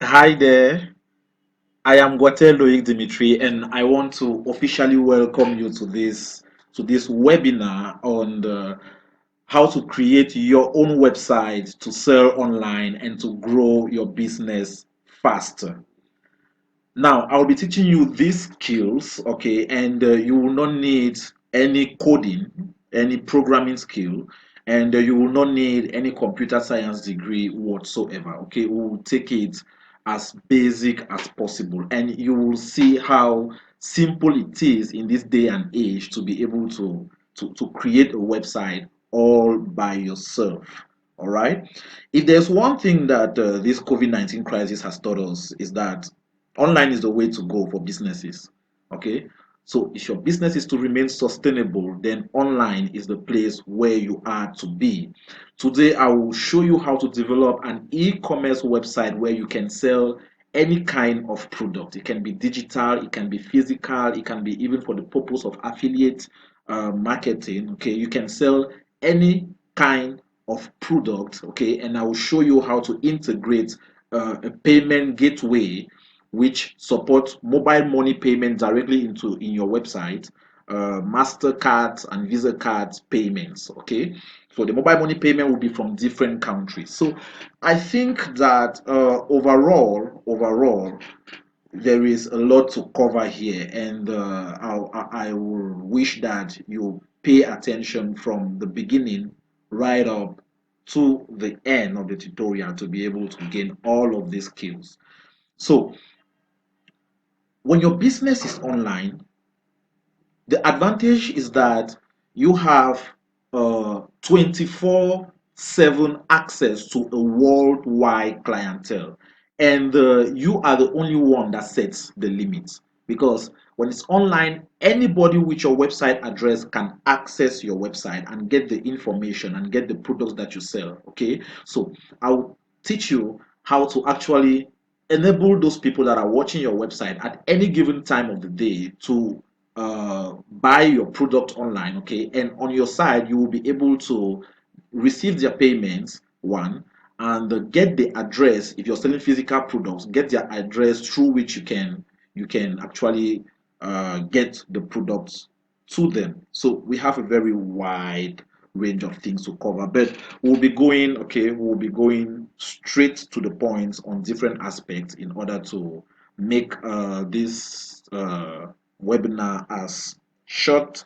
Hi there, I am Loic Dimitri, and I want to officially welcome you to this webinar on how to create your own website to sell online and to grow your business faster. Now, I'll be teaching you these skills, okay, and you will not need any coding, any programming skill, and you will not need any computer science degree whatsoever, okay. We will take it as basic as possible, and you will see how simple it is in this day and age to be able to create a website all by yourself. All right. If there's one thing that this COVID-19 crisis has taught us is that online is the way to go for businesses. Okay. So if your business is to remain sustainable, then online is the place where you are to be. Today, I will show you how to develop an e-commerce website where you can sell any kind of product. It can be digital, it can be physical, it can be even for the purpose of affiliate marketing. Okay, you can sell any kind of product. Okay, and I will show you how to integrate a payment gateway which support mobile money payment directly into in your website, Mastercard and Visa cards payments. Okay, so the mobile money payment will be from different countries. So I think that overall, there is a lot to cover here, and I will wish that you pay attention from the beginning right up to the end of the tutorial to be able to gain all of these skills. So when your business is online, the advantage is that you have 24/7 access to a worldwide clientele, and you are the only one that sets the limits, because when it's online, anybody with your website address can access your website and get the information and get the products that you sell. Okay, so I'll teach you how to actually enable those people that are watching your website at any given time of the day to buy your product online. Okay, and on your side you will be able to receive their payments, one, and get the address. If you're selling physical products, get their address through which you can actually get the products to them. So we have a very wide range of things to cover, but we'll be going straight to the point on different aspects in order to make this webinar as short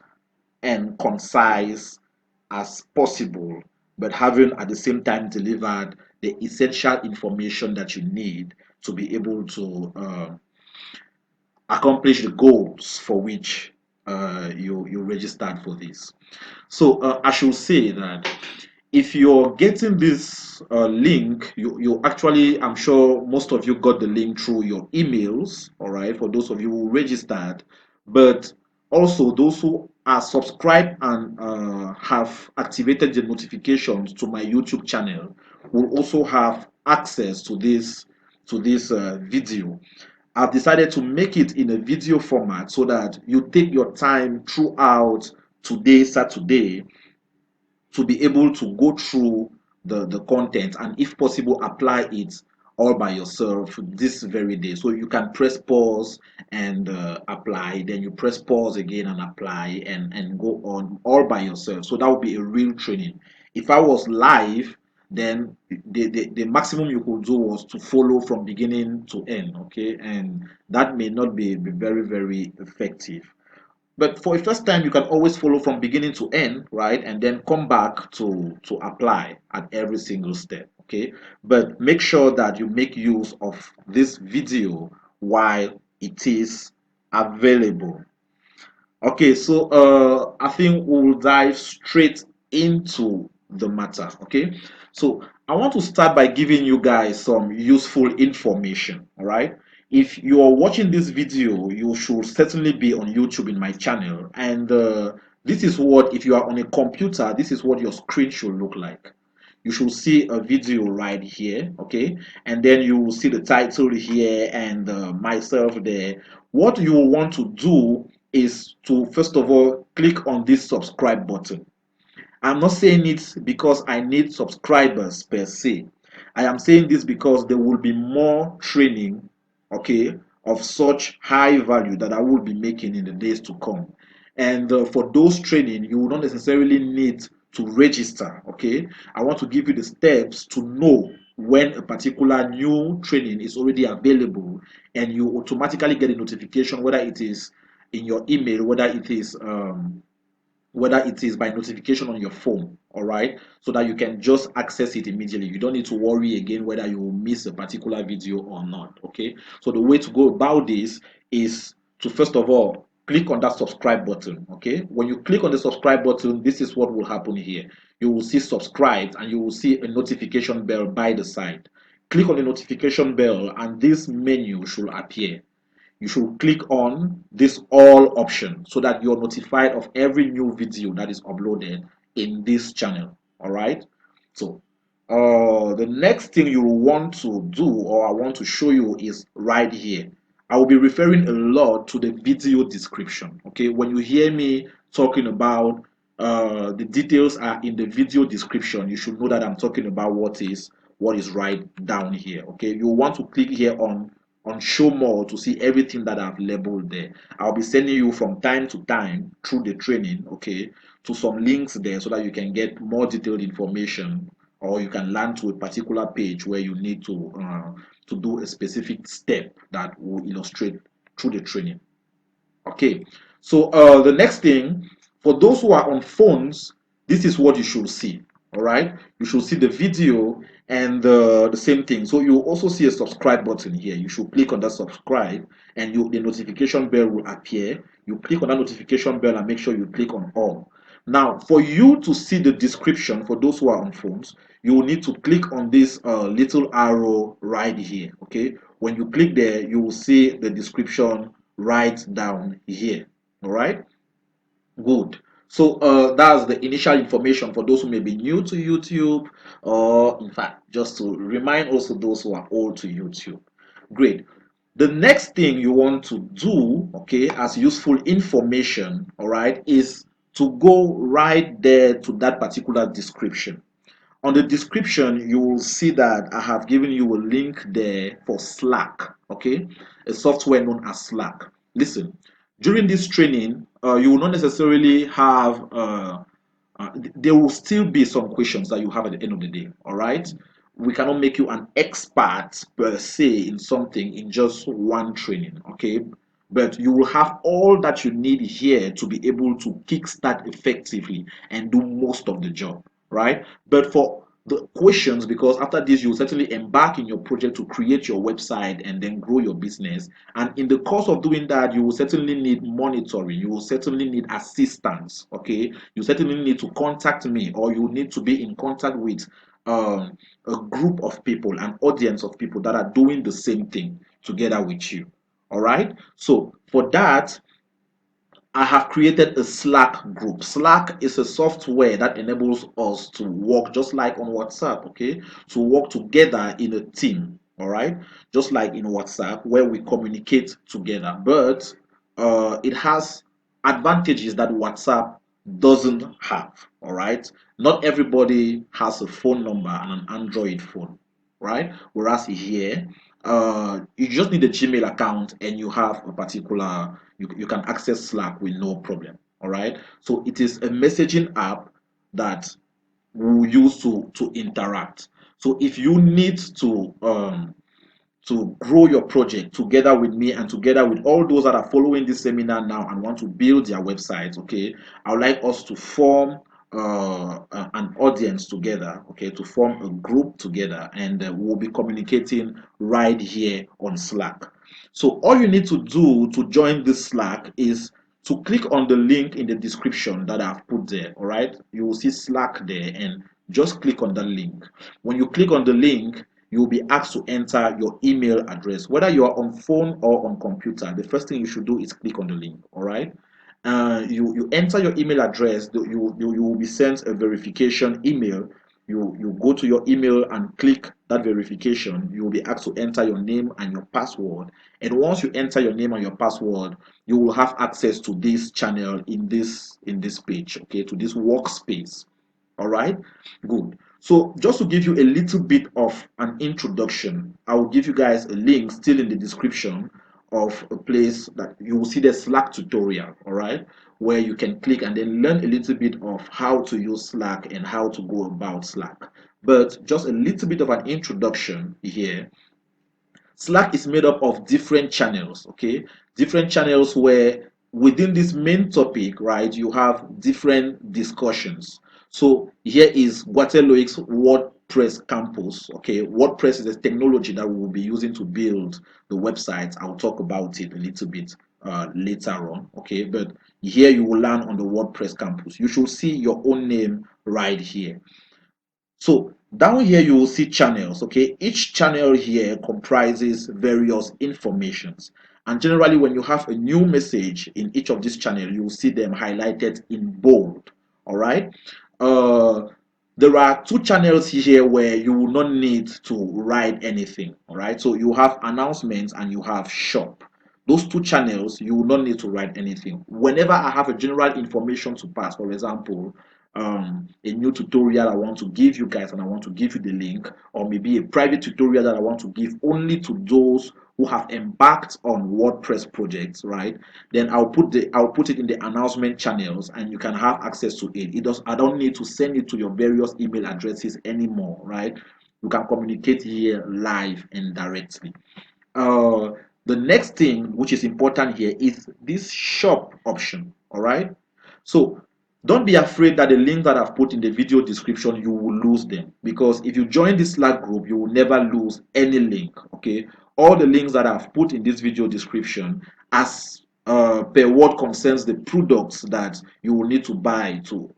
and concise as possible, but having at the same time delivered the essential information that you need to be able to accomplish the goals for which you registered for this. So I should say that if you're getting this link, you actually, I'm sure most of you got the link through your emails, all right, for those of you who registered, but also those who are subscribed and have activated the notifications to my YouTube channel will also have access to this video. I've decided to make it in a video format so that you take your time throughout today, Saturday, to be able to go through the content and, if possible, apply it all by yourself this very day. So you can press pause and apply, then you press pause again and apply, and go on all by yourself. So that would be a real training. If I was live, then the maximum you could do was to follow from beginning to end. Okay, and that may not be very effective. But for a first time, you can always follow from beginning to end, right? And then come back to apply at every single step. Okay, but make sure that you make use of this video while it is available. Okay, so I think we'll dive straight into the matter. Okay, so I want to start by giving you guys some useful information. All right, if you are watching this video, you should certainly be on YouTube in my channel, and this is what, if you are on a computer, this is what your screen should look like. You should see a video right here. Okay, and then you will see the title here and myself there. What you want to do is to, first of all, click on this subscribe button. I'm not saying it because I need subscribers per se. I am saying this because there will be more training, okay, of such high value that I will be making in the days to come. And for those training, you will not necessarily need to register, okay. I want to give you the steps to know when a particular new training is already available, and you automatically get a notification, whether it is in your email, whether it is by notification on your phone, all right, so that you can just access it immediately. You don't need to worry again whether you will miss a particular video or not, okay. So the way to go about this is to first of all click on that subscribe button, okay. When you click on the subscribe button, this is what will happen here. You will see subscribed and you will see a notification bell by the side. Click on the notification bell and this menu should appear. You should click on this all option so that you're notified of every new video that is uploaded in this channel. All right. So the next thing you will want to do, or I want to show you, is right here. I will be referring a lot to the video description. Okay, when you hear me talking about the details are in the video description, you should know that I'm talking about what is right down here. Okay, you want to click here on show more to see everything that I've labeled there. I'll be sending you from time to time through the training, okay, to some links there so that you can get more detailed information, or you can land to a particular page where you need to do a specific step that will illustrate through the training. Okay, so the next thing, for those who are on phones, this is what you should see. All right, you should see the video and the same thing. So you also see a subscribe button here. You should click on that subscribe, and the notification bell will appear. You click on that notification bell and make sure you click on all. Now, for you to see the description, for those who are on phones, you will need to click on this little arrow right here. Okay, when you click there, you will see the description right down here. All right, good. So that's the initial information for those who may be new to YouTube, or in fact just to remind also those who are old to YouTube. Great. The next thing you want to do, okay, as useful information, all right, is to go right there to that particular description. On the description, you will see that I have given you a link there for Slack, okay, a software known as Slack. Listen, during this training, you will not necessarily have there will still be some questions that you have at the end of the day. All right, we cannot make you an expert per se in something in just one training, okay, but you will have all that you need here to be able to kickstart effectively and do most of the job, right? But for the questions, because after this you will certainly embark in your project to create your website and then grow your business, and in the course of doing that you will certainly need monitoring, you will certainly need assistance, okay, you certainly need to contact me, or you need to be in contact with a group of people, an audience of people that are doing the same thing together with you. All right, so for that I have created a Slack group. Slack is a software that enables us to work just like on WhatsApp, okay? To work together in a team, all right? Just like in WhatsApp where we communicate together. But it has advantages that WhatsApp doesn't have, all right? Not everybody has a phone number and an Android phone, right? Whereas here, you just need a Gmail account and you have a particular, you can access Slack with no problem. All right. So it is a messaging app that we use to interact. So if you need to grow your project together with me and together with all those that are following this seminar now and want to build their websites, okay, I would like us to form an audience together, okay, to form a group together, and we'll be communicating right here on Slack. So all you need to do to join this Slack is to click on the link in the description that I've put there. All right, you will see Slack there, and just click on the link. When you click on the link, you will be asked to enter your email address. Whether you are on phone or on computer, the first thing you should do is click on the link. All right, you enter your email address. You will be sent a verification email. You go to your email and click that verification. You will be asked to enter your name and your password, and once you enter your name and your password, you will have access to this channel in this page, okay, to this workspace. All right, good. So just to give you a little bit of an introduction, I will give you guys a link still in the description of a place that you will see the Slack tutorial, all right, where you can click and then learn a little bit of how to use Slack and how to go about Slack. But just a little bit of an introduction here. Slack is made up of different channels, okay? Different channels where within this main topic, right, you have different discussions. So here is Guateloic's WordPress campus, okay? WordPress is a technology that we will be using to build the website. I'll talk about it a little bit later on, okay? But here you will learn on the WordPress campus. You should see your own name right here. So down here you will see channels, okay? Each channel here comprises various informations. And generally when you have a new message in each of these channels, you will see them highlighted in bold, all right? Uh, there are two channels here where you will not need to write anything, all right? So you have announcements and you have shop. Those two channels, you will not need to write anything. Whenever I have a general information to pass, for example, a new tutorial I want to give you guys and I want to give you the link, or maybe a private tutorial that I want to give only to those who have embarked on WordPress projects, right? Then I'll put it in the announcement channels and you can have access to it. I don't need to send it to your various email addresses anymore, right? You can communicate here live and directly. uh the next thing which is important here is this shop option, all right? So don't be afraid that the link that I've put in the video description you will lose them, because if you join this Slack group you will never lose any link, okay? All the links that I've put in this video description as per what concerns the products that you will need to buy to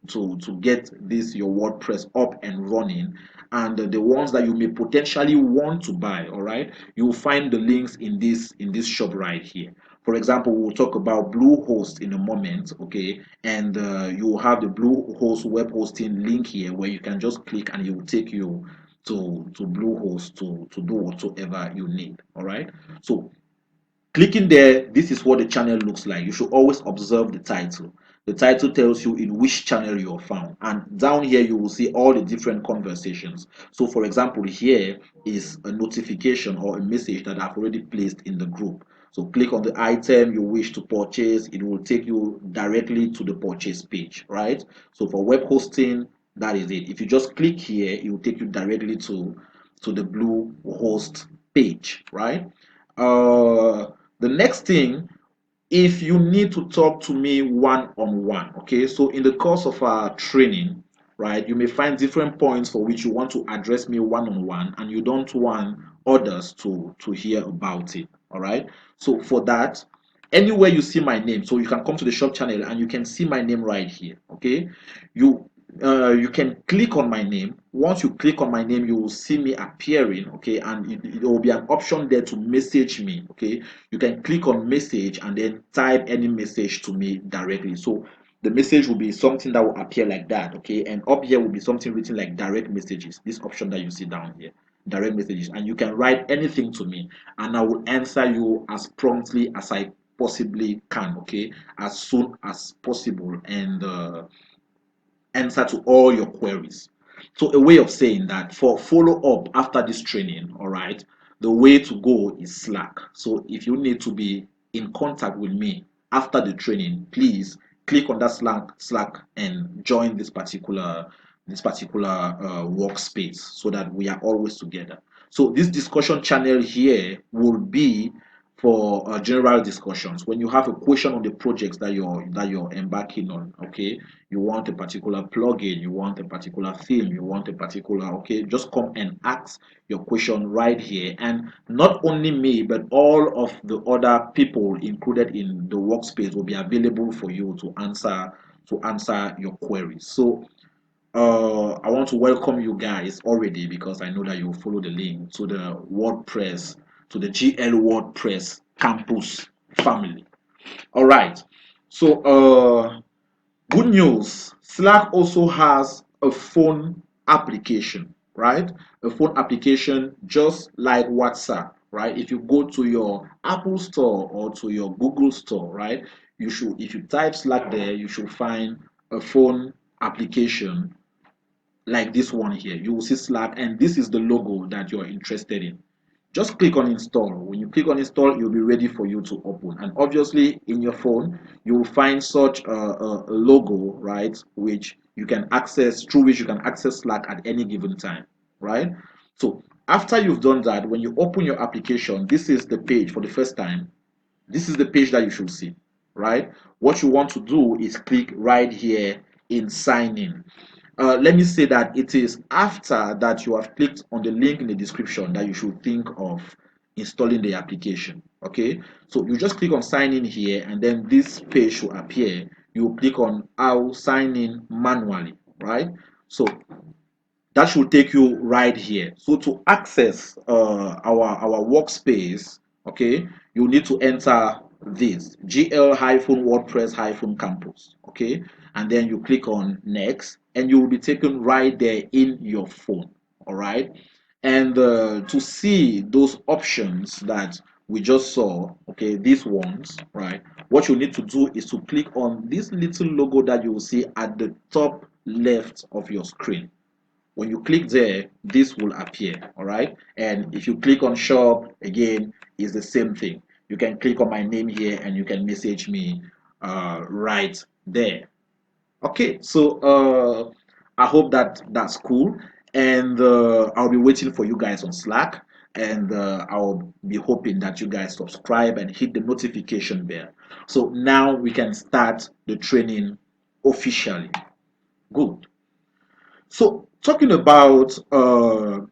get this your WordPress up and running, and the ones that you may potentially want to buy, all right, you will find the links in this shop right here. For example, we'll talk about BlueHost in a moment, okay? And you will have the BlueHost web hosting link here where you can just click and it will take you to BlueHost to do whatsoever you need, all right? So clicking there, this is what the channel looks like. You should always observe the title. The title tells you in which channel you are found, and down here you will see all the different conversations. So for example, here is a notification or a message that I've already placed in the group. So click on the item you wish to purchase, it will take you directly to the purchase page, right? So for web hosting, that is it. If you just click here, it will take you directly to the Bluehost page, right? The next thing, if you need to talk to me one-on-one, okay, so in the course of our training, right, you may find different points for which you want to address me one-on-one and you don't want others to hear about it, all right? So for that, anywhere you see my name, so you can come to the shop channel and you can see my name right here, okay? you you can click on my name. Once you click on my name, you will see me appearing, okay, and it will be an option there to message me, okay? You can click on message and then type any message to me directly. So the message will be something that will appear like that, okay, and up here will be something written like direct messages, this option that you see down here, direct messages, and you can write anything to me and I will answer you as promptly as I possibly can, okay, as soon as possible, and answer to all your queries. So a way of saying that for follow up after this training, all right, the way to go is Slack. So if you need to be in contact with me after the training, please click on that Slack and join this particular workspace so that we are always together. So this discussion channel here will be for general discussions. When you have a question on the projects that you're embarking on, okay, you want a particular plugin, you want a particular theme, you want a particular, okay, just come and ask your question right here. And not only me, but all of the other people included in the workspace will be available for you to answer your queries. So I want to welcome you guys already, because I know that you will follow the link to the WordPress, to the GL WordPress campus family. All right. So good news, Slack also has a phone application, right? A phone application just like WhatsApp, right? If you go to your Apple store or to your Google store, right? You should, if you type Slack there, you should find a phone application like this one here. You will see Slack, and this is the logo that you're interested in. Just click on install. When you click on install, it will be ready for you to open. And obviously, in your phone, you will find such a logo, right, which you can access, through which you can access Slack at any given time, right? So after you've done that, when you open your application, this is the page for the first time. This is the page that you should see, right? What you want to do is click right here in sign in. Let me say that it is after that you have clicked on the link in the description that you should think of installing the application. Okay, so you just click on sign in here, and then this page should appear. You click on I'll sign in manually, right? So that should take you right here. So to access our workspace, okay, you need to enter this gl-wordpress-campus, okay, and then you click on next, and you will be taken right there in your phone. All right, and to see those options that we just saw, okay, these ones, right, what you need to do is to click on this little logo that you will see at the top left of your screen. When you click there, this will appear. All right, and if you click on shop again, it's the same thing. You can click on my name here, and you can message me right there. Okay, so I hope that that's cool, and I'll be waiting for you guys on Slack, and I'll be hoping that you guys subscribe and hit the notification bell. So now we can start the training officially. Good. So talking about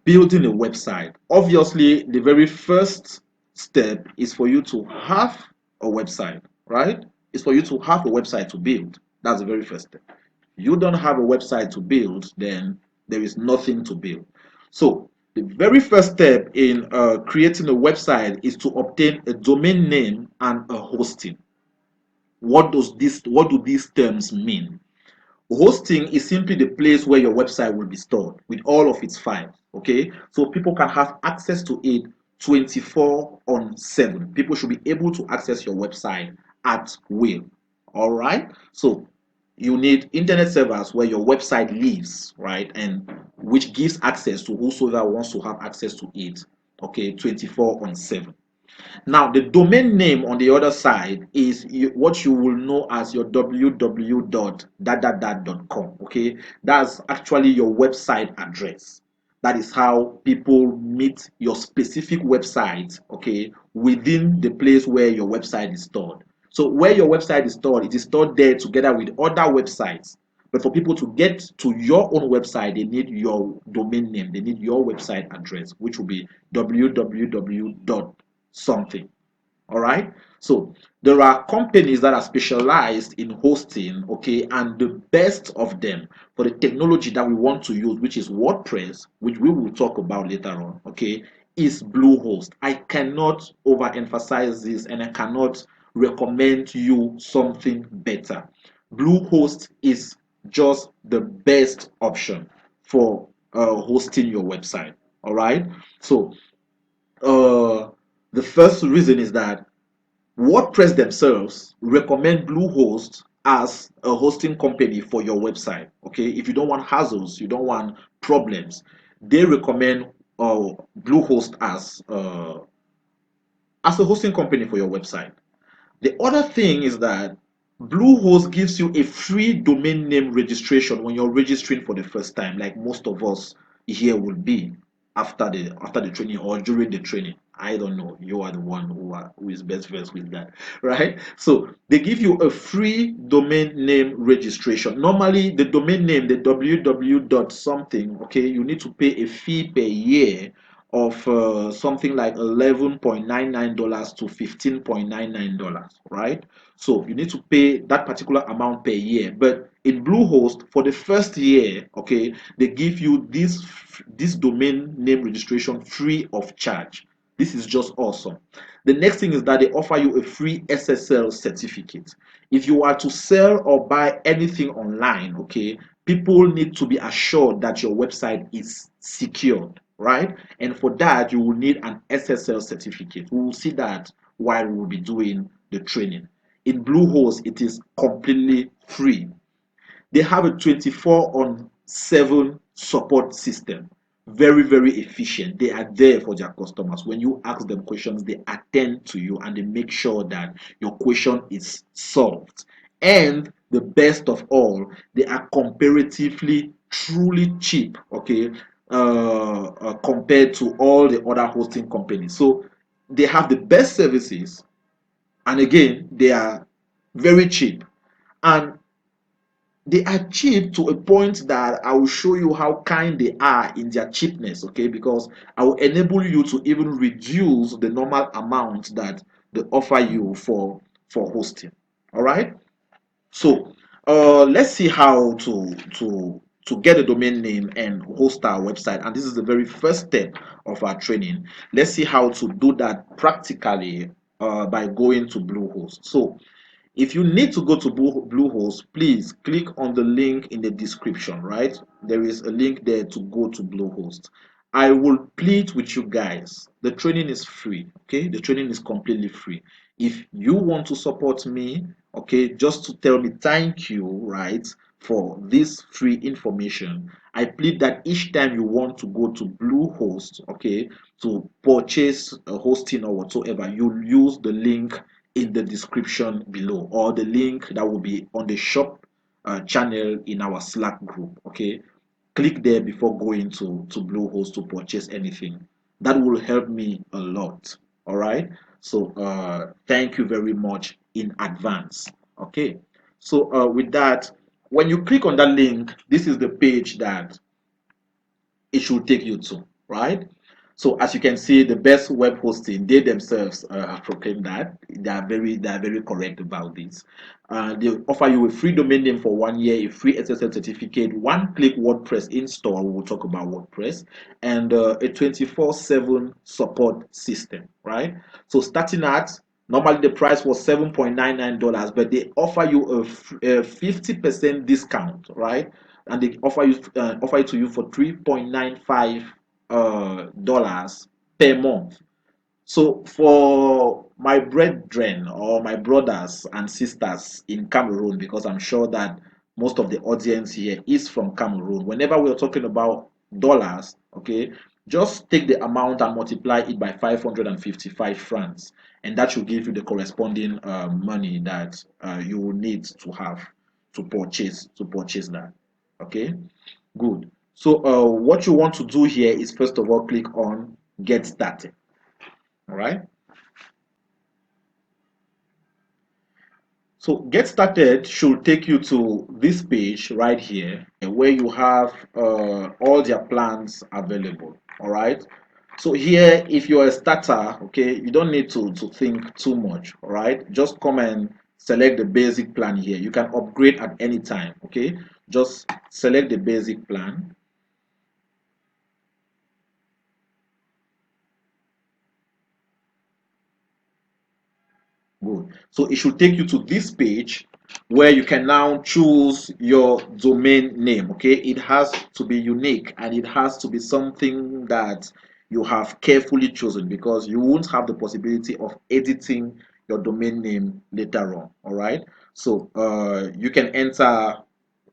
building a website, obviously the very first step is for you to have a website, right? It's for you to have a website to build. That's the very first step. You don't have a website to build, then there is nothing to build. So the very first step in creating a website is to obtain a domain name and a hosting. What do these terms mean? Hosting is simply the place where your website will be stored with all of its files. Okay, so people can have access to it 24/7. People should be able to access your website at will. All right, so you need internet servers where your website lives, right, and which gives access to whosoever wants to have access to it, okay, 24/7. Now, the domain name on the other side is what you will know as your www.com. Okay, that's actually your website address. That is how people meet your specific website, okay, within the place where your website is stored. So, where your website is stored, it is stored there together with other websites. But for people to get to your own website, they need your domain name, they need your website address, which will be www something. All right, so there are companies that are specialized in hosting, okay, and the best of them for the technology that we want to use, which is WordPress, which we will talk about later on, okay, is BlueHost. I cannot overemphasize this, and I cannot recommend you something better. BlueHost is just the best option for hosting your website. All right, so uh, the first reason is that WordPress themselves recommend Bluehost as a hosting company for your website. Okay, if you don't want hassles, you don't want problems, they recommend Bluehost as a hosting company for your website. The other thing is that Bluehost gives you a free domain name registration when you're registering for the first time, like most of us here will be after the training or during the training. I don't know. You are the one who is best versed with that, right? So they give you a free domain name registration. Normally, the domain name, the www dot something, okay, you need to pay a fee per year of something like $11.99 to $15.99, right? So you need to pay that particular amount per year. But in Bluehost, for the first year, okay, they give you this domain name registration free of charge. This is just awesome. The next thing is that they offer you a free SSL certificate. If you are to sell or buy anything online, okay, people need to be assured that your website is secured, right? And for that, you will need an SSL certificate. We will see that while we will be doing the training. In Bluehost, it is completely free. They have a 24/7 support system. Very, very efficient. They are there for their customers. When you ask them questions, they attend to you and they make sure that your question is solved. And the best of all, they are comparatively truly cheap, okay, compared to all the other hosting companies. So they have the best services, and again, they are very cheap. And they are cheap to a point that I will show you how kind they are in their cheapness, okay? Because I will enable you to even reduce the normal amount that they offer you for hosting. All right? So let's see how to get a domain name and host our website. And this is the very first step of our training. Let's see how to do that practically by going to Bluehost. So if you need to go to Bluehost, please click on the link in the description, right? There is a link there to go to Bluehost. I will plead with you guys. The training is free, okay? The training is completely free. If you want to support me, okay, just to tell me thank you, right, for this free information, I plead that each time you want to go to Bluehost, okay, to purchase a hosting or whatsoever, you use the link in the description below, or the link that will be on the shop channel in our Slack group. Okay, click there before going to Bluehost to purchase anything. That will help me a lot. All right, so thank you very much in advance. Okay, so with that, when you click on that link, this is the page that it should take you to, right? So as you can see, the best web hosting, they themselves have proclaimed that. They are very correct about this. They offer you a free domain name for 1 year, a free SSL certificate, one-click WordPress install. We will talk about WordPress, and a 24/7 support system, right? So starting at, normally the price was $7.99, but they offer you a 50% discount, right? And they offer it to you for $3.95 dollars per month. So for my brethren or my brothers and sisters in Cameroon, because I'm sure that most of the audience here is from Cameroon, whenever we're talking about dollars, okay, just take the amount and multiply it by 555 francs, and that should give you the corresponding money that you will need to have to purchase that. Okay, good. So what you want to do here is, first of all, click on get started. All right. So get started should take you to this page right here where you have all their plans available. All right. So here, if you're a starter, okay, you don't need to think too much. All right. Just come and select the basic plan here. You can upgrade at any time. Okay. Just select the basic plan. Good. So it should take you to this page where you can now choose your domain name. Okay, it has to be unique and it has to be something that you have carefully chosen, because you won't have the possibility of editing your domain name later on. All right. So you can enter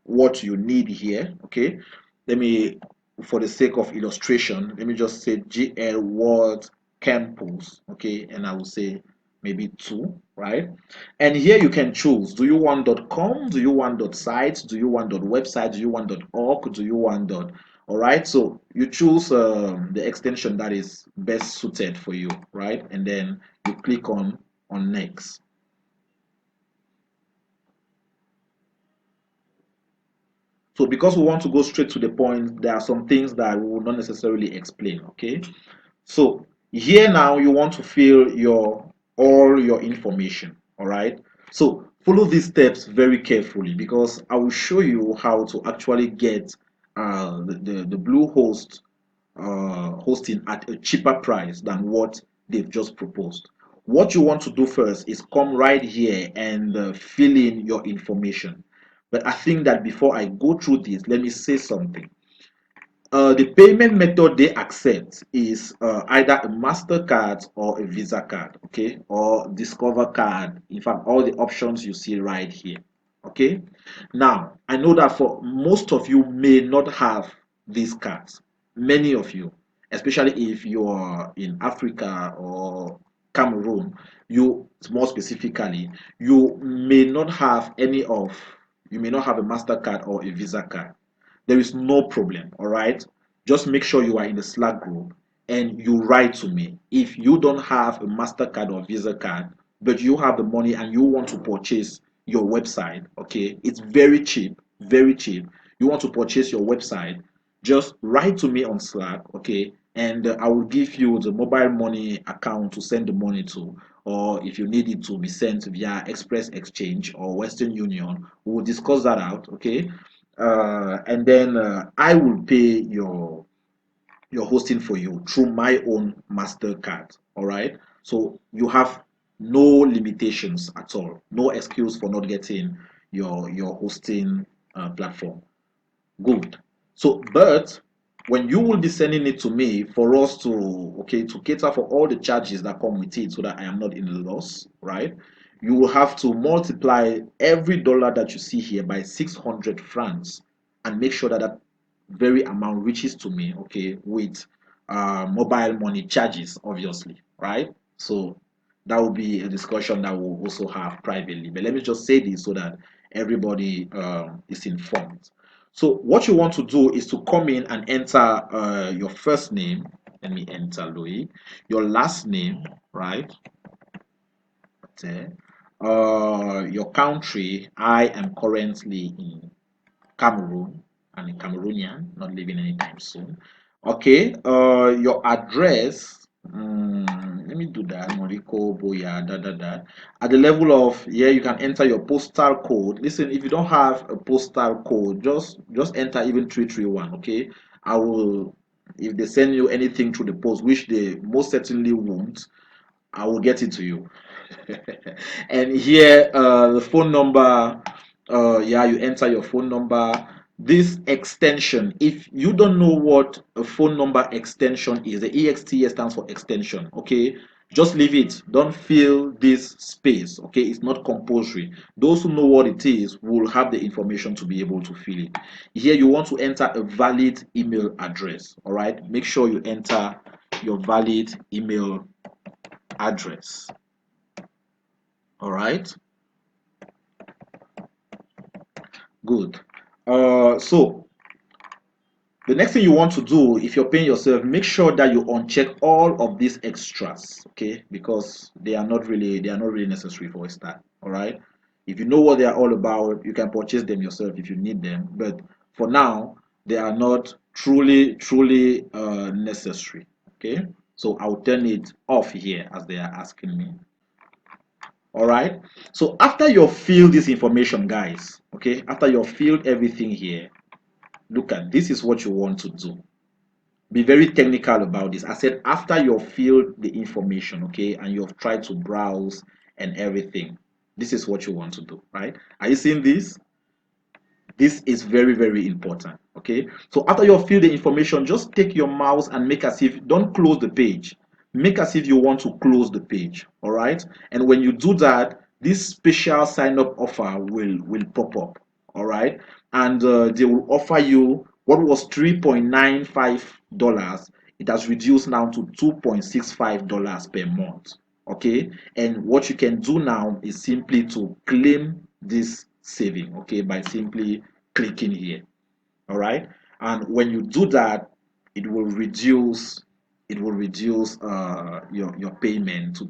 what you need here. Okay, let me, for the sake of illustration, let me just say GL World Campus. Okay, and I will say maybe 2, right? And here you can choose, do you want .com, do you want .site, do you want .website, do you want .org, do you want all right? So you choose the extension that is best suited for you, right? And then you click on next. So because we want to go straight to the point, there are some things that we will not necessarily explain, okay? So here now you want to fill all your information, all right? So follow these steps very carefully, because I will show you how to actually get the Bluehost hosting at a cheaper price than what they've just proposed. What you want to do first is come right here and fill in your information. But I think that before I go through this, let me say something. The payment method they accept is either a MasterCard or a Visa card, okay, or Discover card. In fact, all the options you see right here, okay. Now, I know that for most of you may not have these cards. Many of you, especially if you are in Africa or Cameroon, you more specifically, you may not have a MasterCard or a Visa card. There is no problem, all right? Just make sure you are in the Slack group and you write to me. If you don't have a MasterCard or Visa card, but you have the money and you want to purchase your website, okay? It's very cheap, very cheap. You want to purchase your website, just write to me on Slack, okay? And I will give you the mobile money account to send the money to, or if you need it to be sent via Express Exchange or Western Union, we will discuss that out, okay? And then I will pay your hosting for you through my own MasterCard. All right. So you have no limitations at all, no excuse for not getting your hosting platform. Good. So, but when you will be sending it to me for us to, okay, to cater for all the charges that come with it so that I am not in the loss, right? You will have to multiply every dollar that you see here by 600 francs and make sure that that very amount reaches to me, okay, with mobile money charges, obviously, right? So that will be a discussion that we'll also have privately. But let me just say this so that everybody is informed. So what you want to do is to come in and enter your first name. Let me enter Louis. Your last name, right? Okay. Your country. I am currently in Cameroon. I'm a Cameroonian, not living anytime soon. Okay. Your address. Let me do that. Moriko Boya, da. At the level of, yeah, you can enter your postal code. Listen, if you don't have a postal code, just enter even 331. Okay. I will, if they send you anything through the post, which they most certainly won't, I will get it to you. And here, the phone number, yeah, you enter your phone number. This extension, if you don't know what a phone number extension is, the EXT stands for extension, okay? Just leave it. Don't fill this space, okay? It's not compulsory. Those who know what it is will have the information to be able to fill it. Here, you want to enter a valid email address, all right? Make sure you enter your valid email address. All right, good. So the next thing you want to do if you're paying yourself, make sure that you uncheck all of these extras, okay? Because they are not really necessary for a start. All right. If you know what they are all about, you can purchase them yourself if you need them. But for now, they are not truly necessary. Okay. So I'll turn it off here as they are asking me. All right. So after you've filled this information, guys, okay, after you've filled everything here, look at this is what you want to do. Be very technical about this. I said after you've filled the information, okay, and you've tried to browse and everything, this is what you want to do, right? Are you seeing this? This is very important, okay? So after you fill the information, just take your mouse and make as if, don't close the page, make as if you want to close the page. All right, and when you do that, this special sign up offer will pop up. All right, and they will offer you what was $3.95. It has reduced now to $2.65 per month. Okay, and what you can do now is simply to claim this saving, okay, by simply clicking here. All right, and when you do that, it will reduce your payment to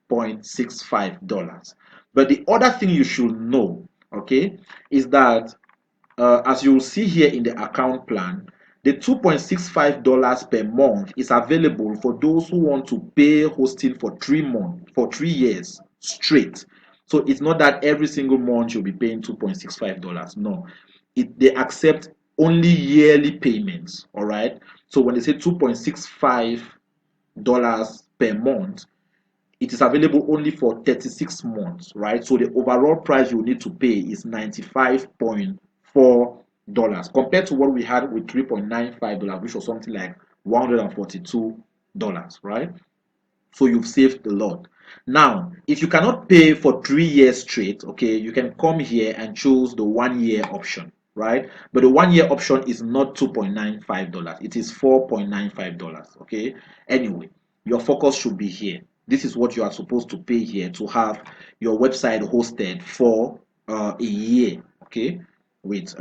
$2.65. But the other thing you should know, okay, is that as you will see here in the account plan, the $2.65 per month is available for those who want to pay hosting for 3 months, for 3 years straight. So it's not that every single month you'll be paying $2.65. No, they accept only yearly payments. All right. So when they say $2.65 per month, it is available only for 36 months, right? So the overall price you need to pay is $95.4 compared to what we had with $3.95, which was something like $142, right? So you've saved a lot. Now, if you cannot pay for 3 years straight, okay, you can come here and choose the 1 year option. right? But the 1 year option is not $2.95, it is $4.95. Okay, anyway, your focus should be here. This is what you are supposed to pay here to have your website hosted for a year, okay, with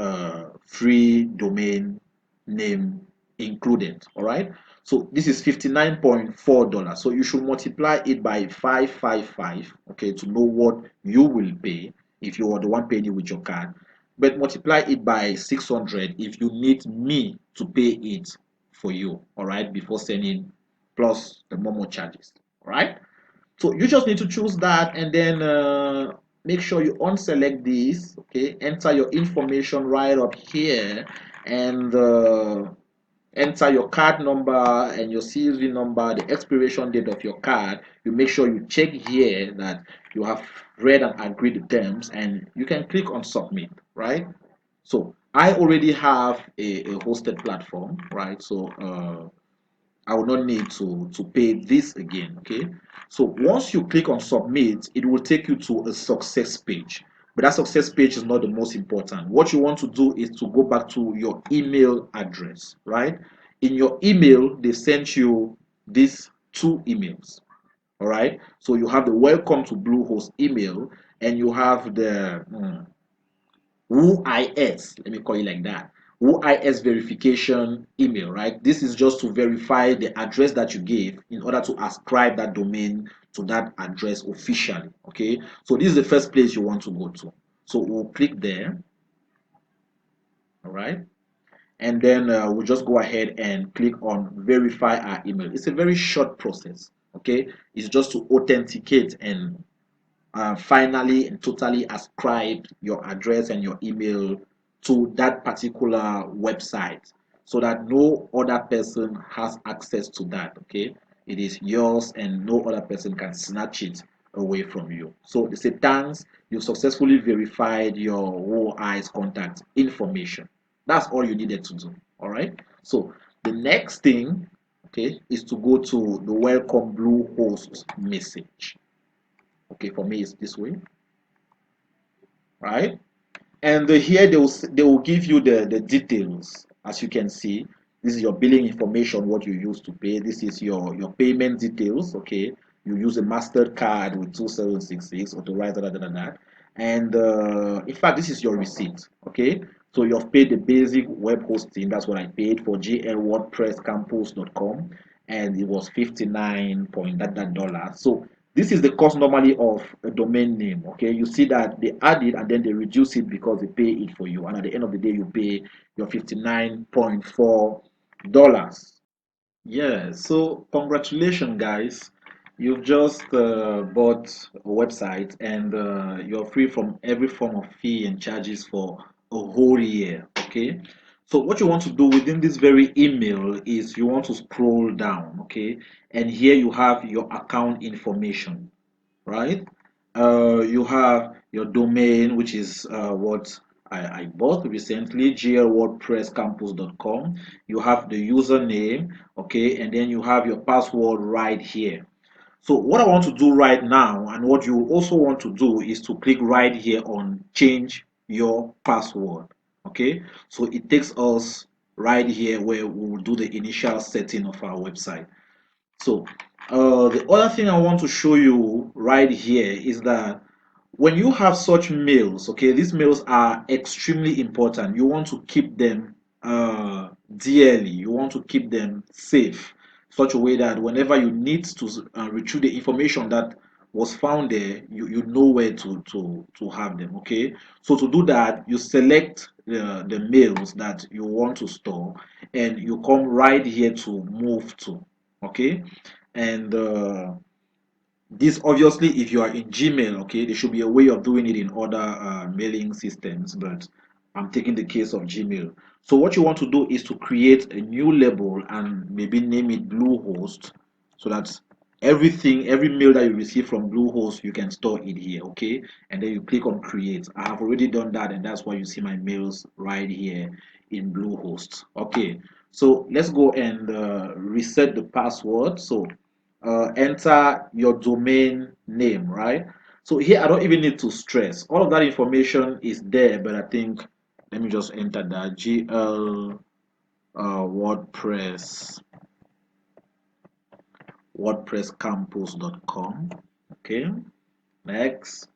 free domain name included. All right, so this is $59.4, so you should multiply it by 555, okay, to know what you will pay if you are the one paying it with your card, but multiply it by 600 if you need me to pay it for you, all right, before sending, plus the Momo charges. All right, so you just need to choose that, and then make sure you unselect this, okay, enter your information right up here, and enter your card number and your CSV number, the expiration date of your card. You make sure you check here that you have read and agreed the terms, and you can click on submit, right? So I already have a hosted platform, right? So I will not need to pay this again. Okay, so once you click on submit, it will take you to a success page, but that success page is not the most important. What you want to do is to go back to your email address, right? In your email, they sent you these two emails. All right, so you have the welcome to Bluehost email, and you have the WooIS, let me call it like that. WooIS verification email, right? This is just to verify the address that you gave in order to ascribe that domain to that address officially. Okay, so this is the first place you want to go to. So we'll click there. All right, and then we'll just go ahead and click on verify our email. It's a very short process. Okay, it's just to authenticate and finally and totally ascribe your address and your email to that particular website, so that no other person has access to that. Okay, it is yours and no other person can snatch it away from you. So they say thanks, you've successfully verified your OI's contact information. That's all you needed to do. All right, so the next thing, okay, is to go to the welcome Bluehost message. Okay, for me it's this way, right? And here they will give you the details. As you can see, this is your billing information, what you use to pay. This is your payment details. Okay, you use a MasterCard with 2766 authorized, and in fact this is your receipt. Okay, so you've paid the basic web hosting. That's what I paid for glwordpresscampus.com, and it was 59 point that dollar. So this is the cost normally of a domain name. Okay, you see that they add it and then they reduce it because they pay it for you, and at the end of the day you pay your $59.4. Yeah, so congratulations, guys. You've just bought a website, and you're free from every form of fee and charges for a whole year. Okay, so what you want to do within this very email is you want to scroll down. Okay, and here you have your account information, right? You have your domain, which is what I bought recently, glwordpresscampus.com. You have the username, okay, and then you have your password right here. So what I want to do right now, and what you also want to do, is to click right here on change your password. Okay, so it takes us right here where we will do the initial setting of our website. So the other thing I want to show you right here is that when you have such mails, okay, these mails are extremely important. You want to keep them dearly. You want to keep them safe, such a way that whenever you need to retrieve the information that was found there, you know where to have them. Okay, so to do that, you select the mails that you want to store, and you come right here to move to. Okay, and this obviously, if you are in Gmail, okay, there should be a way of doing it in other mailing systems, but I'm taking the case of Gmail. So what you want to do is to create a new label and maybe name it Bluehost, so that every mail that you receive from Bluehost, you can store it here. Okay, and then you click on create. I have already done that, and that's why you see my mails right here in Bluehost. Okay, so let's go and reset the password. So enter your domain name, right? So here I don't even need to stress. All of that information is there, but I think let me just enter that GL WordPress WordPressCampus.com. Okay, next.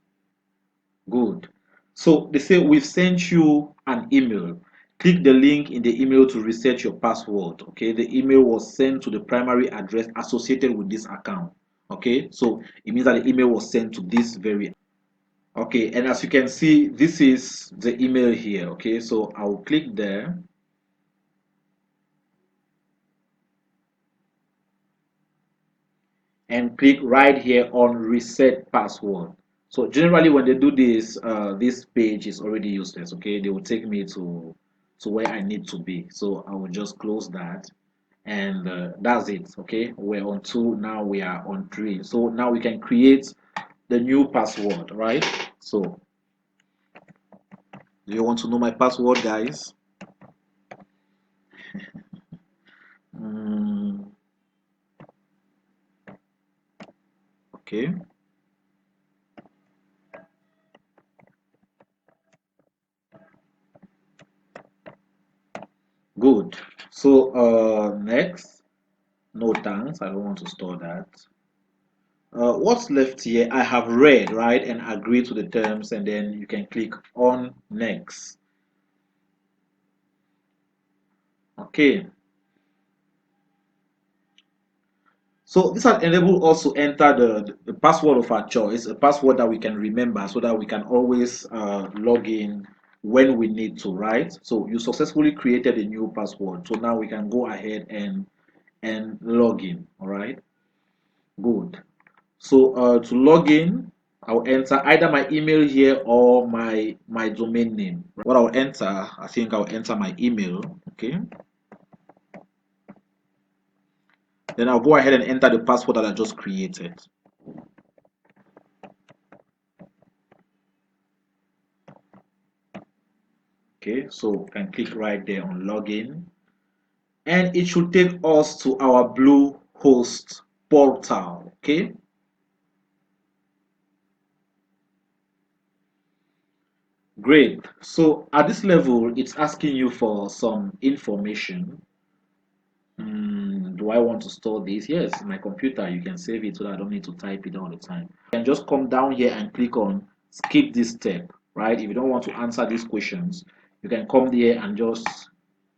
Good. So they say we've sent you an email. Click the link in the email to reset your password. Okay, the email was sent to the primary address associated with this account. Okay, so it means that the email was sent to this very. Okay, and as you can see, this is the email here. Okay, so I'll click there and click right here on reset password. So generally when they do this, this page is already useless. Okay, they will take me to where I need to be. So I will just close that, and that's it. Okay, we're on 2, now we are on 3. So now we can create the new password, right? So do you want to know my password, guys? Mm, okay, good. So next, no thanks, I don't want to store that. What's left here? I have read, right, and agree to the terms, and then you can click on next. Okay, so this has enabled us to enter the password of our choice, a password that we can remember so that we can always log in when we need to, right? So you successfully created a new password, so now we can go ahead and log in. All right, good. So to log in, I'll enter either my email here or my domain name. What I'll enter, I think I'll enter my email. Okay. Then I'll go ahead and enter the password that I just created. Okay, so we can click right there on login, and it should take us to our BlueHost portal. Okay. Great. So at this level, it's asking you for some information. Do I want to store this? Yes, my computer, you can save it so that I don't need to type it all the time. You can just come down here and click on skip this step, right? If you don't want to answer these questions, you can come there and just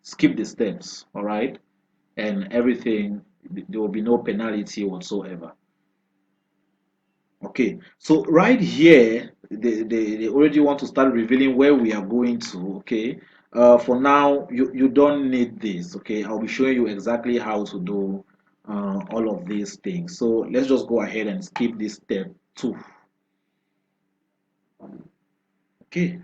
skip the steps, all right? And everything, there will be no penalty whatsoever. Okay, so right here, they already want to start revealing where we are going to. Okay, for now, you don't need this. Okay, I'll be showing you exactly how to do all of these things. So let's just go ahead and skip this step 2. Okay,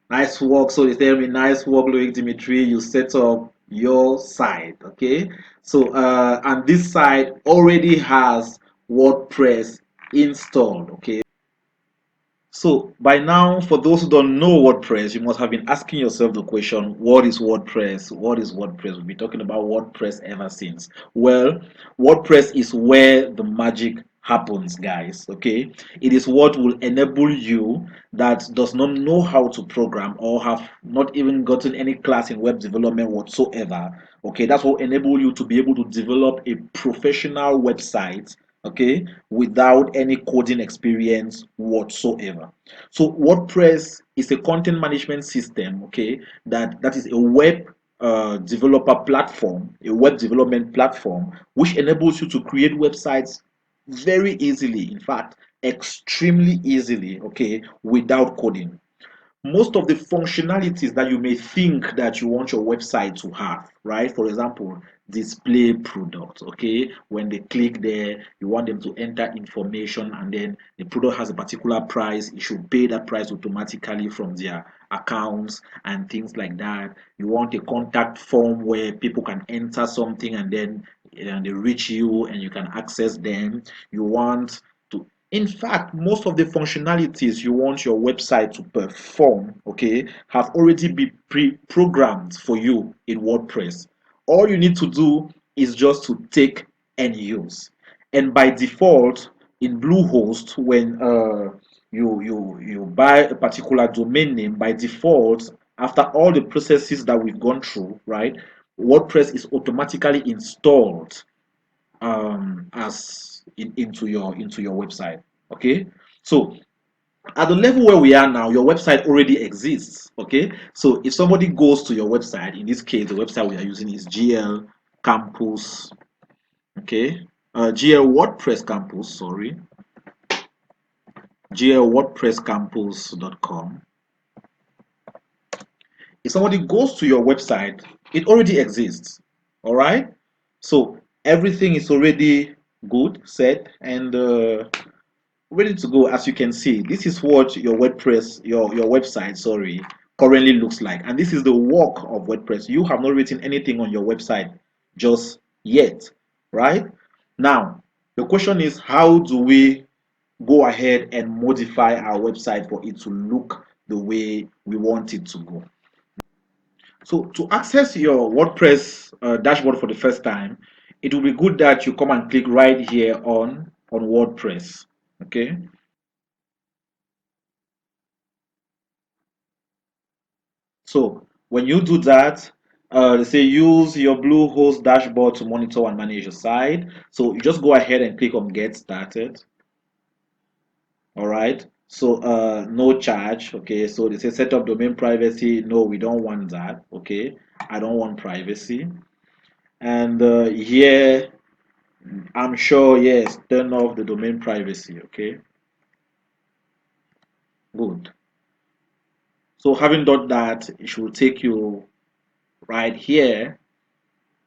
nice work. So they tell me, nice work, Loic Dimitri. You set up your site. Okay, so and this site already has WordPress installed. Okay. So by now, for those who don't know WordPress, you must have been asking yourself the question, what is WordPress? What is WordPress? We've been talking about WordPress ever since. Well, WordPress is where the magic happens, guys. Okay, it is what will enable you that does not know how to program or have not even gotten any class in web development whatsoever. Okay, that's what enable you to be able to develop a professional website, okay, without any coding experience whatsoever. So WordPress is a content management system, okay, that is a web developer platform, a web development platform, which enables you to create websites very easily, in fact extremely easily, okay, without coding. Most of the functionalities that you may think that you want your website to have, right? For example, display products, okay? When they click there, you want them to enter information, and then the product has a particular price. It should pay that price automatically from their accounts and things like that. You want a contact form where people can enter something, and then they reach you and you can access them. You want to, in fact, most of the functionalities you want your website to perform, okay, have already been pre-programmed for you in WordPress. All you need to do is just to take and use. And by default, in Bluehost, when you buy a particular domain name, by default, after all the processes that we've gone through, right, WordPress is automatically installed into your website. Okay, so at the level where we are now, your website already exists. Okay, so if somebody goes to your website, in this case the website we are using is GL Campus, okay, GL WordPress Campus, sorry, glwordpresscampus.com. If somebody goes to your website, it already exists. All right, so everything is already good, set, and ready to go. As you can see, this is what your WordPress, your website, sorry, currently looks like, and this is the work of WordPress. You have not written anything on your website just yet, right? Now the question is, how do we go ahead and modify our website for it to look the way we want it to go? So to access your WordPress dashboard for the first time, it will be good that you come and click right here on WordPress. Okay, so when you do that, they say use your BlueHost dashboard to monitor and manage your site. So you just go ahead and click on Get Started. All right. So no charge. Okay. So they say set up domain privacy. No, we don't want that. Okay. I don't want privacy. And here, I'm sure, yes, turn off the domain privacy. Okay. Good. So having done that, it should take you right here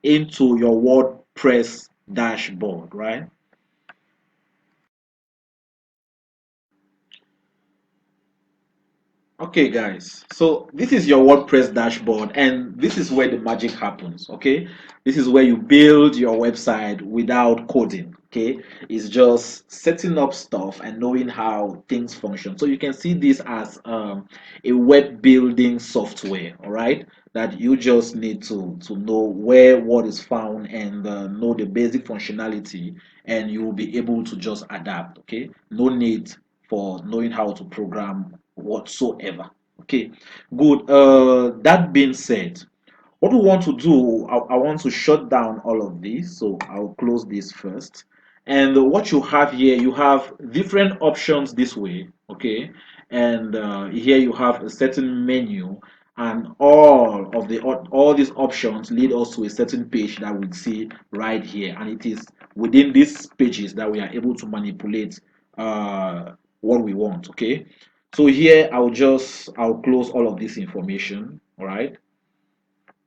into your WordPress dashboard, right? Okay, guys, so this is your WordPress dashboard, and this is where the magic happens. Okay, this is where you build your website without coding. Okay, it's just setting up stuff and knowing how things function. So you can see this as a web building software. All right, that you just need to know where what is found and know the basic functionality, and you will be able to just adapt. Okay, no need for knowing how to program whatsoever. Okay, good. That being said, what we want to do, I want to shut down all of this, so I'll close this first. And what you have here, you have different options this way. Okay, and here you have a certain menu, and all these options lead us to a certain page that we see right here, and it is within these pages that we are able to manipulate what we want. Okay, so here I'll close all of this information. All right,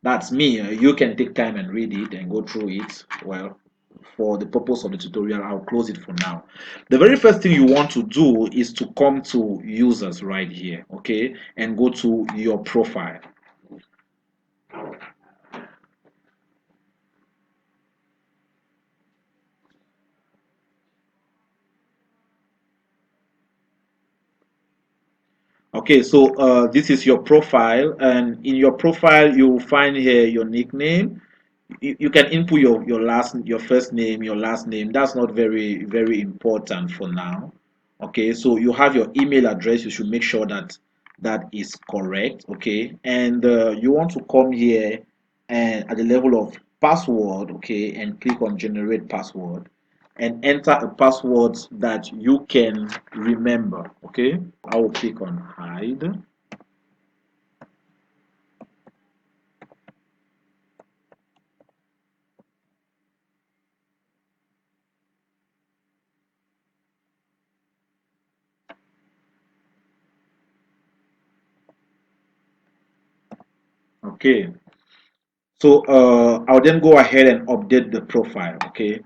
that's me. You can take time and read it and go through it. Well, for the purpose of the tutorial, I'll close it for now. The very first thing you want to do is to come to users right here, okay, and go to your profile. Okay, so this is your profile, and in your profile, you will find here your nickname. You can input your first name, your last name. That's not very important for now. Okay, so you have your email address. You should make sure that that is correct. Okay, and you want to come here and at the level of password, okay, and click on generate password and enter a password that you can remember. Okay, I will click on hide. Okay, so I'll then go ahead and update the profile. Okay,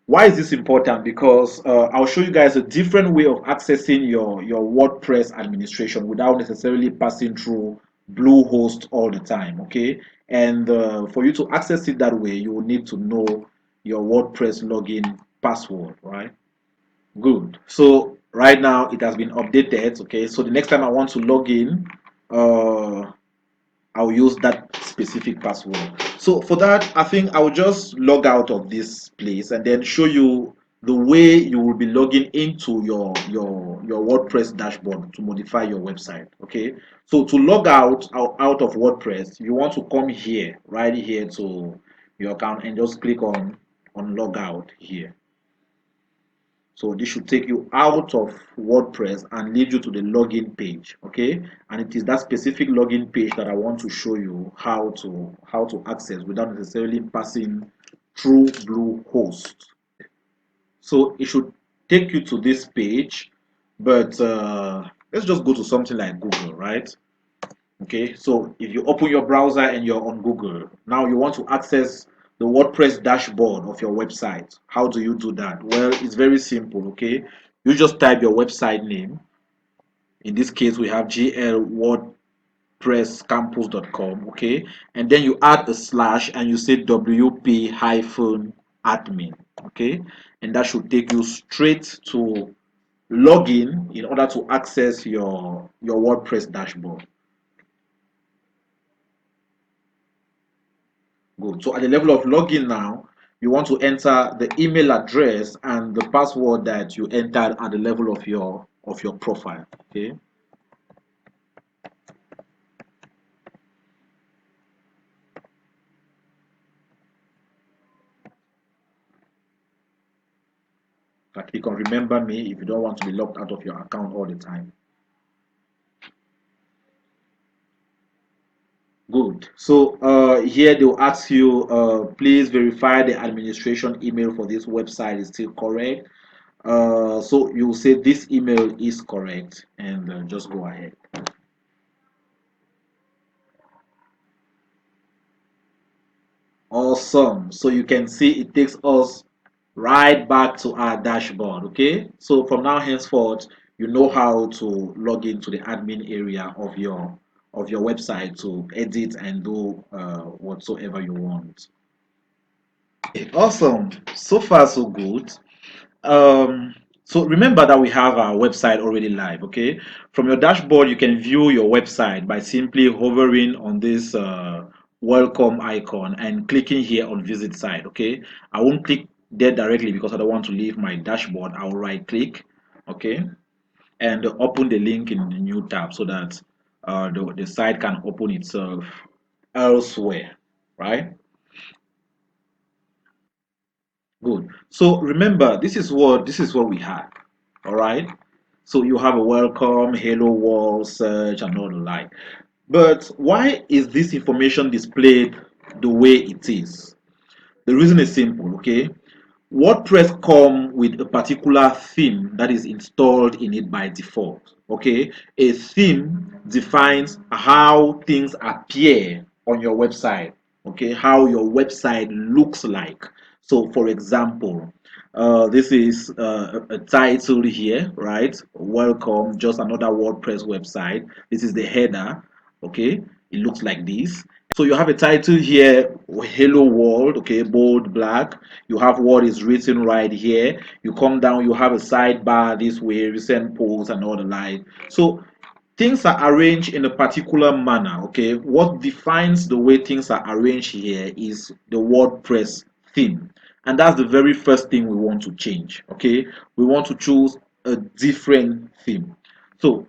why is this important? Because I'll show you guys a different way of accessing your WordPress administration without necessarily passing through Bluehost all the time. Okay, and for you to access it that way, you will need to know your WordPress login password, right? Good. So right now it has been updated. Okay, so the next time I want to log in, uh, I'll use that specific password. So for that, I think I'll just log out of this place and then show you the way you will be logging into your WordPress dashboard to modify your website. Okay, so to log out of WordPress, you want to come here, right here to your account, and just click on log out here. So this should take you out of WordPress and lead you to the login page. Okay, and it is that specific login page that I want to show you how to access without necessarily passing through BlueHost. So it should take you to this page, but let's just go to something like Google, right? Okay, so if you open your browser and you're on Google, now you want to access the WordPress dashboard of your website. How do you do that? Well, it's very simple, okay? You just type your website name. In this case, we have glwordpresscampus.com, okay? And then you add a slash and you say WP-admin, okay? And that should take you straight to login in order to access your WordPress dashboard. Good. So at the level of login now, you want to enter the email address and the password that you entered at the level of your profile. Okay. Click on remember me if you don't want to be locked out of your account all the time. Good. So here they'll ask you, please verify the administration email for this website is still correct. So you'll say this email is correct and just go ahead. Awesome. So you can see it takes us right back to our dashboard. Okay. So from now henceforth, you know how to log into the admin area of your website to edit and do whatsoever you want. Awesome. So far so good. So remember that we have our website already live. Okay, from your dashboard you can view your website by simply hovering on this welcome icon and clicking here on visit site. Okay, I won't click there directly because I don't want to leave my dashboard. I'll right click, okay, and open the link in the new tab so that the site can open itself elsewhere, right? Good. So remember, this is what we had. All right. So you have a welcome, hello world, search, and all the like. But why is this information displayed the way it is? The reason is simple, okay? WordPress come with a particular theme that is installed in it by default. Okay, a theme defines how things appear on your website. Okay, how your website looks like. So, for example, this is a title here, right? Welcome, just another WordPress website. This is the header. Okay, it looks like this. So you have a title here, hello world, okay, bold black. You have what is written right here. You come down, you have a sidebar this way, recent posts and all the like. So things are arranged in a particular manner, okay. What defines the way things are arranged here is the WordPress theme, and that's the very first thing we want to change. Okay, we want to choose a different theme. So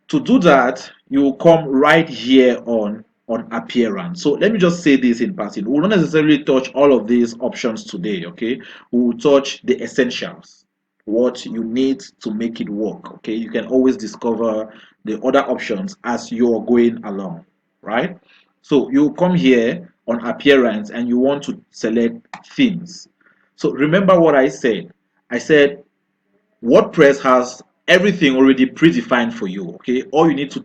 to do that, you will come right here on appearance. So let me just say this in passing. We will not necessarily touch all of these options today. Okay, we will touch the essentials, what you need to make it work. Okay, you can always discover the other options as you're going along, right? So you come here on appearance and you want to select themes. So remember what I said. I said WordPress has everything already predefined for you. Okay, all you need to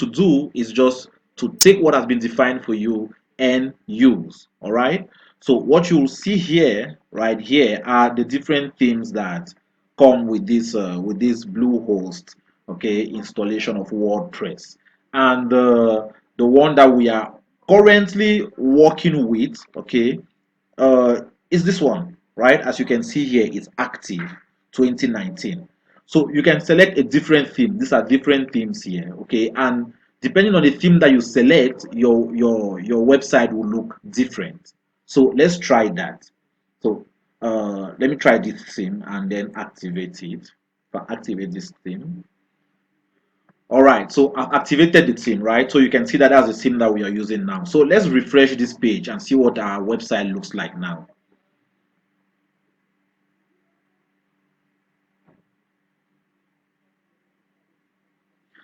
do is just to take what has been defined for you and use. All right. So what you'll see here, right here, are the different themes that come with this BlueHost, okay, installation of WordPress, and the one that we are currently working with, okay, uh, is this one, right? As you can see here, it's active 2019. So you can select a different theme. These are different themes here, okay? And depending on the theme that you select, your website will look different. So let's try that. So let me try this theme and then activate it. If I activate this theme, all right, so I've activated the theme, right? So you can see that that's the theme that we are using now. So let's refresh this page and see what our website looks like now.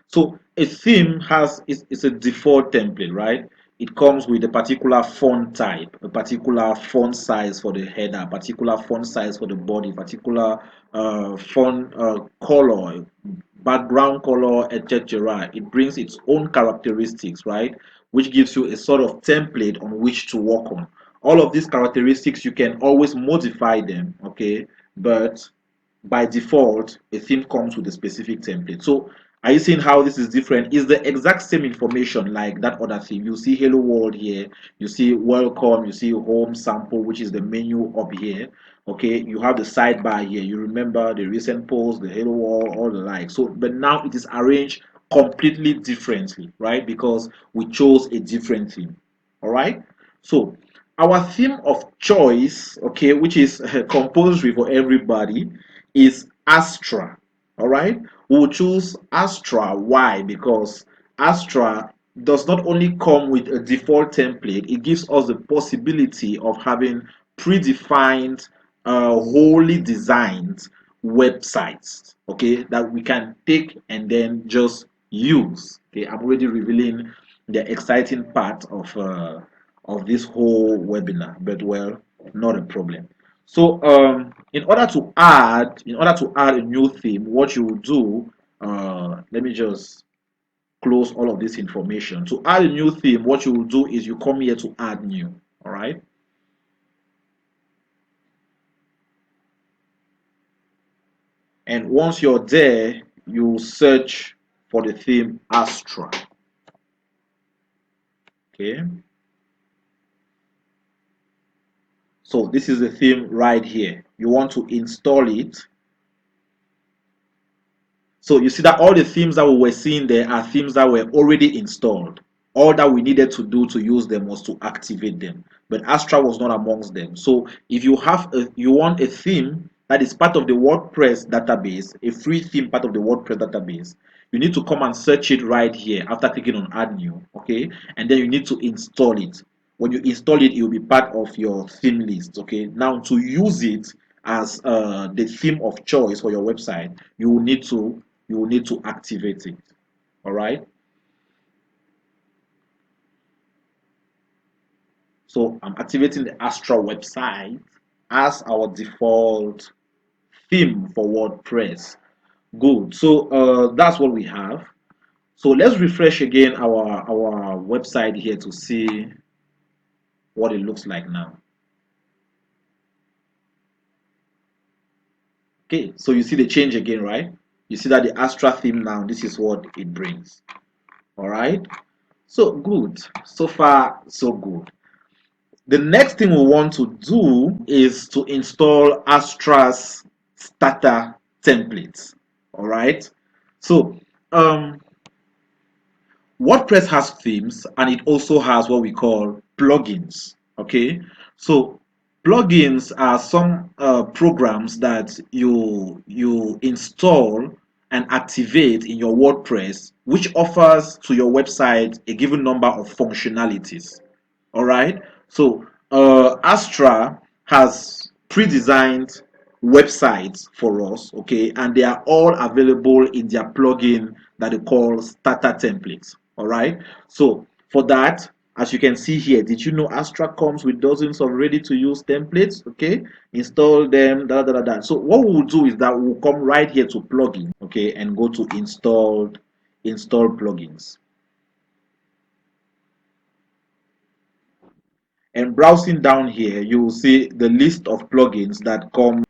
So a theme is a default template, right? It comes with a particular font type, a particular font size for the header, particular font size for the body, particular font color, background color, etc. It brings its own characteristics, right? Which gives you a sort of template on which to work on. All of these characteristics, you can always modify them, okay? But by default, a theme comes with a specific template. So are you seeing how this is different? It's the exact same information like that other theme. You see hello world here, you see welcome, you see home sample, which is the menu up here. Okay, you have the sidebar here. You remember the recent post, the hello world, all the like. So, but now it is arranged completely differently, right? Because we chose a different theme. All right. So our theme of choice, okay, which is compulsory for everybody, is Astra. All right, we'll choose Astra. Why? Because Astra does not only come with a default template, it gives us the possibility of having predefined, wholly designed websites, okay, that we can take and then just use. Okay, I'm already revealing the exciting part of this whole webinar, but well, not a problem. So in order to add a new theme, what you will do, let me just close all of this information. To add a new theme, what you will do is you come here to add new. All right. And once you're there, you search for the theme Astra. Okay. So this is the theme right here. You want to install it. So you see that all the themes that we were seeing there are themes that were already installed. All that we needed to do to use them was to activate them. But Astra was not amongst them. So if you want a theme that is part of the WordPress database, a free theme part of the WordPress database, you need to come and search it right here after clicking on add new, okay? And then you need to install it. When you install it, it will be part of your theme list, okay? Now to use it as the theme of choice for your website, you will need to activate it. All right. So I'm activating the Astra website as our default theme for WordPress. Good. So that's what we have. So let's refresh again our website here to see what it looks like now. Okay, so you see the change again, right? You see that the Astra theme now, this is what it brings. All right. So good. So far, so good. The next thing we want to do is to install Astra's starter templates. All right. So WordPress has themes and it also has what we call plugins. Okay. So plugins are some programs that you install and activate in your WordPress, which offers to your website a given number of functionalities. All right. So Astra has pre-designed websites for us, okay, and they are all available in their plugin that they call starter templates. All right. So for that, as you can see here, did you know Astra comes with dozens of ready-to-use templates? Okay, install them. So what we'll do is that we'll come right here to plugin, okay, and go to install plugins. And browsing down here, you will see the list of plugins that come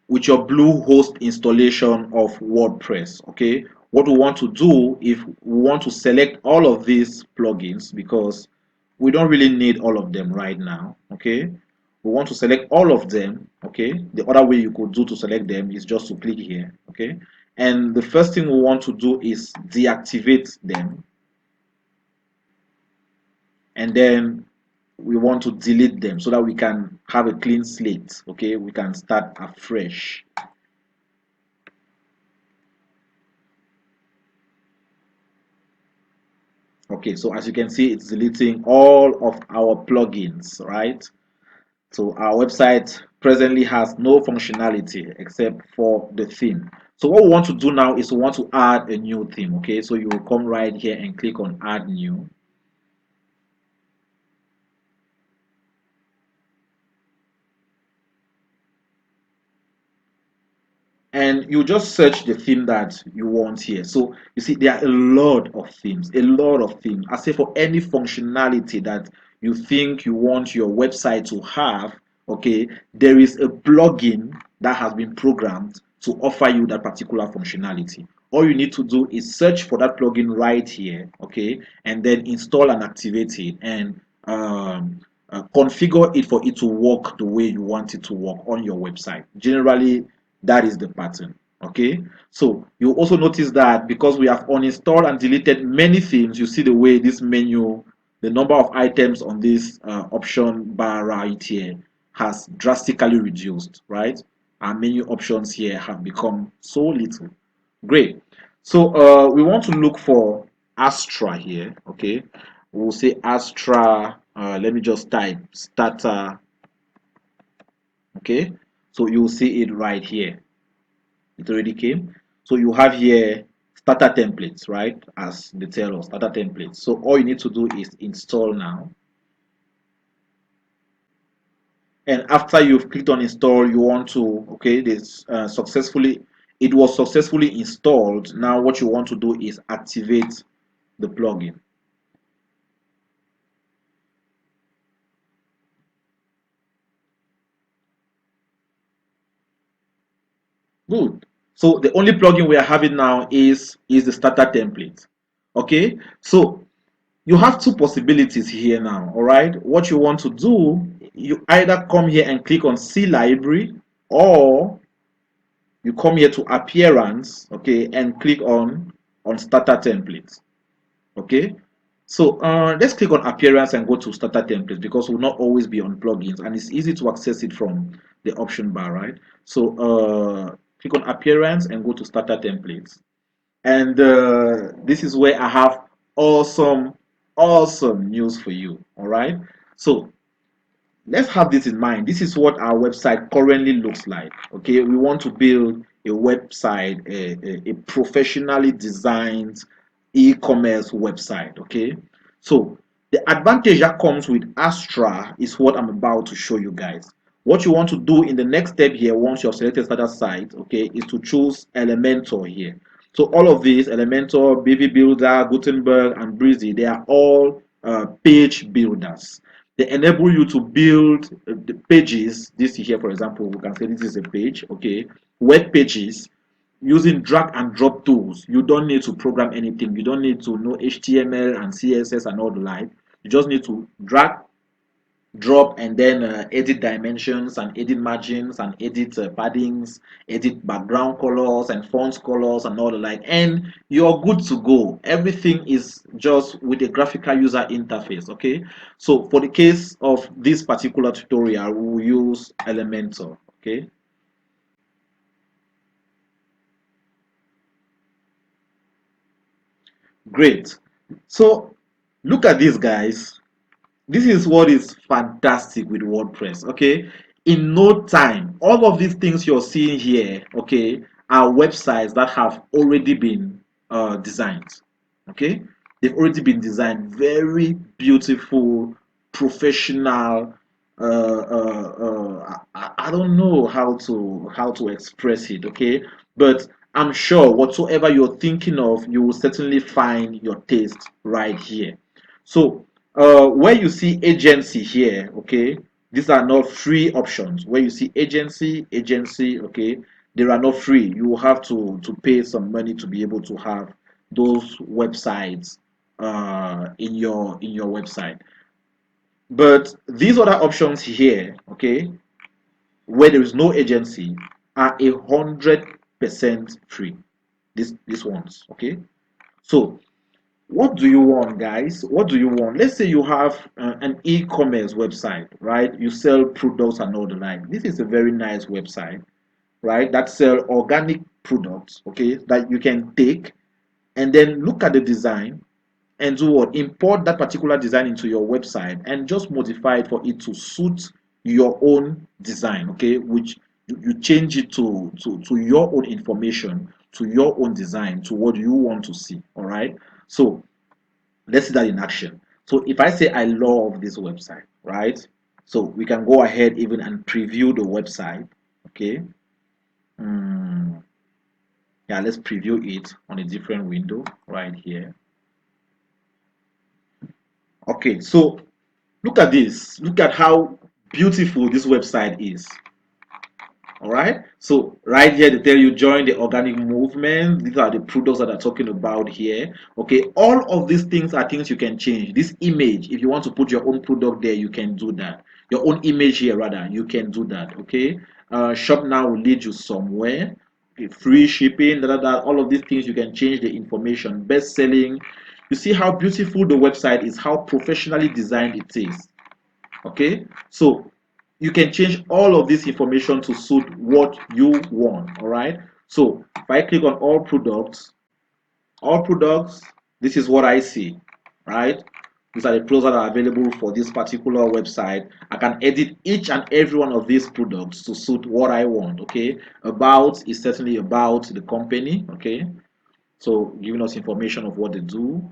with your BlueHost installation of WordPress. Okay, what we want to do if we want to select all of these plugins because we don't really need all of them right now. Okay, we want to select all of them. Okay, the other way you could do to select them is just to click here. Okay, and the first thing we want to do is deactivate them, and then we want to delete them so that we can have a clean slate. Okay, we can start afresh. Okay, so as you can see, it's deleting all of our plugins, right? So our website presently has no functionality except for the theme. So what we want to do now is we want to add a new theme. Okay, so you will come right here and click on add new. And you just search the theme that you want here. So you see there are a lot of themes, I say for any functionality that you think you want your website to have, okay, there is a plugin that has been programmed to offer you that particular functionality. All you need to do is search for that plugin right here, okay, and then install and activate it, and configure it for it to work the way you want it to work on your website. Generally, that is the pattern. Okay, so you also notice that because we have uninstalled and deleted many themes, you see the way this menu, the number of items on this option bar right here has drastically reduced, right? Our menu options here have become so little. Great. So we want to look for Astra here. Okay, we'll say Astra. Let me just type starter. Okay, so you'll see it right here. It already came. So you have here starter templates, right? As they tell us, starter templates. So all you need to do is install now. And after you've clicked on install, you want to, okay, this it was successfully installed. Now what you want to do is activate the plugin. Good. So the only plugin we are having now is the starter template. Okay. So you have two possibilities here now. All right. What you want to do, you either come here and click on see library, or you come here to appearance, okay, and click on starter templates. Okay. So let's click on appearance and go to starter templates, because we'll not always be on plugins and it's easy to access it from the option bar, right? So click on appearance and go to starter templates. And this is where I have awesome, awesome news for you. All right. So let's have this in mind. This is what our website currently looks like. Okay, we want to build a website, a professionally designed e-commerce website. Okay, so the advantage that comes with Astra is what I'm about to show you guys. What you want to do in the next step here, once you've selected starter site, okay, is to choose Elementor here. So all of these, Elementor, BV Builder, Gutenberg, and Breezy, they are all page builders. They enable you to build the pages. This here, for example, we can say this is a page, okay, web pages using drag and drop tools. You don't need to program anything. You don't need to know HTML and CSS and all the like. You just need to drag, drop, and then edit dimensions and edit margins and edit paddings, edit background colors and font colors and all the like, and you're good to go. Everything is just with a graphical user interface. Okay, so for the case of this particular tutorial, we will use Elementor. Okay, great. So look at this, guys. This is what is fantastic with WordPress. Okay, in no time, all of these things you're seeing here, okay, are websites that have already been designed. Okay, they've already been designed, very beautiful, professional. I don't know how to express it. Okay, but I'm sure whatsoever you're thinking of, you will certainly find your taste right here. So where you see agency here, okay, these are not free options. Where you see agency, okay, they are not free. You will have to pay some money to be able to have those websites in your website. But these other options here, okay, where there is no agency, are 100% free. These ones, okay. So What do you want, guys? What do you want? Let's say you have an e-commerce website, right? You sell products and all the like. This is a very nice website, right? That sell organic products, okay, that you can take and then look at the design and do what? Import that particular design into your website and just modify it for it to suit your own design, okay? Which you change it to your own information, to your own design, to what you want to see, all right? So let's see that in action. So if I say I love this website, right? So we can go ahead even and preview the website, okay? Mm, yeah, let's preview it on a different window right here. Okay, so look at this. Look at how beautiful this website is. All right. So right here they tell you join the organic movement. These are the products that I'm talking about here. Okay. All of these things are things you can change. This image, if you want to put your own product there, you can do that. Your own image here, rather, you can do that. Okay. Shop now will lead you somewhere. Okay, free shipping, all of these things you can change the information. Best selling. You see how beautiful the website is, how professionally designed it is. Okay, so you can change all of this information to suit what you want. All right, so if I click on all products, this is what I see, right? These are the products that are available for this particular website. I can edit each and every one of these products to suit what I want. Okay, about is certainly about the company. Okay, so giving us information of what they do.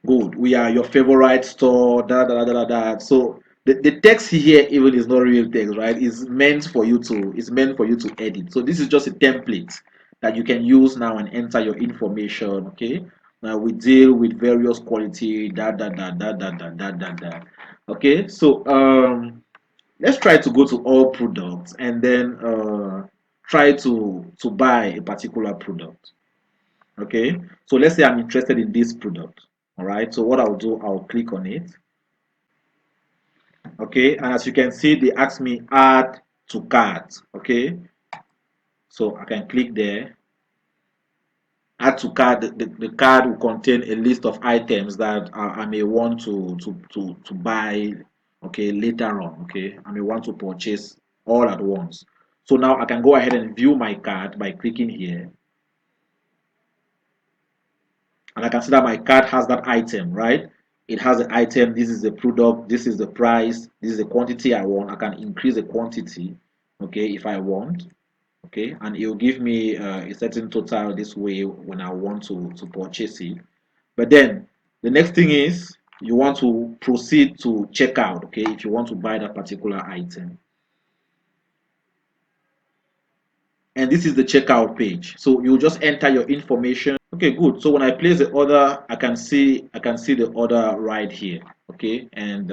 Good. We are your favorite store. So the text here even is not real text, right? It's meant for you to edit. So this is just a template that you can use now and enter your information. Okay. Now we deal with various quality Okay. So let's try to go to all products and then try to buy a particular product. Okay, so let's say I'm interested in this product. All right, so what I'll do, I'll click on it. Okay, and as you can see, they ask me add to cart. Okay, so I can click there. Add to cart. The card will contain a list of items that I may want to buy. Okay, later on. Okay, I may want to purchase all at once. So now I can go ahead and view my cart by clicking here. And I can see that my card has that item, right? It has the item, this is the product, this is the price, this is the quantity I want. I can increase the quantity, okay, if I want, okay, and it will give me a certain total this way when I want to purchase it. But then the next thing is you want to proceed to checkout, okay, if you want to buy that particular item. And this is the checkout page. So you just enter your information. Okay, good. So when I place the order, I can see the order right here. Okay, and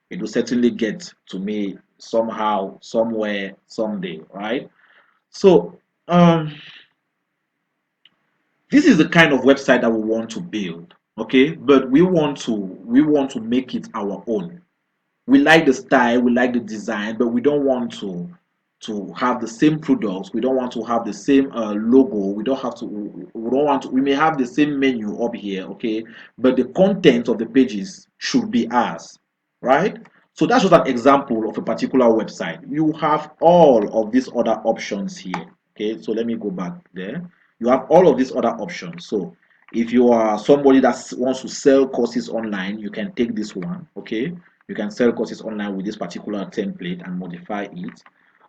it will certainly get to me somehow, somewhere, someday, right? So this is the kind of website that we want to build. Okay, but we want to make it our own. We like the style, we like the design, but we don't want to have the same products. We don't want to have the same logo. We don't have to. We don't want to. We may have the same menu up here, okay, but the content of the pages should be ours, right? So that's just an example of a particular website. You have all of these other options here. Okay, so let me go back there. You have all of these other options. So if you are somebody that wants to sell courses online, you can take this one. Okay, you can sell courses online with this particular template and modify it.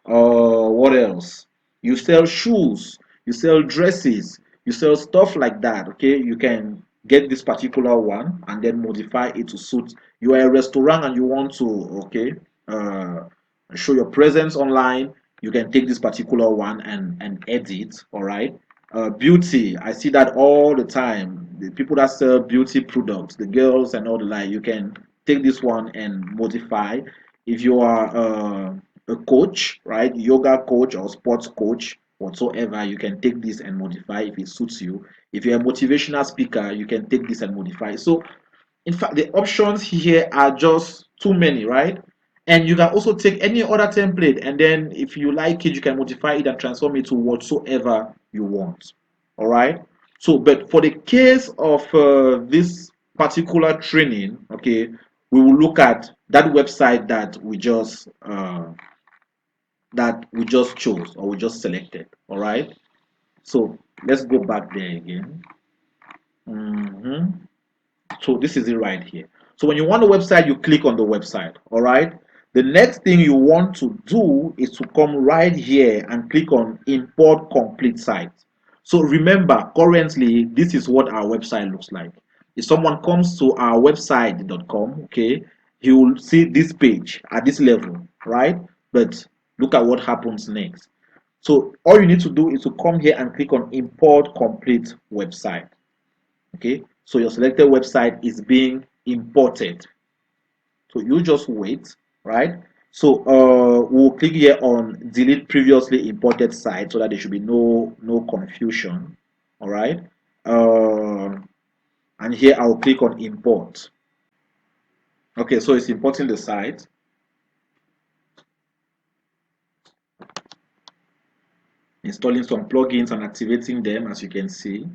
What else? You sell shoes, you sell dresses, you sell stuff like that. Okay, you can get this particular one and then modify it to suit. You are a restaurant and you want to, okay, uh, show your presence online. You can take this particular one and edit. All right. Beauty, I see that all the time. The people that sell beauty products, the girls and all the like, you can take this one and modify. If you are a coach, right, yoga coach or sports coach whatsoever, you can take this and modify if it suits you. If you're a motivational speaker, you can take this and modify. So in fact, the options here are just too many, right? And you can also take any other template, and then if you like it, you can modify it and transform it to whatsoever you want. All right. So, but for the case of this particular training, okay, we will look at that website that we just chose or we just selected. All right. So let's go back there again. Mhm. So this is it right here. So when you want a website, you click on the website. All right. The next thing you want to do is to come right here and click on import complete site. So remember, currently, this is what our website looks like. If someone comes to our website.com, okay, he will see this page at this level, right? But look at what happens next. So all you need to do is to come here and click on import complete website. Okay, so your selected website is being imported. So you just wait, right? So we'll click here on delete previously imported site so that there should be no confusion. All right. And here I'll click on import. Okay, so it's importing the site. Installing some plugins and activating them, as you can see.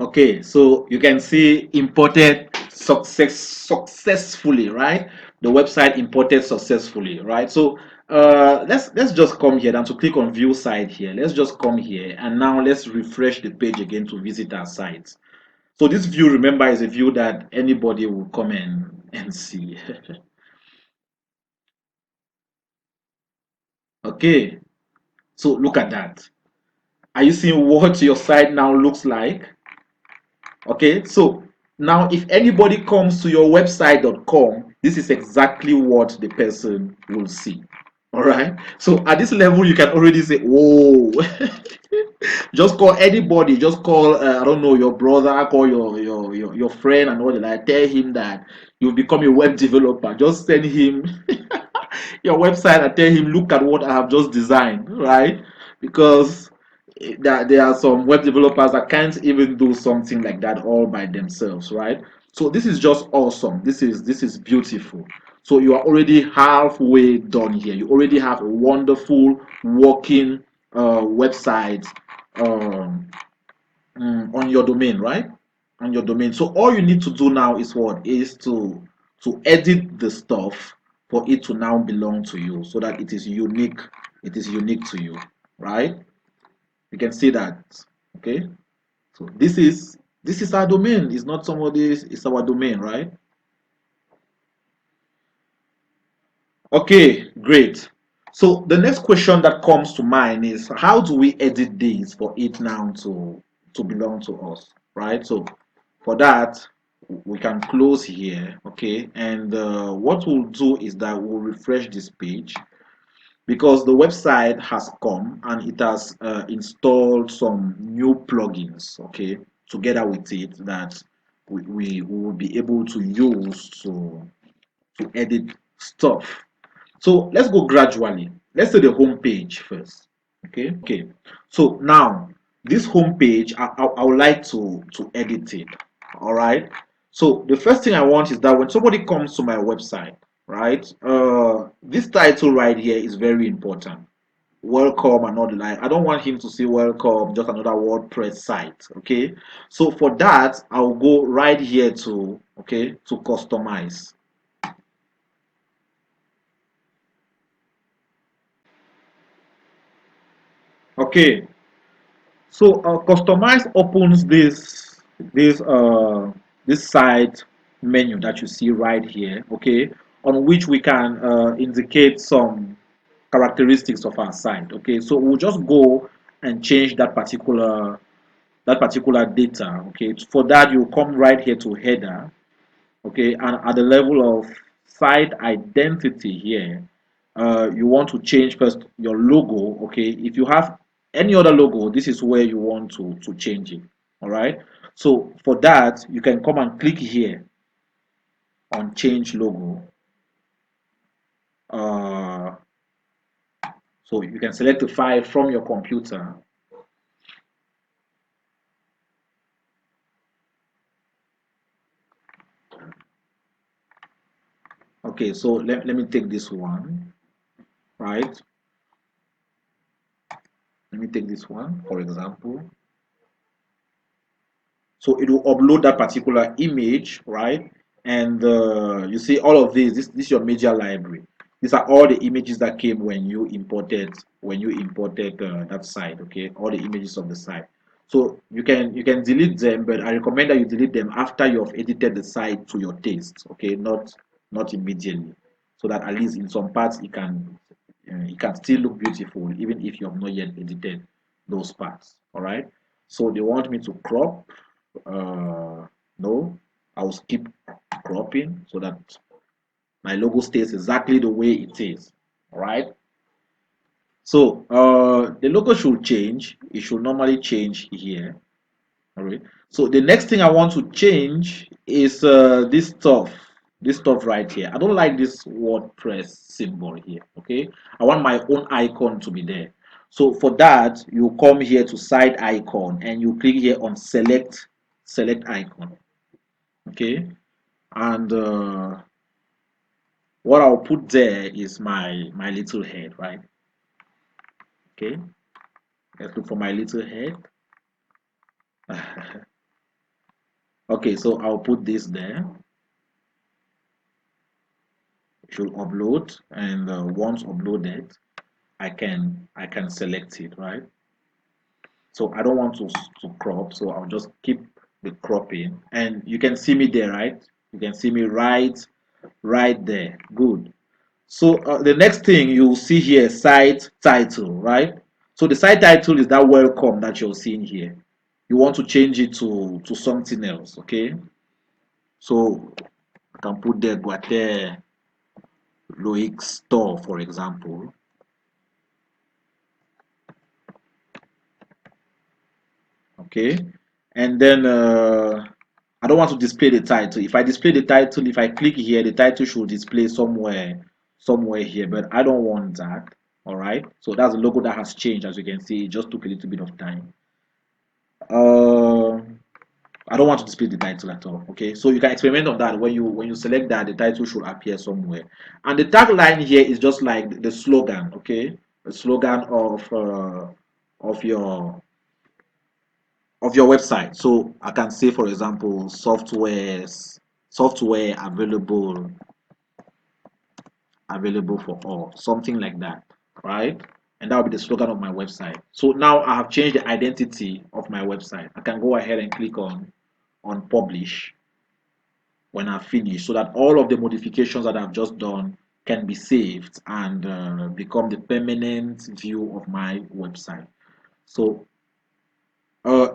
Okay, so you can see imported successfully, right? The website imported successfully, right? So let's just come here and to click on view site here. Let's just come here and now let's refresh the page again to visit our site. So this view, remember, is a view that anybody will come and see. Okay, so look at that. Are you seeing what your site now looks like? Okay, so now if anybody comes to your website.com, this is exactly what the person will see. All right, so at this level you can already say, whoa. Just call anybody, just call I don't know, your brother, call your friend and all that. Tell him that you've become a web developer. Just send him your website and tell him, look at what I have just designed, right? Because there are some web developers that can't even do something like that all by themselves, right? So this is just awesome. This is beautiful. So you are already halfway done here. You already have a wonderful working website um, on your domain, right? On your domain. So all you need to do now is what is to edit the stuff for it to now belong to you, so that it is unique. It is unique to you, right? You can see that. Okay. So this is our domain. It's not somebody's. It's our domain, right? Okay, great. So the next question that comes to mind is, how do we edit this for it now to belong to us, right? So for that, we can close here, okay? And what we'll do is that we'll refresh this page, because the website has come and it has installed some new plugins, okay, together with it, that we will be able to use to edit stuff. So let's go gradually. Let's say the home page first. Okay. So now this home page, I would like to edit it. All right. So the first thing I want is that when somebody comes to my website, right? This title right here is very important. Welcome and all the like. I don't want him to say welcome, just another WordPress site. Okay. So for that, I'll go right here to to customize. Okay. So customize opens this side menu that you see right here, okay, on which we can indicate some characteristics of our site. Okay, so we'll just go and change that particular data. Okay, for that you come right here to header. Okay, and at the level of site identity here, you want to change first your logo. Okay, if you have any other logo, this is where you want to change it. All right, so for that you can come and click here on change logo. uh, so you can select a file from your computer. Okay, so let me take this one, right? Let me take this one, for example. So it will upload that particular image, right? And you see all of this is your media library. These are all the images that came when you imported that site, okay? All the images of the site. So you can delete them, but I recommend that you delete them after you have edited the site to your taste, okay? Not immediately, so that at least in some parts it can still look beautiful even if you have not yet edited those parts. All right. So they want me to crop. No, I'll skip cropping so that my logo stays exactly the way it is. All right. So the logo should change. It should normally change here. All right. So the next thing I want to change is this stuff right here. I don't like this WordPress symbol here. Okay. I want my own icon to be there. So for that, you come here to side icon and you click here on select icon. Okay. And what I'll put there is my little head, right? Okay. Let's look for my little head. Okay, so I'll put this there. It should upload, and once uploaded, I can select it, right? So I don't want to crop, so I'll just keep the cropping, and you can see me there, right? You can see me right there. Good. So the next thing you'll see here, site title, right? So the site title is that welcome that you're seeing here. You want to change it to something else, okay? So I can put there Guate Loic store, for example. Okay, and then I don't want to display the title. If I display the title, if I click here, the title should display somewhere here, but I don't want that. All right, so that's the logo that has changed. As you can see, it just took a little bit of time. uh, I don't want to display the title at all. Okay, so you can experiment on that. When you select that, the title should appear somewhere, and the tagline here is just like the slogan. Okay, the slogan of your website. So I can say, for example, software available for all, something like that, right? And that will be the slogan of my website. So now I have changed the identity of my website. I can go ahead and click on publish when I finish, so that all of the modifications that I've just done can be saved and become the permanent view of my website. So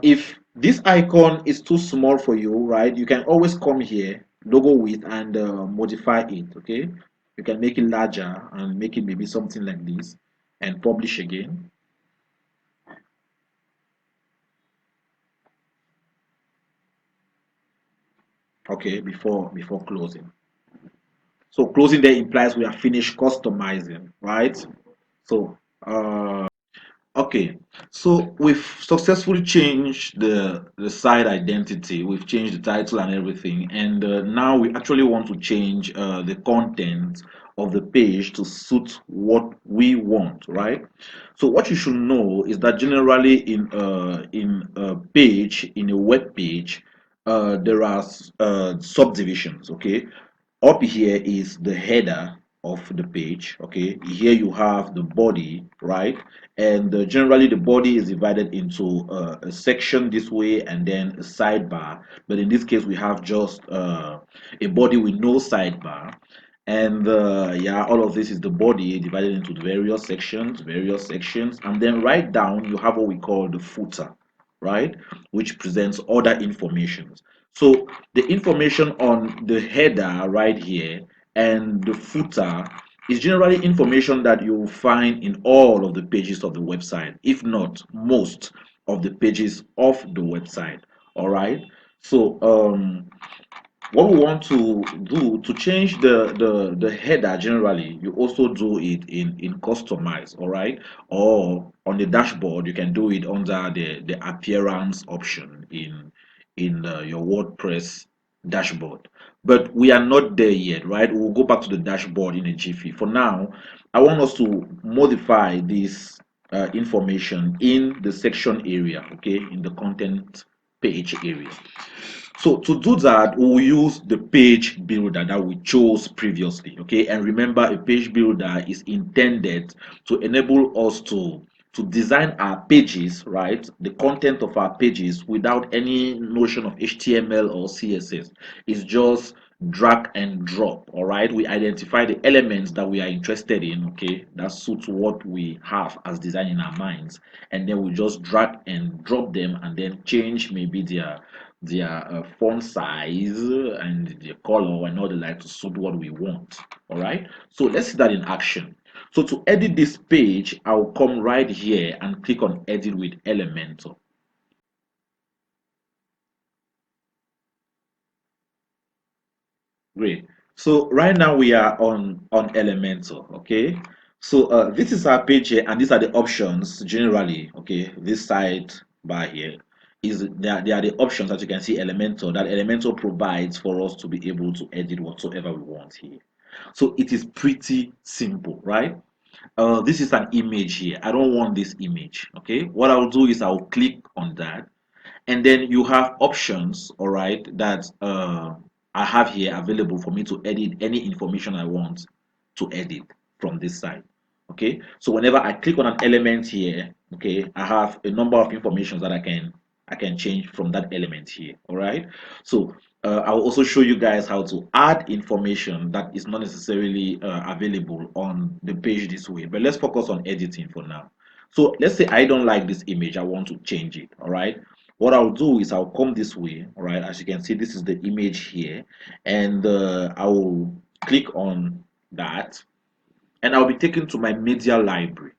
if this icon is too small for you, right, you can always come here, logo width, and modify it. Okay, you can make it larger and make it maybe something like this, and publish again. Okay, before closing. So closing there implies we are finished customizing, right? So okay, so we've successfully changed the site identity. We've changed the title and everything, and now we actually want to change the content of the page to suit what we want, right? So what you should know is that generally in a page, in a web page, there are subdivisions. Okay, up here is the header of the page. Okay, here you have the body, right? And generally the body is divided into a section this way and then a sidebar, but in this case we have just a body with no sidebar. And yeah, all of this is the body divided into the various sections, and then right down you have what we call the footer, right, which presents other information. So the information on the header right here and the footer is generally information that you'll find in all of the pages of the website, if not most of the pages of the website. All right. So what we want to do to change the header, generally you also do it in customize. All right, or on the dashboard you can do it under the appearance option in your WordPress dashboard. But we are not there yet, right? We'll go back to the dashboard in a jiffy. For now, I want us to modify this information in the section area, okay, in the content page area. So to do that, we'll use the page builder that we chose previously, okay? And remember, a page builder is intended to enable us to design our pages, right? The content of our pages without any notion of HTML or CSS. It's just drag and drop. All right, we identify the elements that we are interested in, okay, that suits what we have as design in our minds, and then we just drag and drop them and then change maybe their font size and the color and all the like to suit what we want. All right, so let's see that in action. So to edit this page, I'll come right here and click on edit with Elementor. Great. So right now we are on Elementor, okay? So this is our page here, and these are the options generally, okay? This side bar here is they are the options that you can see Elementor that Elementor provides for us to be able to edit whatsoever we want here. So it is pretty simple, right? This is an image here. I don't want this image, okay? What I'll do is I'll click on that, and then you have options, all right, that I have here available for me to edit any information I want to edit from this side. Okay, so whenever I click on an element here, okay, I have a number of informations that I can change from that element here. All right, so I'll also show you guys how to add information that is not necessarily available on the page this way, but let's focus on editing for now. So let's say I don't like this image, I want to change it. All right, what I'll do is I'll come this way. All right, as you can see, this is the image here, and I will click on that, and I'll be taken to my media library.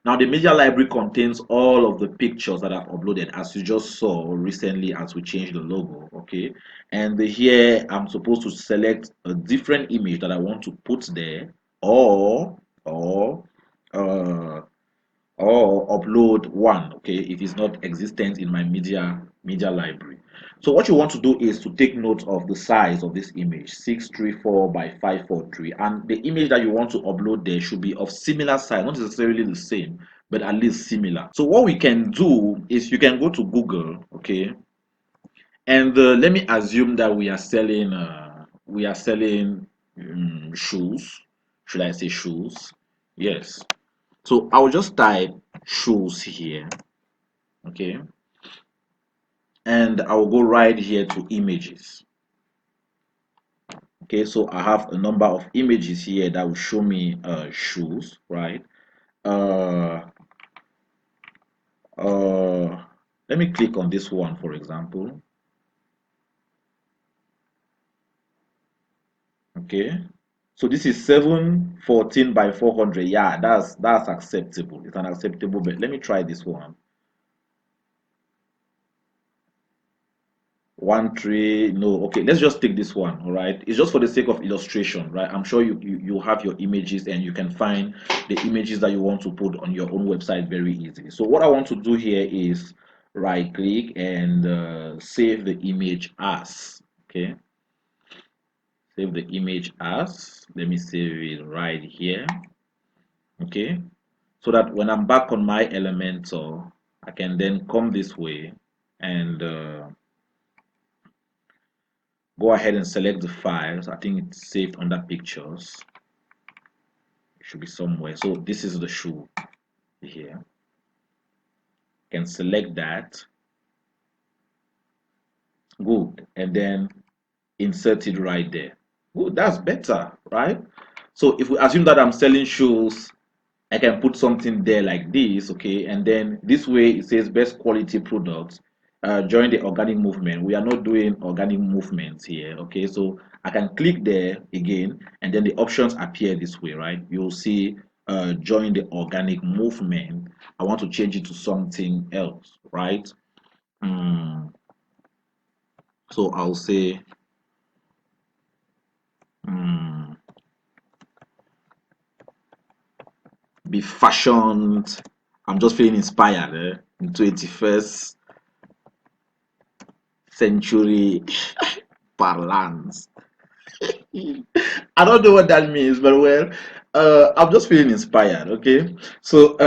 Now the media library contains all of the pictures that I've uploaded, as you just saw recently as we changed the logo, okay? And here I'm supposed to select a different image that I want to put there, or uh, or upload one, okay, if it's not existent in my media library. So what you want to do is to take note of the size of this image, 634 by 543, and the image that you want to upload there should be of similar size, not necessarily the same, but at least similar. So what we can do is you can go to Google, okay, and let me assume that we are selling shoes. Should I say shoes? Yes. So I'll just type shoes here, okay, and I'll go right here to images. Okay, so I have a number of images here that will show me shoes, right? Uh, Let me click on this one, for example. Okay, so this is 714 by 400. Yeah, that's acceptable. It's an acceptable, but let me try this one. 1 3, no, okay, let's just take this one. All right, it's just for the sake of illustration, right? I'm sure you have your images and you can find the images that you want to put on your own website very easily. So what I want to do here is right click and save the image as. Okay, save the image as. Let me save it right here. Okay, so that when I'm back on my Elementor, I can then come this way and go ahead and select the files. I think it's saved under pictures. It should be somewhere. So this is the shoe here. Can select that. Good. And then insert it right there. Good. That's better, right? So if we assume that I'm selling shoes, I can put something there like this, okay, and then this way it says best quality products. Join the organic movement. We are not doing organic movements here, okay, so I can click there again, and then the options appear this way, right? You'll see join the organic movement. I want to change it to something else, right? Mm, so I'll say mm, be fashioned. I'm just feeling inspired in 21st century. Parlance. I don't know what that means, but well, I'm just feeling inspired. Okay, so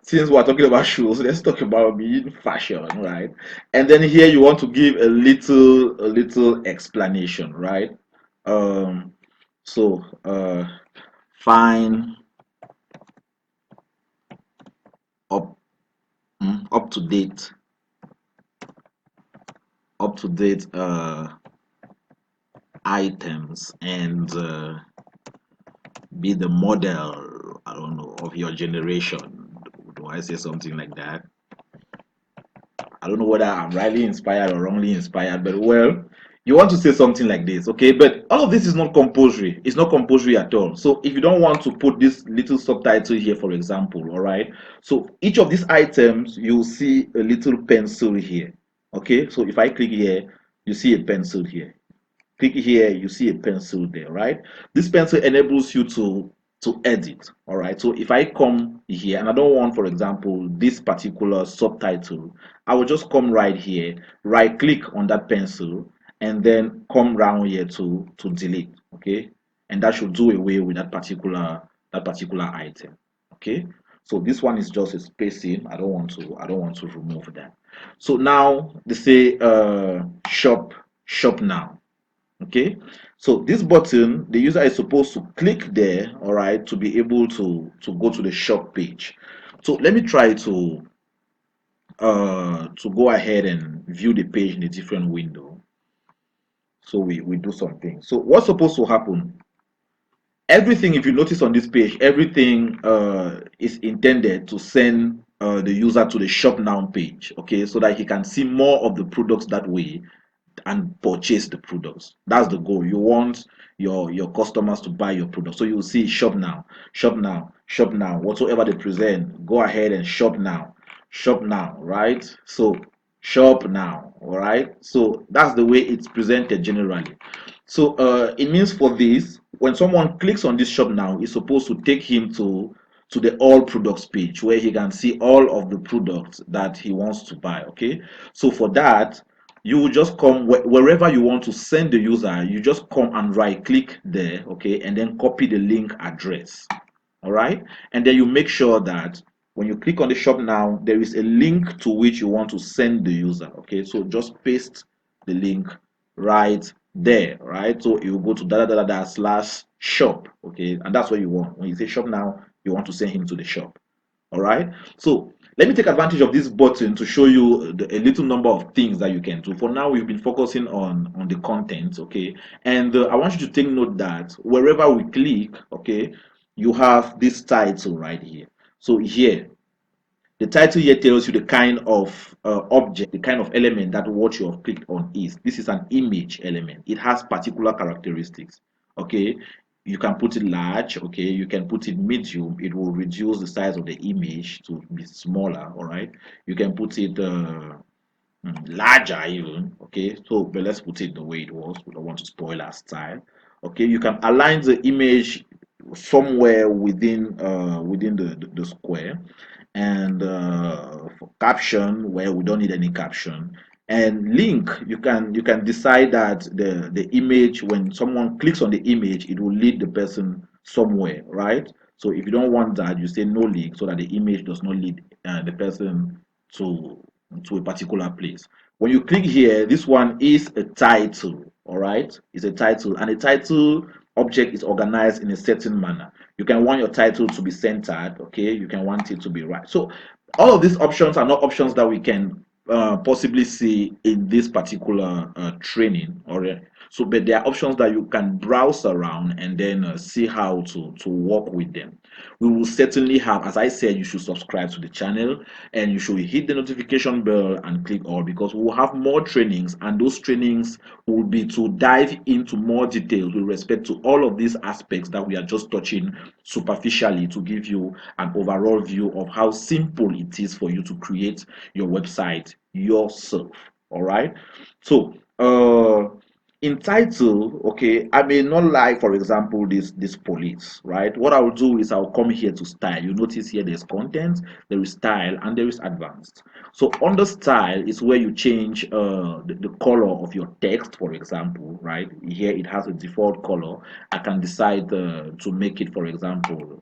since we're talking about shoes, let's talk about being fashion, right? And then here you want to give a little explanation, right? Um, so find up up to date up to date items and be the model, I don't know, of your generation. Do I say something like that? I don't know whether I'm rightly inspired or wrongly inspired, but well, you want to say something like this, okay? But all of this is not compulsory. It's not compulsory at all. So if you don't want to put this little subtitle here, for example, all right? So each of these items, you'll see a little pencil here, okay? So if I click here, you see a pencil here. Click here, you see a pencil there, right? This pencil enables you to edit. All right, so if I come here and I don't want, for example, this particular subtitle, I will just come right here, right click on that pencil, and then come round here to delete. Okay, and that should do away with that particular item. Okay, so this one is just a spacing. I don't want to remove that. So now they say shop now. Okay, so this button, the user is supposed to click there, all right, to be able to go to the shop page. So let me try to go ahead and view the page in a different window. So we do something. So what's supposed to happen? Everything, if you notice on this page, everything is intended to send the user to the shop now page, okay, so that he can see more of the products that way and purchase the products. That's the goal. You want your customers to buy your product. So you'll see shop now, shop now, shop now. Whatsoever they present, go ahead and shop now, right? So shop now, all right? So that's the way it's presented generally. So it means for this, when someone clicks on this shop now, it's supposed to take him to the all products page where he can see all of the products that he wants to buy. Okay, so for that, you will just come wherever you want to send the user, you just come and right click there, okay, and then copy the link address. All right, and then you make sure that when you click on the shop now, there is a link to which you want to send the user. Okay, so just paste the link right there, right? So you go to / shop, okay, and that's what you want. When you say shop now, you want to send him to the shop. All right, so let me take advantage of this button to show you a little number of things that you can do. For now, we've been focusing on the content, okay, and I want you to take note that wherever we click, okay, you have this title right here. So here, the title here tells you the kind of object, the kind of element that what you have clicked on is. This is an image element. It has particular characteristics. Okay, you can put it large. Okay, you can put it medium. It will reduce the size of the image to be smaller. All right, you can put it larger even. Okay, so but let's put it the way it was. We don't want to spoil our style. Okay, you can align the image somewhere within the square, and for caption, where we don't need any caption, and link, you can decide that the image, when someone clicks on the image, it will lead the person somewhere, right? So if you don't want that, you say no link, so that the image does not lead the person to a particular place. When you click here, this one is a title. All right, it's a title, and a title object is organized in a certain manner. You can want your title to be centered, okay, you can want it to be right. So all of these options are not options that we can possibly see in this particular training, or so, but there are options that you can browse around and then see how to work with them. We will certainly have, as I said, you should subscribe to the channel, and you should hit the notification bell and click all, because we will have more trainings, and those trainings will be to dive into more details with respect to all of these aspects that we are just touching superficially, to give you an overall view of how simple it is for you to create your website yourself. All right, so in title, okay, I may not like, for example, this police, right? What I'll do is I'll come here to style. You notice here there's content, there is style, and there is advanced. So under style is where you change the color of your text, for example, right? Here it has a default color. I can decide to make it, for example,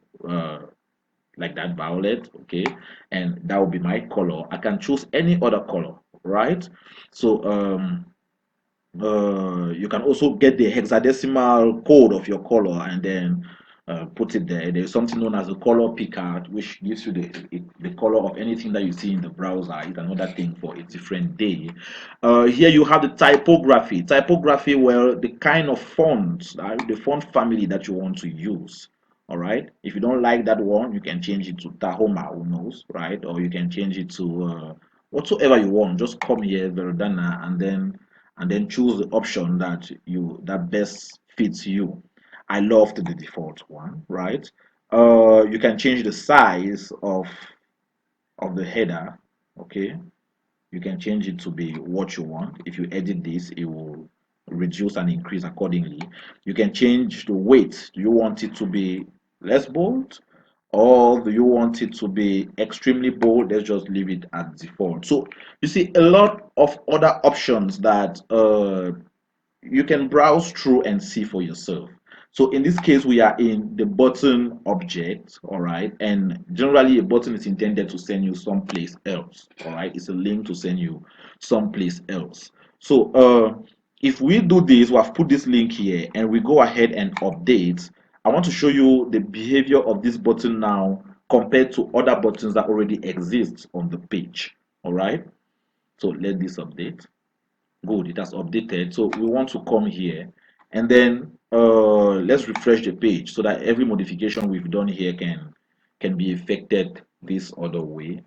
like that violet, okay, and that will be my color. I can choose any other color, right? So you can also get the hexadecimal code of your color and then put it there. There's something known as a color picker, which gives you the color of anything that you see in the browser. It's another thing for a different day. Here you have the typography. Typography, well, the kind of fonts, the font family that you want to use. All right. If you don't like that one, you can change it to Tahoma, who knows, right? Or you can change it to whatsoever you want. Just come here, Verdana, and then choose the option that best fits you. I loved the default one, right? You can change the size of the header, okay? You can change it to be what you want. If you edit this, it will reduce and increase accordingly. You can change the weight. Do you want it to be less bold, or do you want it to be extremely bold? Let's just leave it at default. So you see a lot of other options that you can browse through and see for yourself. So in this case, we are in the button object, all right? And generally, a button is intended to send you someplace else, all right? It's a link to send you someplace else. So if we do this, we have put this link here, and we go ahead and update. I want to show you the behavior of this button now compared to other buttons that already exist on the page, all right? So let this update. Good, it has updated. So we want to come here and then let's refresh the page so that every modification we've done here can be affected this other way.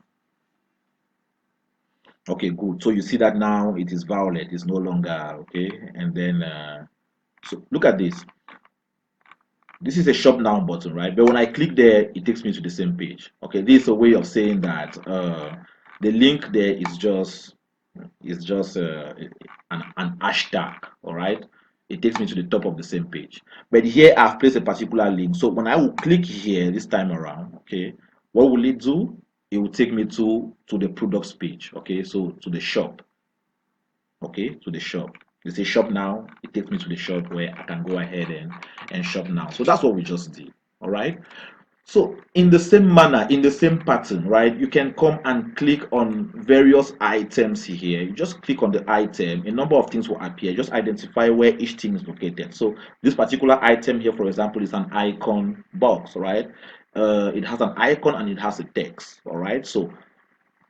Okay, good. So you see that now it is violet, it's no longer okay. And then so look at this. This is a shop now button, right? But when I click there, it takes me to the same page. Okay, this is a way of saying that the link there is just an hashtag, all right? It takes me to the top of the same page. But here I've placed a particular link. So when I will click here this time around, okay, what will it do? It will take me to the products page, okay, so to the shop, okay, to the shop. You say shop now, it takes me to the shop where I can go ahead and shop now. So that's what we just did, all right? So in the same manner, in the same pattern, right, you can come and click on various items here. You just click on the item, a number of things will appear. Just identify where each thing is located. So this particular item here, for example, is an icon box, right? It has an icon and it has a text, all right? So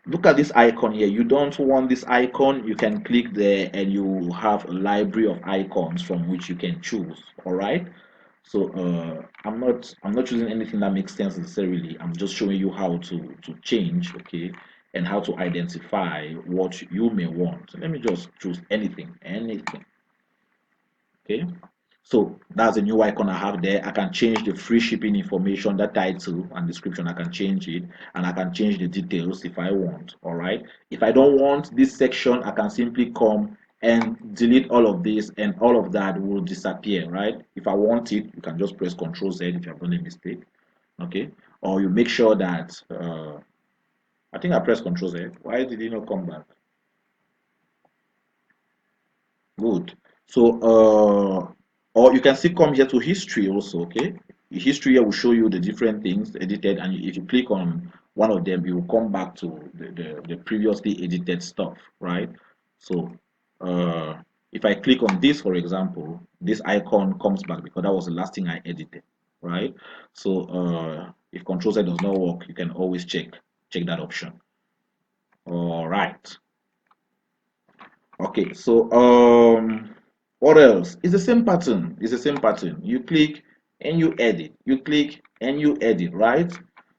look at this icon here. You don't want this icon, you can click there and you have a library of icons from which you can choose, all right? So I'm not choosing anything that makes sense necessarily. I'm just showing you how to change, okay, and how to identify what you may want. So let me just choose anything, okay. So that's a new icon I have there. I can change the free shipping information, that title and description. I can change it, and I can change the details if I want. All right. If I don't want this section, I can simply come and delete all of this, and all of that will disappear. Right. If I want it, you can just press Ctrl Z if you have done a mistake. Okay. Or you make sure that I think I pressed Ctrl Z. Why did it not come back? Good. So, or you can still come here to history also, okay? History here will show you the different things edited, and if you click on one of them, you will come back to the previously edited stuff, right? So, if I click on this, for example, this icon comes back because that was the last thing I edited, right? So, if Control Z does not work, you can always check that option. All right. Okay, so what else? It's the same pattern. It's the same pattern. You click and you edit. You click and you edit, right?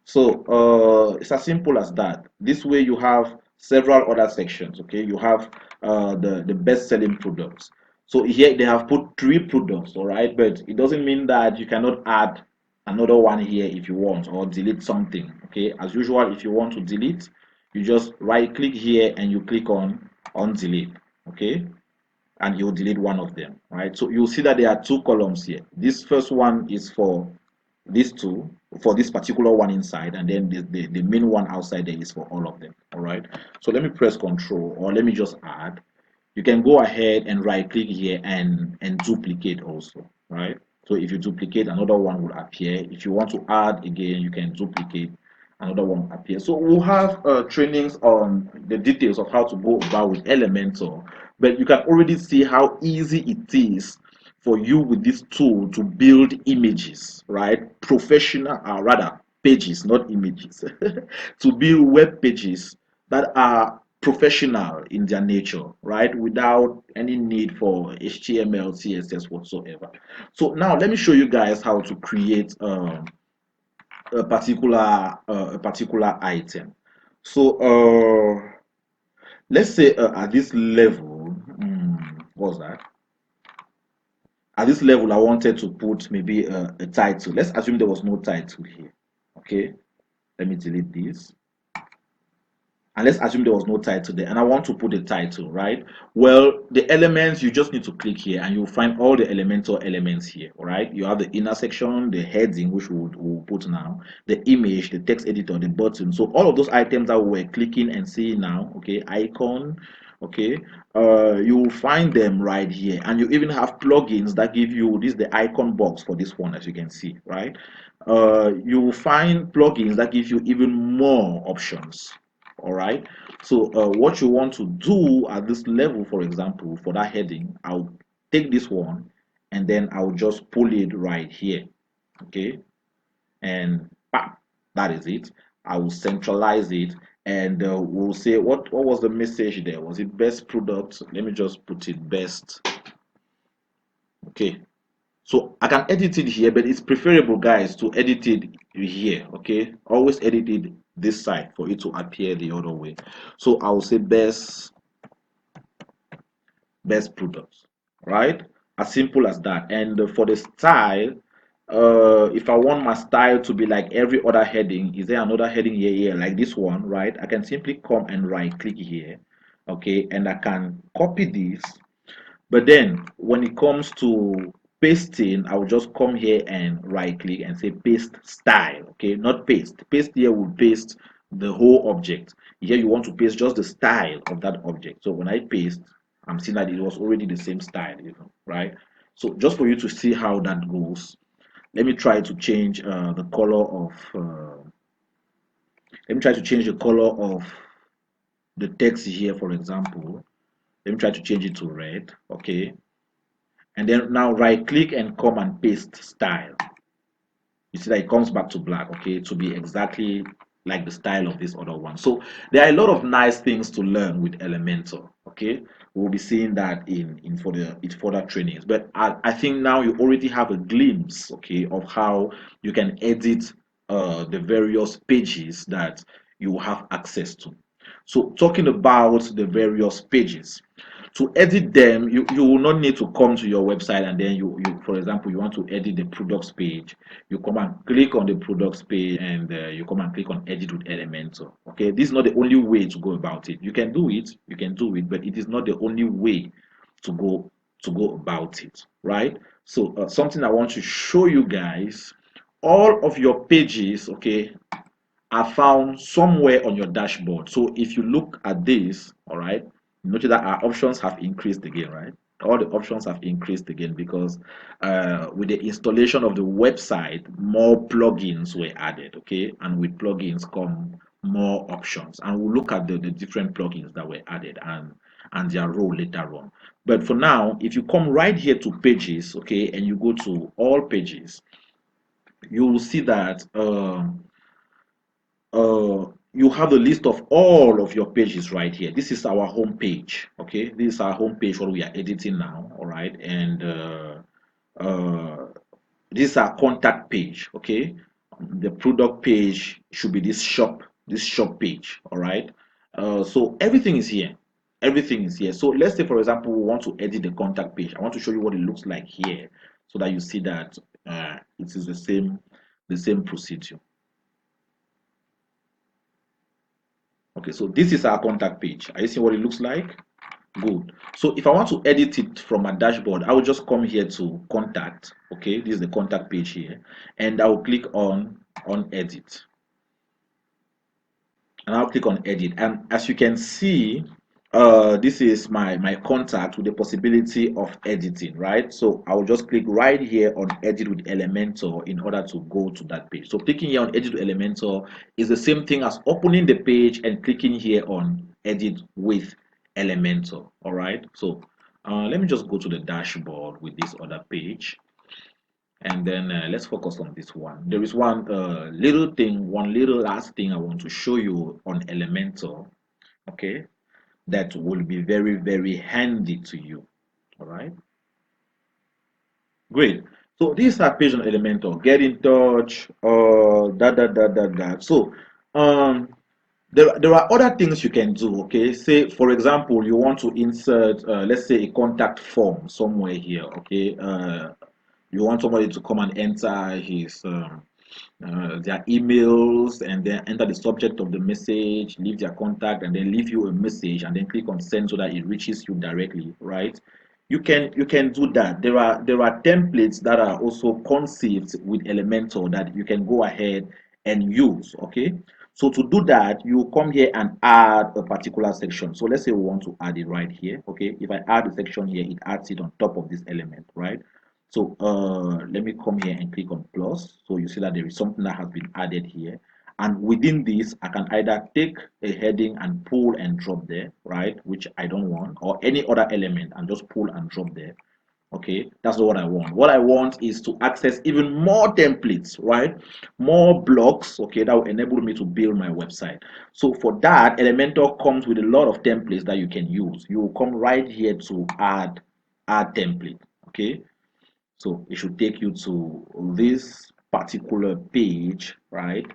So it's as simple as that. This way you have several other sections. Okay, you have the best-selling products. So here they have put 3 products, all right, but it doesn't mean that you cannot add another one here if you want, or delete something. Okay, as usual, if you want to delete, you just right click here and you click on delete. Okay, and you'll delete one of them, right? So you'll see that there are two columns here. This first one is for these two, for this particular one inside, and then the main one outside there is for all of them. All right, so let me press Control, or let me just add. You can go ahead and right click here and duplicate also, right? So if you duplicate, another one will appear. If you want to add again, you can duplicate, another one appears. So we'll have trainings on the details of how to go about with Elementor, but you can already see how easy it is for you with this tool to build images, right? Professional, rather pages, not images, to build web pages that are professional in their nature, right? Without any need for HTML, CSS whatsoever. So now let me show you guys how to create a particular item. So let's say at this level, what's that? At this level, I wanted to put maybe a title. Let's assume there was no title here. Okay, let me delete this. And let's assume there was no title there, and I want to put a title, right? Well, the elements, you just need to click here and you'll find all the Elementor elements here. All right, you have the inner section, the heading, which we'll put now, the image, the text editor, the button. So all of those items that we're clicking and seeing now, okay, icon, okay, you will find them right here. And you even have plugins that give you this, the icon box for this one, as you can see, right? You will find plugins that give you even more options. All right, so what you want to do at this level, for example, for that heading, I'll take this one and then I'll just pull it right here. Okay, and bam, that is it. I will centralize it, and we'll say what was the message there? Was it best product? Let me just put it best. Okay, so I can edit it here, but it's preferable, guys, to edit it here. Okay, always edit it this side for it to appear the other way. So I will say best products, right? As simple as that. And for the style, if I want my style to be like every other heading, is there another heading here, like this one, right? I can simply come and right click here, okay, and I can copy this. But then when it comes to pasting, I will just come here and right click and say paste style. Okay, not paste. Paste here will paste the whole object. Here you want to paste just the style of that object. So when I paste, I'm seeing that it was already the same style, right? So just for you to see how that goes, let me try to change the color of let me try to change the color of the text here, for example. Let me try to change it to red. Okay, and then now right click and come and paste style. You see that it comes back to black, okay, to be exactly like the style of this other one. So there are a lot of nice things to learn with Elementor. Okay, we'll be seeing that in further trainings, but I think now you already have a glimpse, okay, of how you can edit the various pages that you have access to. So talking about the various pages, to edit them, you will not need to come to your website and then you for example, you want to edit the products page. You come and click on the products page, and you come and click on edit with Elementor. Okay, this is not the only way to go about it. You can do it, but it is not the only way to go about it, right? So something I want to show you guys, all of your pages, okay, are found somewhere on your dashboard. So if you look at this, all right, notice that our options have increased again, right? All the options have increased again because with the installation of the website, more plugins were added, okay? And with plugins come more options. And we'll look at the different plugins that were added and their role later on. But for now, if you come right here to pages, okay, and you go to all pages, you will see that you have the list of all of your pages right here. This is our home page. Okay, this is our home page what we are editing now. All right, and uh, this is our contact page. Okay, the product page should be this shop page. All right, so everything is here. Everything is here. So let's say, for example, we want to edit the contact page. I want to show you what it looks like here, so that you see that it is the same procedure. Okay, so this is our contact page. Are you seeing what it looks like? Good. So if I want to edit it from my dashboard, I will just come here to contact. Okay, this is the contact page here, and I will click on edit, and I'll click on edit. And as you can see, this is my contact with the possibility of editing, right? So I will just click right here on edit with Elementor in order to go to that page. So clicking here on edit with Elementor is the same thing as opening the page and clicking here on edit with Elementor. All right. So let me just go to the dashboard with this other page, and then let's focus on this one. There is one little thing, one little last thing I want to show you on Elementor, okay, that will be very, very handy to you. All right, great. So this is our page on Elementor. Get in touch, that. So um there are other things you can do. Okay, say for example you want to insert let's say a contact form somewhere here. Okay, you want somebody to come and enter his their emails, and then enter the subject of the message, leave their contact, and then leave you a message, and then click on send so that it reaches you directly, right? You can do that. There are templates that are also conceived with Elementor that you can go ahead and use. Okay, so to do that, you come here and add a particular section. So let's say we want to add it right here. Okay, if I add a section here, it adds it on top of this element, right? So let me come here and click on plus. So you see that there is something that has been added here. And within this, I can either take a heading and pull and drop there, right? Which I don't want, or any other element and just pull and drop there. Okay, that's not what I want. What I want is to access even more templates, right? More blocks, okay, that will enable me to build my website. So for that, Elementor comes with a lot of templates that you can use. You will come right here to add template, okay? So it should take you to this particular page, right?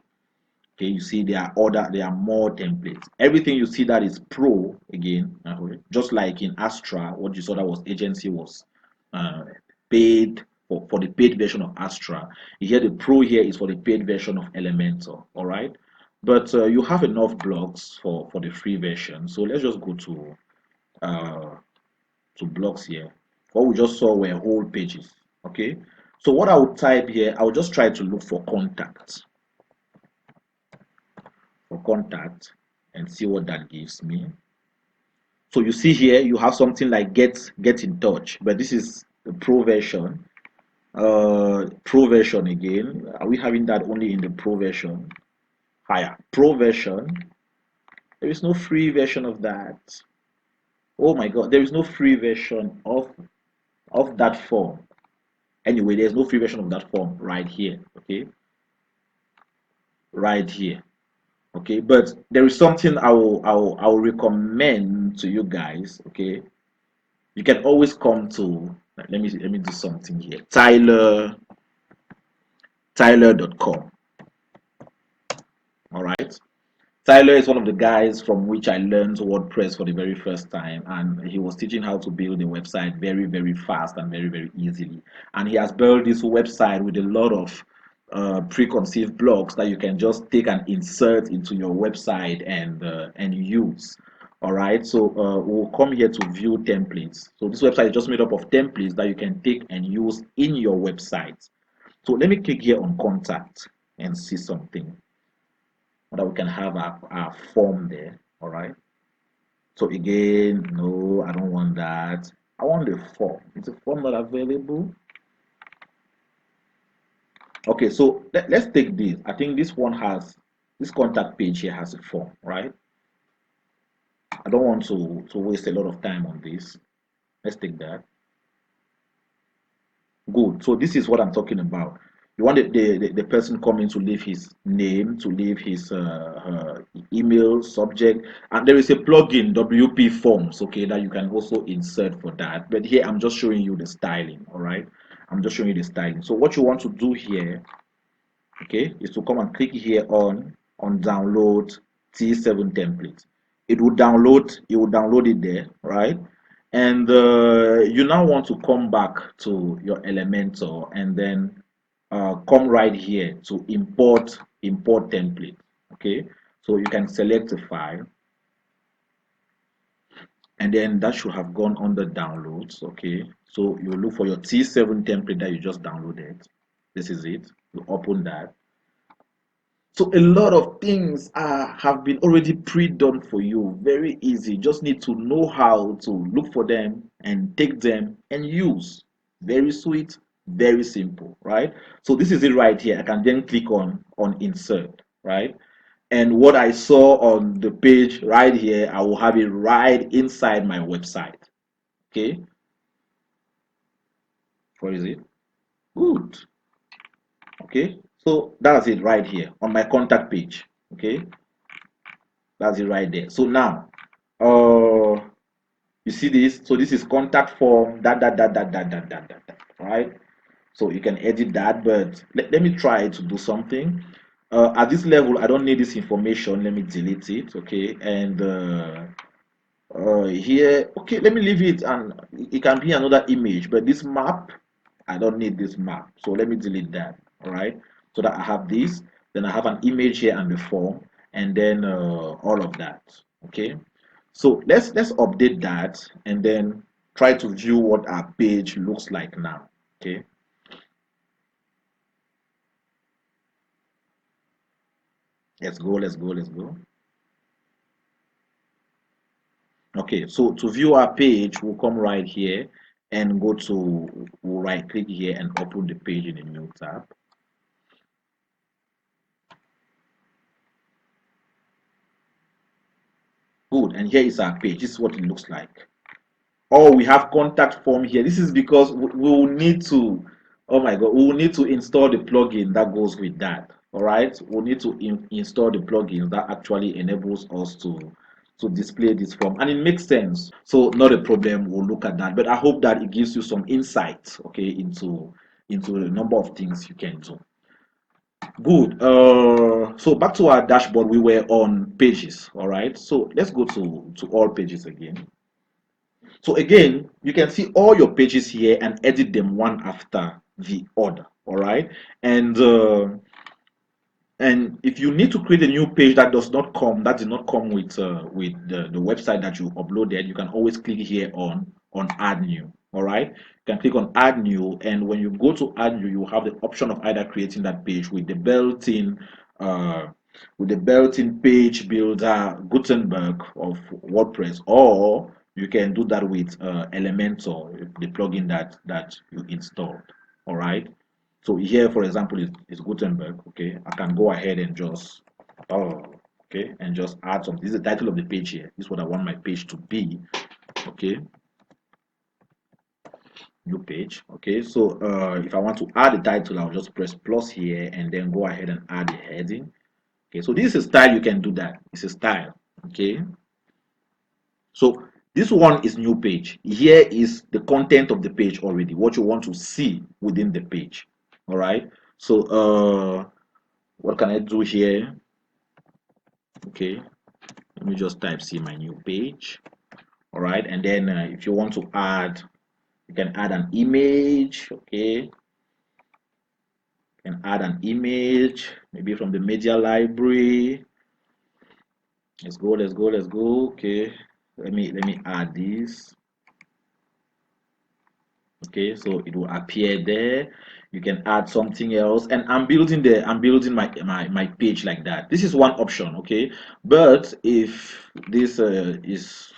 Okay, you see there are more templates. Everything you see that is pro again, okay, just like in Astra, what you saw that was agency was uh, paid for the paid version of Astra. Here the pro here is for the paid version of Elementor, all right? But you have enough blocks for the free version. So let's just go uh, to blocks here. What we just saw were whole pages. Okay, so what I would type here, I will just try to look for contact and see what that gives me. So you see here you have something like get in touch, but this is the pro version. Pro version again, are we having that only in the pro version? Higher pro version, there is no free version of that. Oh my god, there is no free version of that form. Anyway, there's no free version of that form right here. Okay, right here. Okay, but there is something I will recommend to you guys. Okay, you can always come to, let me do something here. Tyler.com. All right, Tyler is one of the guys from which I learned WordPress for the very first time, and he was teaching how to build a website very, very fast and very, very easily. And he has built this website with a lot of preconceived blocks that you can just take and insert into your website and use. All right, so we'll come here to view templates. So this website is just made up of templates that you can take and use in your website. So let me click here on contact and see something that we can have our form there. All right, so again, no, I don't want that. I want the form. Is the form not available? Okay, so let's take this. I think this one has, this contact page here has a form, right? I don't want to waste a lot of time on this. Let's take that. Good. So this is what I'm talking about. You want the person coming to leave his name, to leave his email, subject, and there is a plugin, WP Forms, okay, that you can also insert for that. But here I'm just showing you the styling, all right? I'm just showing you the styling. So what you want to do here, okay, is to come and click here on download T7 template. It will download it there, right? And you now want to come back to your Elementor and then come right here to import template. Okay, so you can select a file, and then that should have gone under downloads. Okay, so you look for your T7 template that you just downloaded. This is it. You open that. So a lot of things have been already pre-done for you. Very easy. Just need to know how to look for them and take them and use. Very sweet, very simple, right? So this is it right here. I can then click on insert, right? And what I saw on the page right here, I will have it right inside my website. Okay, what is it? Good. Okay, so that's it right here on my contact page. Okay, that's it right there. So now, you see this? So this is contact form, that, right? So you can edit that, but let me try to do something. At this level, I don't need this information. Let me delete it, okay? And here, okay, let me leave it, and it can be another image, but this map, I don't need this map. So let me delete that, all right? So that I have this, then I have an image here and the form, and then all of that, okay? So let's update that and then try to view what our page looks like now, okay? Let's go. Okay, so to view our page, we'll come right here and go to, we'll right click here and open the page in a new tab. Good, and here is our page. This is what it looks like. Oh, we have contact form here. This is because we will need to, oh my God, we will need to install the plugin that goes with that. All right, we'll need to install the plugin that actually enables us to display this form, and it makes sense. So not a problem. We'll look at that, but I hope that it gives you some insight, okay, into the number of things you can do. Good. So back to our dashboard, we were on pages. All right. So let's go to all pages again. So again, you can see all your pages here and edit them one after the other. All right. And and if you need to create a new page that did not come with the website that you uploaded, you can always click here on add new. All right, you can click on add new, and when you go to add new, you have the option of either creating that page uh with the built-in page builder Gutenberg of WordPress, or you can do that with Elementor, the plugin that you installed. All right. So here, for example, is Gutenberg. Okay, I can go ahead and just okay, and just add something. This is the title of the page here. This is what I want my page to be. Okay, new page. Okay, so if I want to add the title, I'll just press plus here and then go ahead and add the heading. Okay, so this is a style. You can do that. It's a style. Okay, so this one is new page. Here is the content of the page already. What you want to see within the page. All right. So what can I do here? Okay, let me just type see my new page. All right, and then if you want to add, you can add an image. Okay, you can add an image maybe from the media library. Let's go. Okay, let me add this. Okay, so it will appear there. You can add something else, and I'm building my page like that. This is one option. Okay, but if this is,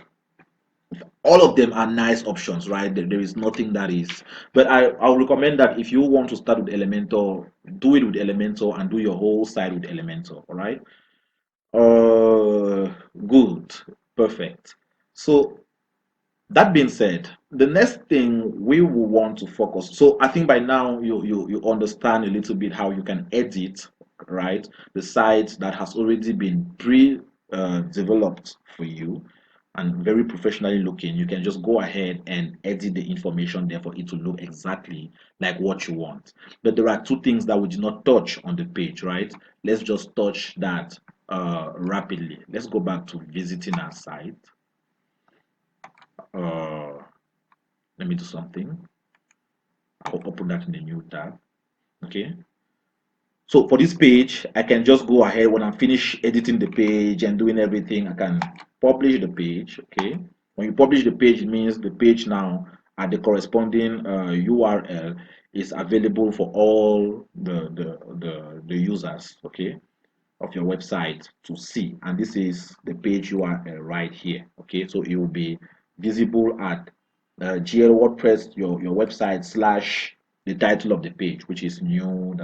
all of them are nice options, right? There is nothing that is, but I'll recommend that if you want to start with Elementor, do it with Elementor and do your whole site with Elementor. All right. Good, perfect. So that being said, the next thing we will want to focus. So I think by now you understand a little bit how you can edit, right? The site that has already been developed for you and very professionally looking. You can just go ahead and edit the information there for it to look exactly like what you want. But there are two things that we did not touch on the page, right? Let's just touch that rapidly. Let's go back to visiting our site. Uh, Let me do something. I'll open that in a new tab. Okay. So for this page, I can just go ahead when I'm finished editing the page and doing everything. I can publish the page. Okay. When you publish the page, it means the page now at the corresponding URL is available for all the users, okay, of your website to see. And this is the page URL right here, okay. So it will be visible at GL WordPress, your website slash the title of the page, which is new.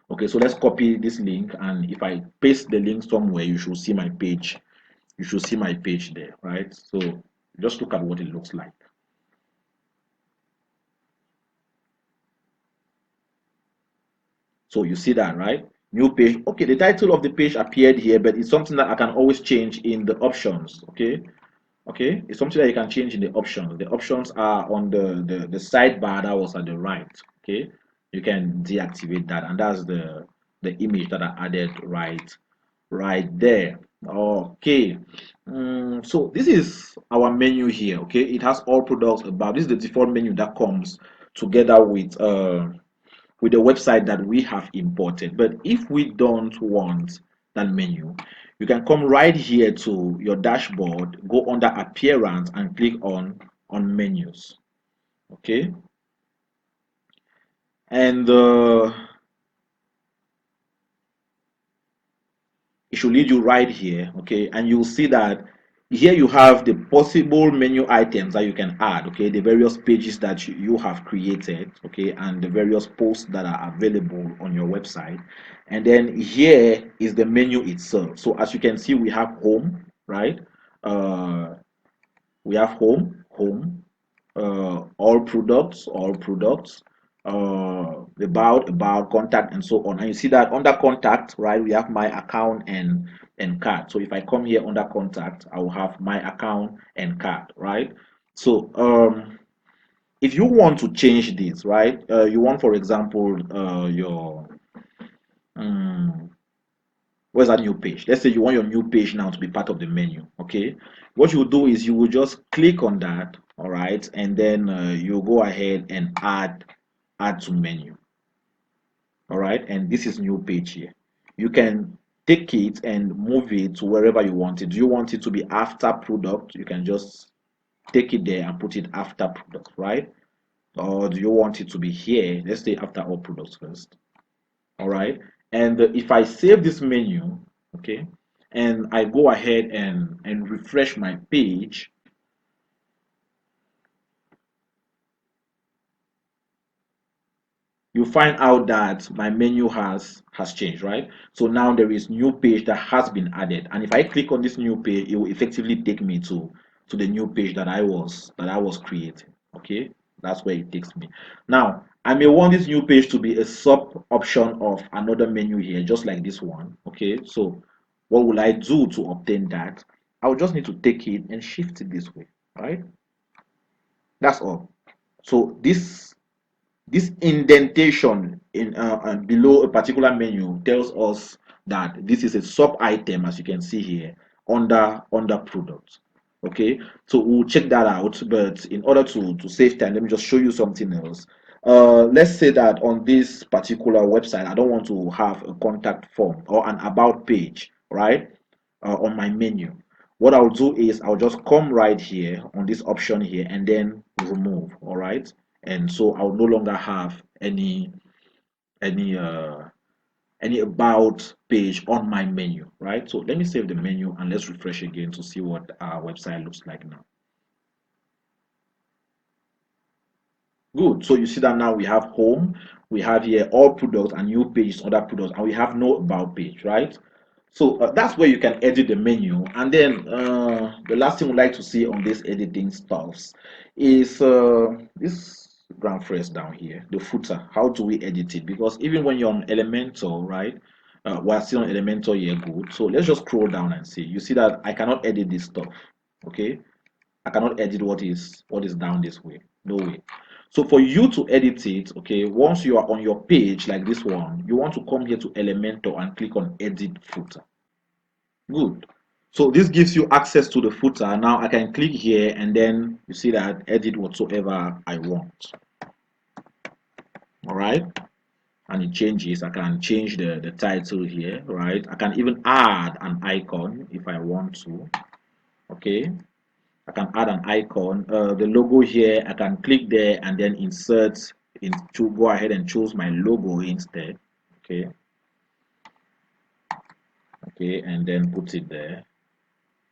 Okay, so let's copy this link, and if I paste the link somewhere, you should see my page. You should see my page there, right? So just look at what it looks like. So you see that, right? New page. Okay, the title of the page appeared here, but it's something that I can always change in the options. Okay, okay, it's something that you can change in the options. The options are on the sidebar that was at the right. Okay, you can deactivate that, and that's the image that I added right there. Okay, so this is our menu here. Okay, it has all products about. This is the default menu that comes together with the website that we have imported. But if we don't want that menu, you can come right here to your dashboard, go under appearance and click on menus. Okay, and it should lead you right here. Okay, and you'll see that here you have the possible menu items that you can add. Okay, the various pages that you have created. Okay, and the various posts that are available on your website. And then here is the menu itself. So as you can see, we have home, right? uh we have home, all products, about contact and so on. And you see that under contact, right, we have my account and card. So if I come here under contact, I will have my account and card, right? So if you want to change this, right, you want, for example, your um, where's that new page? Let's say you want your new page now to be part of the menu. Okay, what you will do is you will just click on that, all right, and then you go ahead and add to menu, all right, and this is new page here. You can take it and move it to wherever you want it. Do you want it to be after product? You can just take it there and put it after product, right? Or do you want it to be here? Let's say after all products first. All right, and if I save this menu, okay, and I go ahead and refresh my page, you find out that my menu has changed, right? So now there is new page that has been added, and if I click on this new page, it will effectively take me to the new page that I was creating. Okay, that's where it takes me. Now I may want this new page to be a sub option of another menu here, just like this one. Okay, so what will I do to obtain that? I will just need to take it and shift it this way, right? That's all. So this indentation in below a particular menu tells us that this is a sub item, as you can see here, under product. Okay, so we'll check that out, but in order to save time, let me just show you something else. Let's say that on this particular website I don't want to have a contact form or an about page, right, on my menu. What I'll do is I'll just come right here on this option here and then remove. All right, and so I'll no longer have any any about page on my menu, right? So let me save the menu and let's refresh again to see what our website looks like now. Good. So you see that now we have home, we have here all products and new pages, other products, and we have no about page, right? So that's where you can edit the menu. And then the last thing we like to see on this editing stuffs is this ground phrase down here, the footer. How do we edit it? Because even when you're on Elementor, right? We're still on Elementor here, good. So let's just scroll down and see. You see that I cannot edit this stuff. Okay, I cannot edit what is down this way. No way. So for you to edit it, okay, once you are on your page like this one, you want to come here to Elementor and click on Edit Footer. Good. So this gives you access to the footer. Now I can click here and then you see that edit whatsoever I want. All right. And it changes. I can change the title here, right? I can even add an icon if I want to. Okay. I can add an icon. The logo here, I can click there and then insert into, go ahead and choose my logo instead. Okay, okay, and then put it there.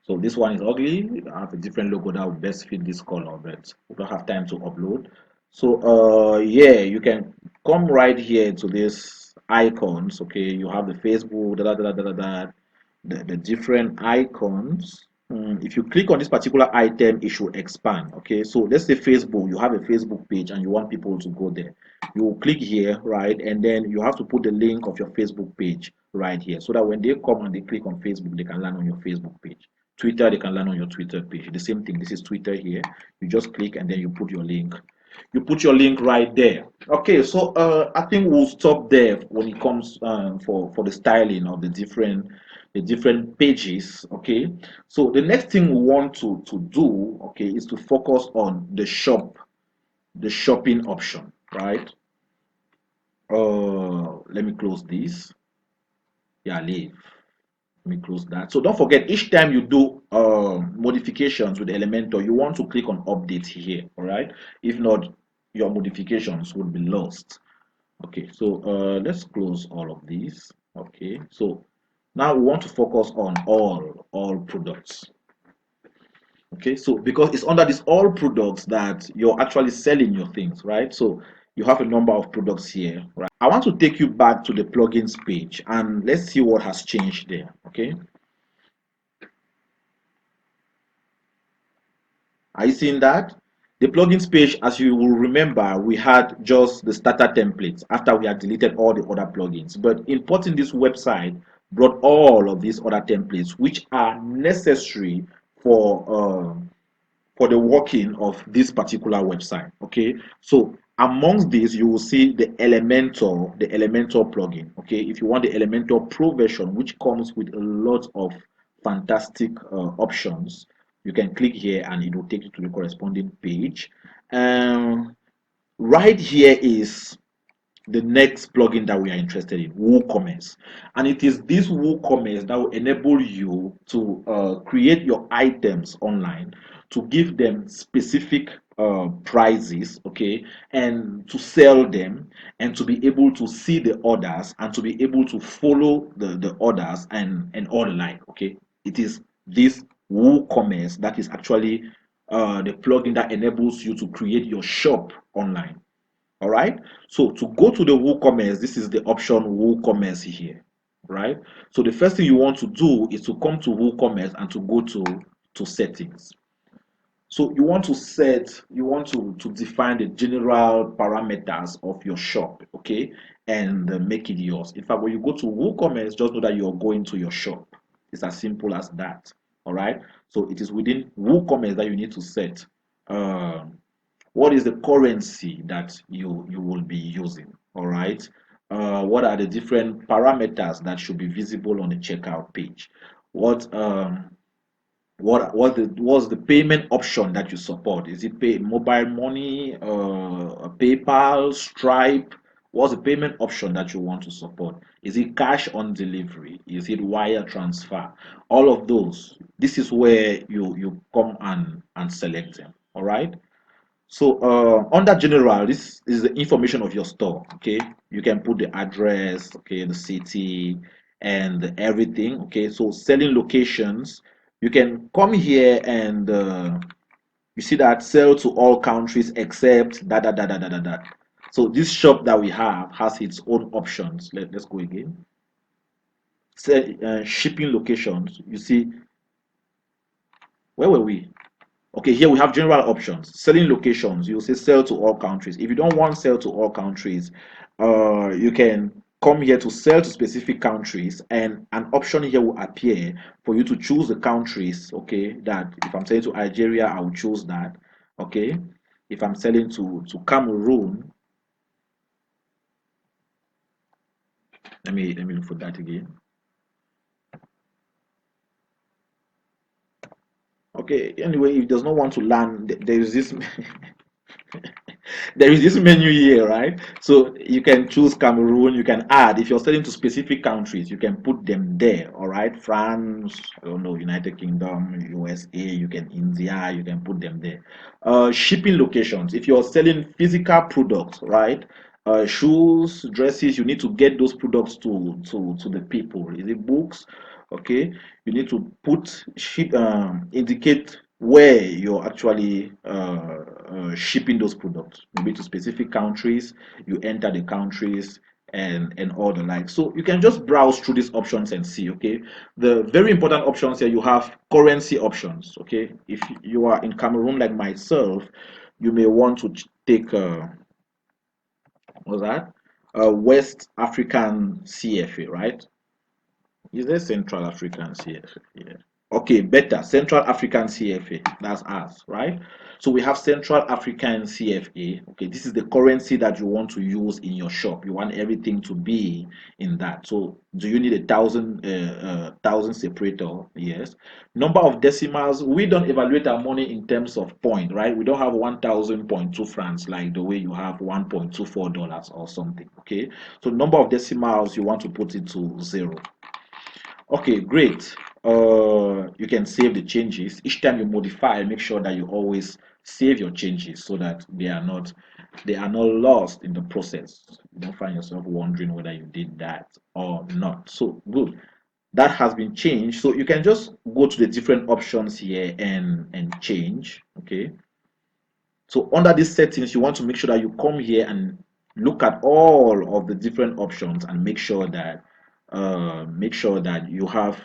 So this one is ugly. I have a different logo that will best fit this color, but we don't have time to upload. So yeah, you can come right here to this icons. Okay, you have the Facebook, the different icons. If you click on this particular item, it should expand. Okay, so let's say Facebook, you have a Facebook page and you want people to go there. You click here, right, and then you have to put the link of your Facebook page right here, so that when they come and they click on Facebook, they can land on your Facebook page. Twitter, they can land on your Twitter page. The same thing. This is Twitter here. You just click and then you put your link. You put your link right there. Okay, so I think we'll stop there when it comes for the styling of the different pages. Okay, so the next thing we want to do, okay, is to focus on the shopping option, right? Let me close this. Yeah, leave. Let me close that. So don't forget, each time you do modifications with Elementor, you want to click on update here. All right, if not, your modifications will be lost. Okay, so let's close all of these. Okay, so now we want to focus on all products. Okay, so because it's under this all products that you're actually selling your things, right? So you have a number of products here, right? I want to take you back to the plugins page and let's see what has changed there. Okay, are you seeing that? The plugins page, as you will remember, we had just the starter templates after we had deleted all the other plugins. But importing this website brought all of these other templates, which are necessary for the working of this particular website. Okay, so amongst these you will see the Elementor plugin. Okay, if you want the Elementor Pro version, which comes with a lot of fantastic options, you can click here and it will take you to the corresponding page. Right here is the next plugin that we are interested in, WooCommerce. And it is this WooCommerce that will enable you to create your items online, to give them specific prices, okay, and to sell them, and to be able to see the orders, and to be able to follow the orders and all the like, okay. It is this WooCommerce that is actually the plugin that enables you to create your shop online. All right, so to go to the WooCommerce, this is the option WooCommerce here, right? So the first thing you want to do is to come to WooCommerce and to go to settings. So you want to define the general parameters of your shop, okay, and make it yours. In fact, when you go to WooCommerce, just know that you're going to your shop. It's as simple as that. All right, so it is within WooCommerce that you need to set what is the currency that you will be using. All right, what are the different parameters that should be visible on the checkout page? What's the payment option that you support? Is it pay mobile money, PayPal, Stripe? What's the payment option that you want to support? Is it cash on delivery? Is it wire transfer? All of those, this is where you come and select them. All right, so under general, this is the information of your store. Okay, you can put the address, okay, the city, and everything. Okay, so selling locations, you can come here and you see that sell to all countries except da da da da da da da. So this shop that we have has its own options. Let's go again. Shipping locations. You see, where were we? Okay, here we have general options. Selling locations, you say sell to all countries. If you don't want sell to all countries, you can come here to sell to specific countries, and an option here will appear for you to choose the countries. Okay, that if I'm selling to Algeria, I will choose that. Okay, if I'm selling to Cameroon, let me look for that again. Okay, anyway, if it does not want to land, there is this there is this menu here, right? So you can choose Cameroon. You can add, if you're selling to specific countries, you can put them there. All right, France, I don't know, United Kingdom, USA. You can India. You can put them there. Shipping locations. If you're selling physical products, right? Shoes, dresses, you need to get those products to the people. Is it books? Okay, you need to put indicate where you're actually shipping those products, maybe to specific countries. You enter the countries and all the like. So you can just browse through these options and see. Okay, the very important options here, you have currency options. Okay, if you are in Cameroon like myself, you may want to take what's that, West African CFA, right? Is there Central African CFA? Yeah. Okay, better. Central African CFA. That's us, right? So we have Central African CFA. Okay, this is the currency that you want to use in your shop. You want everything to be in that. So do you need a thousand separator? Yes. Number of decimals. We don't evaluate our money in terms of point, right? We don't have 1,000.2 francs like the way you have $1.24 or something. Okay. So number of decimals, you want to put it to 0. Okay, great. You can save the changes. Each time you modify, make sure that you always save your changes so that they are not lost in the process. You don't find yourself wondering whether you did that or not. So good. That has been changed. So you can just go to the different options here and change. Okay. So under these settings, you want to make sure that you come here and look at all of the different options and make sure that you have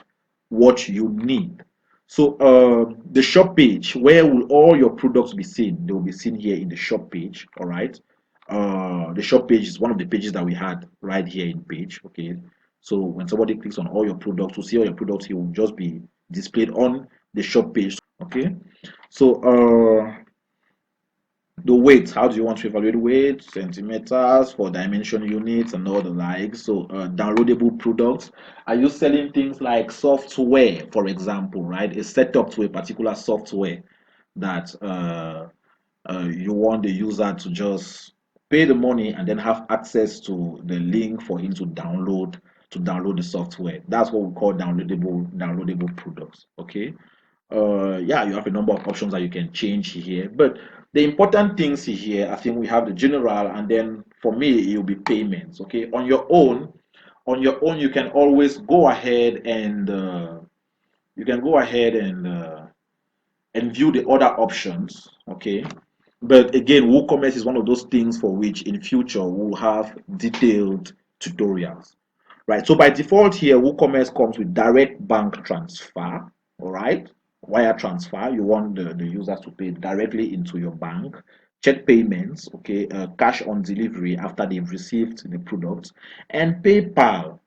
what you need. So the shop page, where will all your products be seen? They will be seen here in the shop page. All right. The shop page is one of the pages that we had right here in page. Okay. So when somebody clicks on all your products, to see all your products, it will just be displayed on the shop page. Okay. So the weight, how do you want to evaluate weight, centimeters for dimension units and all the like. So downloadable products, are you selling things like software, for example, right? A setup to a particular software that you want the user to just pay the money and then have access to the link for him to download the software. That's what we call downloadable products. Okay. Yeah, you have a number of options that you can change here, but the important things here, I think we have the general, and then for me it will be payments. Okay, on your own you can always go ahead and view the other options. Okay, but again, WooCommerce is one of those things for which in future we'll have detailed tutorials. Right, so by default here, WooCommerce comes with direct bank transfer. All right, wire transfer. You want the users to pay directly into your bank. Check payments, okay, cash on delivery after they've received the product, and PayPal.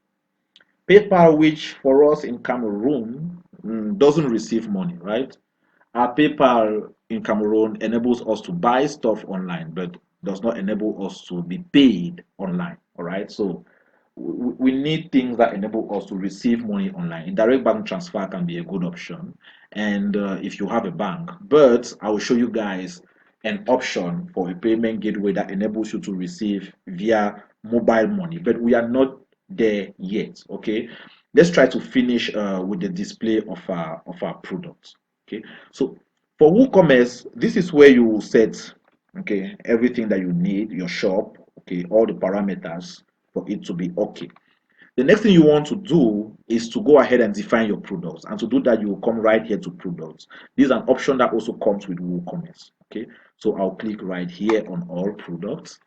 PayPal, which for us in Cameroon doesn't receive money, right? Our PayPal in Cameroon enables us to buy stuff online, but does not enable us to be paid online. All right, so we need things that enable us to receive money online. Indirect bank transfer can be a good option, and if you have a bank, but I will show you guys an option for a payment gateway that enables you to receive via mobile money, but we are not there yet. Okay, let's try to finish with the display of our products. Okay, so for WooCommerce, this is where you will set, okay, everything that you need, your shop, okay, all the parameters for it to be okay. The next thing you want to do is to go ahead and define your products. And to do that, you will come right here to products. This is an option that also comes with WooCommerce. Okay, so I'll click right here on all products.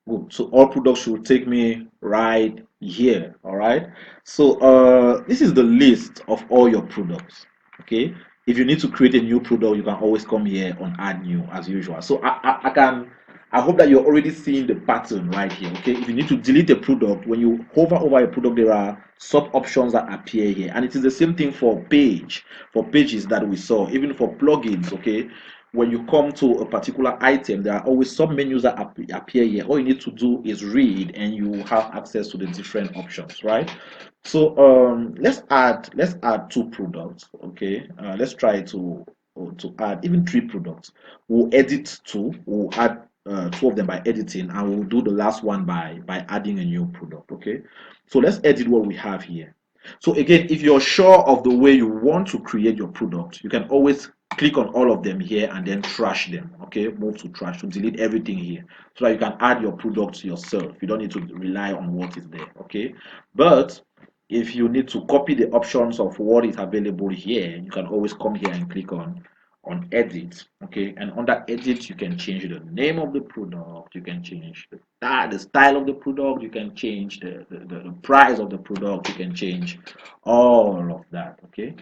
Good. So all products should take me right here. All right. So this is the list of all your products. Okay. If you need to create a new product, you can always come here on add new as usual. So I hope that you're already seeing the pattern right here. Okay. If you need to delete a product, when you hover over a product, there are sub options that appear here, and it is the same thing for pages that we saw, even for plugins. Okay, when you come to a particular item, there are always some menus that appear here. All you need to do is read and you have access to the different options, right? So let's add two products. Okay, let's try to or to add even 3 products. We'll edit 2, we'll add 2 of them by editing, and we'll do the last one by adding a new product. Okay, so let's edit what we have here. So again, if you're sure of the way you want to create your product, you can always click on all of them here and then trash them. Okay, move to trash to delete everything here so that you can add your product yourself. You don't need to rely on what is there. Okay, but if you need to copy the options of what is available here, you can always come here and click on edit. Okay, and under edit you can change the name of the product, you can change the style of the product, you can change the price of the product, you can change all of that. Okay,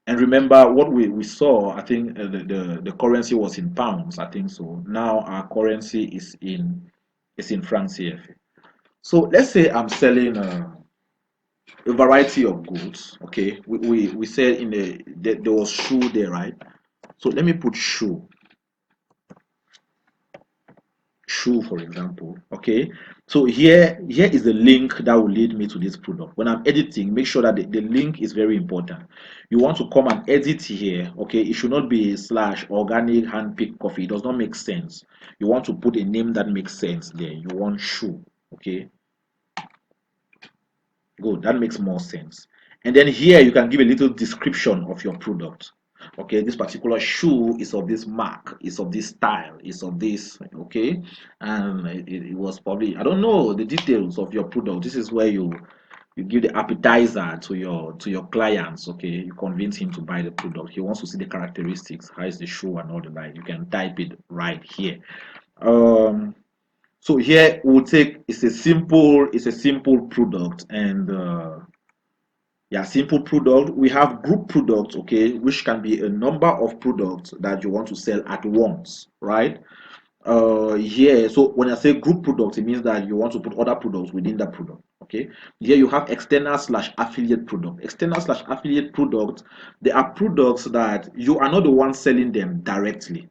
and remember what we saw, I think the currency was in pounds, I think so. Now our currency is in francs CFA. So let's say I'm selling a variety of goods. Okay, we said in there was shoe there, right? So let me put shoe for example. Okay, so here is the link that will lead me to this product. When I'm editing, make sure that the link is very important. You want to come and edit here. Okay, it should not be slash organic hand-picked coffee. It does not make sense. You want to put a name that makes sense there. You want shoe. Okay, good, that makes more sense. And then here you can give a little description of your product. Okay, this particular shoe is of this mark, is of this style, is of this. Okay, and it was probably, I don't know the details of your product. This is where you give the appetizer to your clients. Okay, you convince him to buy the product. He wants to see the characteristics, how is the shoe and all the like. You can type it right here. So here we'll take, it's a simple product, and yeah, simple product. We have group products, okay, which can be a number of products that you want to sell at once, right? Here, so when I say group product, it means that you want to put other products within that product. Okay, here you have external slash affiliate product. External slash affiliate product, they are products that you are not the one selling them directly.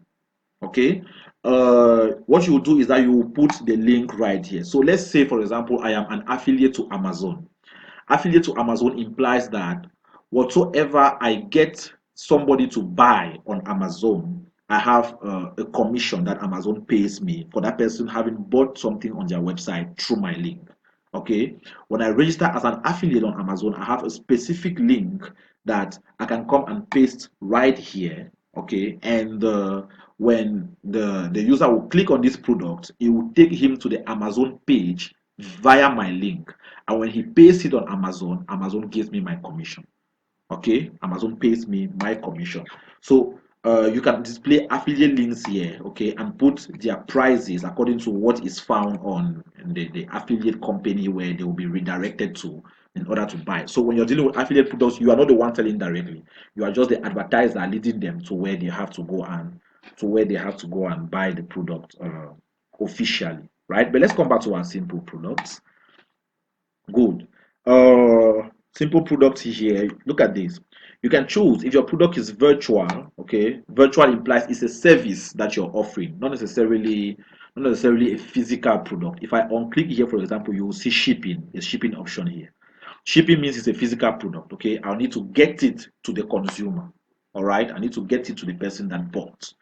Okay, what you will do is that you will put the link right here. So let's say for example I am an affiliate to Amazon. Affiliate to Amazon implies that whatsoever I get somebody to buy on Amazon, I have a commission that Amazon pays me for that person having bought something on their website through my link. Okay, when I register as an affiliate on Amazon, I have a specific link that I can come and paste right here. Okay, and when the user will click on this product, it will take him to the Amazon page via my link, and when he pays it on Amazon, Amazon gives me my commission. Okay, Amazon pays me my commission. So you can display affiliate links here, okay, and put their prices according to what is found on the affiliate company where they will be redirected to in order to buy. So when you're dealing with affiliate products, you are not the one selling directly. You are just the advertiser leading them to where they have to go and buy the product officially, right? But let's come back to our simple products. Good. Simple product here. Look at this. You can choose if your product is virtual. Okay, virtual implies it's a service that you're offering, not necessarily a physical product. If I unclick here, for example, you will see shipping, a shipping option here. Shipping means it's a physical product. Okay, I'll need to get it to the consumer. All right, I need to get it to the person that bought.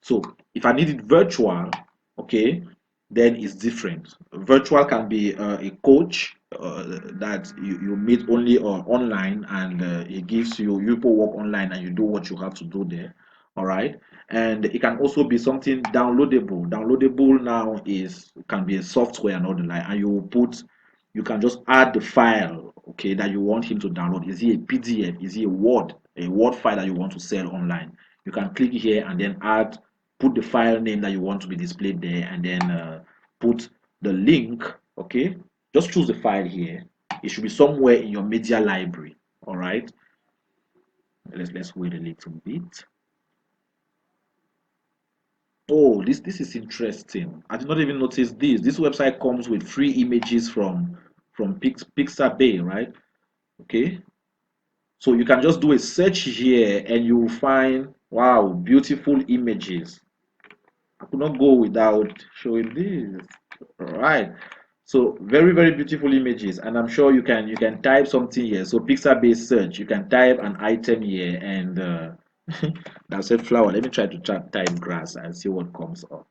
So if I need it virtual, okay, then it's different. Virtual can be a coach that you meet only online, and it gives you people work online and you do what you have to do there. All right, and it can also be something downloadable. Downloadable now is can be a software and all the like, and you can just add the file, okay, that you want him to download. Is it a PDF? Is it a Word file that you want to sell online? You can click here and then put the file name that you want to be displayed there, and then put the link. Okay, just choose the file here. It should be somewhere in your media library. All right, let's wait a little bit. Oh, this is interesting. I did not even notice this. This website comes with free images from Pixabay, right? Okay, so you can just do a search here and you will find, wow, beautiful images. I could not go without showing this. All right, so very beautiful images, and I'm sure you can type something here. So Pixabay search, you can type an item here, and That's a flower. Let me try to type grass and see what comes up.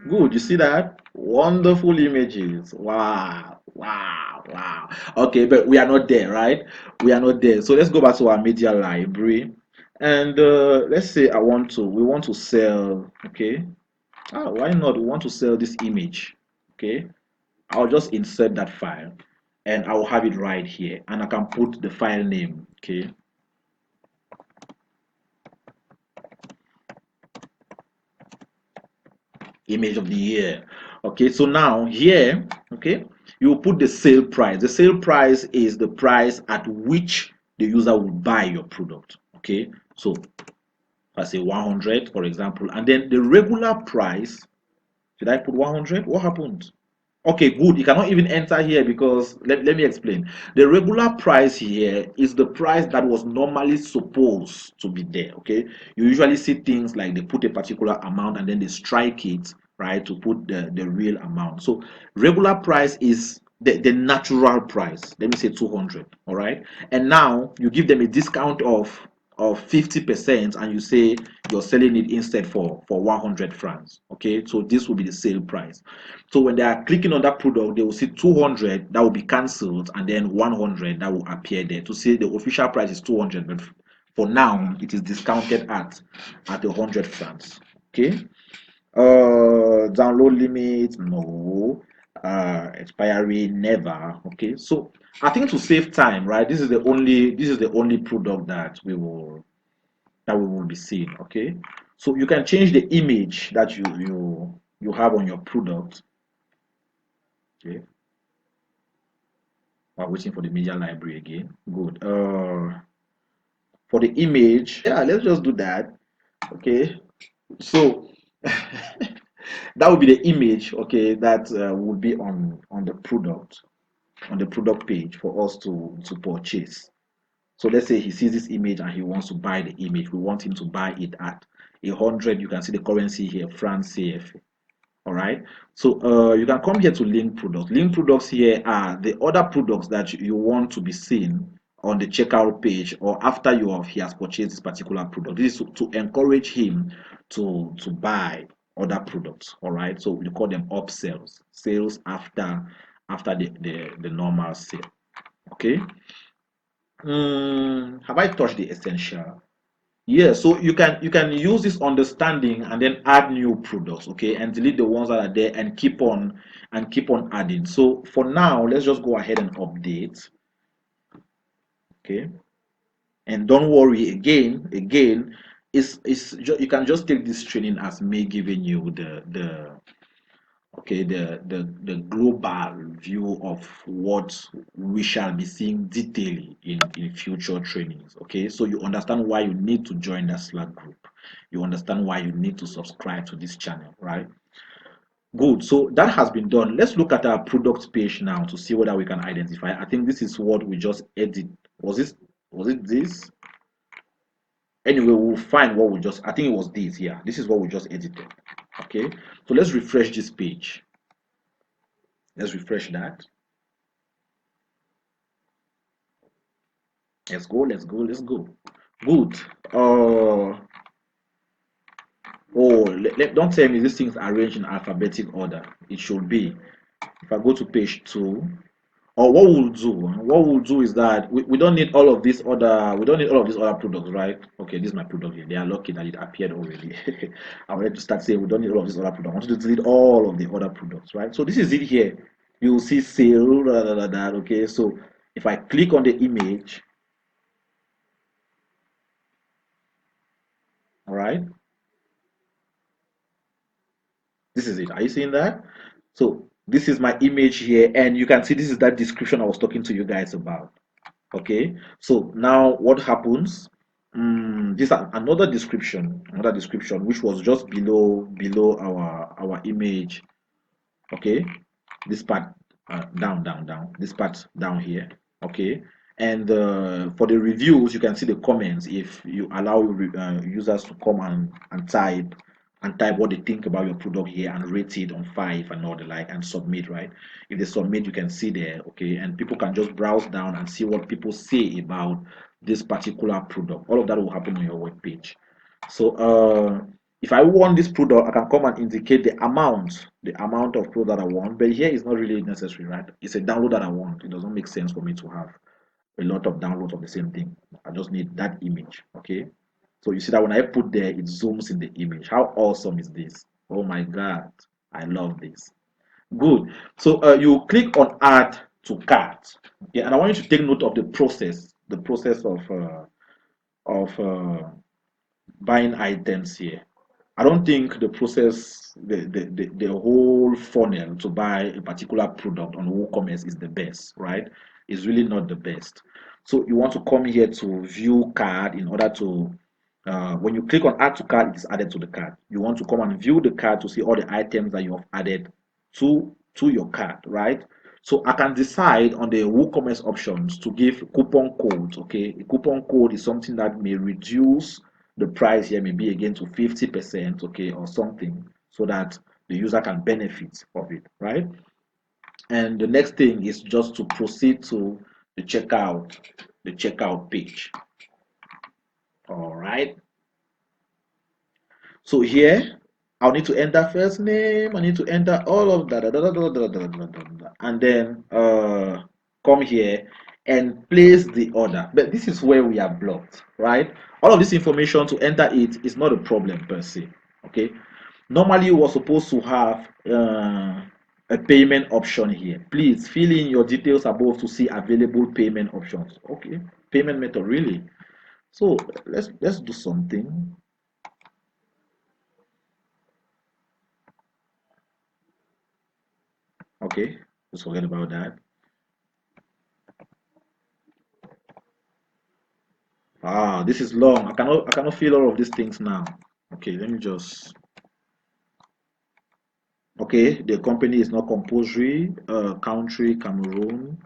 Good, you see that? Wonderful images. Wow, wow, wow. Okay, but we are not there, right? We are not there. So let's go back to our media library. And let's say we want to sell, okay? Ah, why not? We want to sell this image, okay? I'll just insert that file and I'll have it right here. And I can put the file name, okay? Image of the year. Okay, so now here, okay, you put the sale price. The sale price is the price at which the user will buy your product. Okay, so I say 100, for example, and then the regular price. Did I put 100? What happened? Okay, good. You cannot even enter here because let me explain. The regular price here is the price that was normally supposed to be there. Okay, you usually see things like they put a particular amount and then they strike it, right, to put the real amount. So regular price is the natural price. Let me say 200. All right, and now you give them a discount of 50% and you say you're selling it instead for 100 francs. Okay, so this will be the sale price. So when they are clicking on that product, they will see 200 that will be cancelled and then 100 that will appear there to say the official price is 200, but for now it is discounted at 100 francs. Okay. Download limit, no. Expiry, never. Okay. So I think to save time, right? This is the only product that we will be seeing. Okay. So you can change the image that you have on your product. Okay. While waiting for the media library again. Good. For the image, yeah, let's just do that. Okay. So that would be the image, okay, that would be on the product page for us to purchase. So let's say he sees this image and he wants to buy the image. We want him to buy it at 100. You can see the currency here, France CFA. All right, so you can come here to link products. Link products here are the other products that you want to be seen on the checkout page or after he has purchased this particular product. This is to encourage him to buy other products. All right, so we call them upsells, sales after the normal sale. Okay. Have I touched the essential? Yeah, so you can use this understanding and then add new products, okay, and delete the ones that are there and keep on adding. So for now, let's just go ahead and update, okay, and don't worry. Again, you can just take this training as me giving you the global view of what we shall be seeing detailing in future trainings. Okay, so you understand why you need to join the Slack group. You understand why you need to subscribe to this channel, right? Good. So that has been done. Let's look at our product page now to see whether we can identify. I think this is what we just edit. Was it this? Anyway, we'll find what we just, I think it was this here. This is what we just edited. Okay, so let's refresh this page. Let's refresh that. Let's go, let's go, let's go. Good. Don't tell me these things are arranged in alphabetic order. It should be. If I go to page 2, or what we'll do is that we don't need all of these other products, right? Okay, this is my product here. They are lucky that it appeared already. I wanted to start saying we don't need all of these other products. I want you to delete all of the other products, right? So this is it here. You'll see sale, okay. So if I click on the image, all right, this is it. Are you seeing that? So this is my image here, and you can see this is that description I was talking to you guys about. Okay, so now what happens? This is another description which was just below our image. Okay, this part down, this part down here. Okay, and for the reviews, you can see the comments if you allow users to come and type and type what they think about your product here and rate it on 5 and all the like and submit, right? If they submit, you can see there, okay, and people can just browse down and see what people say about this particular product. All of that will happen on your web page. So if I want this product, I can come and indicate the amount of product that I want, but here is not really necessary, right? It's a download that I want. It doesn't make sense for me to have a lot of downloads of the same thing. I just need that image, okay? So you see that when I put there, it zooms in the image. How awesome is this? Oh my God, I love this. Good. So you click on add to cart. Okay, and I want you to take note of the process of buying items here. I don't think the process, the whole funnel to buy a particular product on WooCommerce is the best, right? It's really not the best. So you want to come here to view card in order to, when you click on add to cart, it is added to the cart. You want to come and view the cart to see all the items that you have added to your cart, right? So I can decide on the WooCommerce options to give coupon codes. Okay, a coupon code is something that may reduce the price here, maybe again to 50%, okay, or something, so that the user can benefit of it, right? And the next thing is just to proceed to the checkout page. All right. So here, I'll need to enter first name. I need to enter all of that, and then come here and place the order. But this is where we are blocked, right? All of this information to enter it is not a problem per se. Okay. Normally, you were supposed to have a payment option here. Please fill in your details above to see available payment options. Okay, payment method really. So let's do something. Okay, just forget about that. Ah, this is long. I cannot fill all of these things now. Okay, let me just. Okay, the company is not compulsory. Country Cameroon.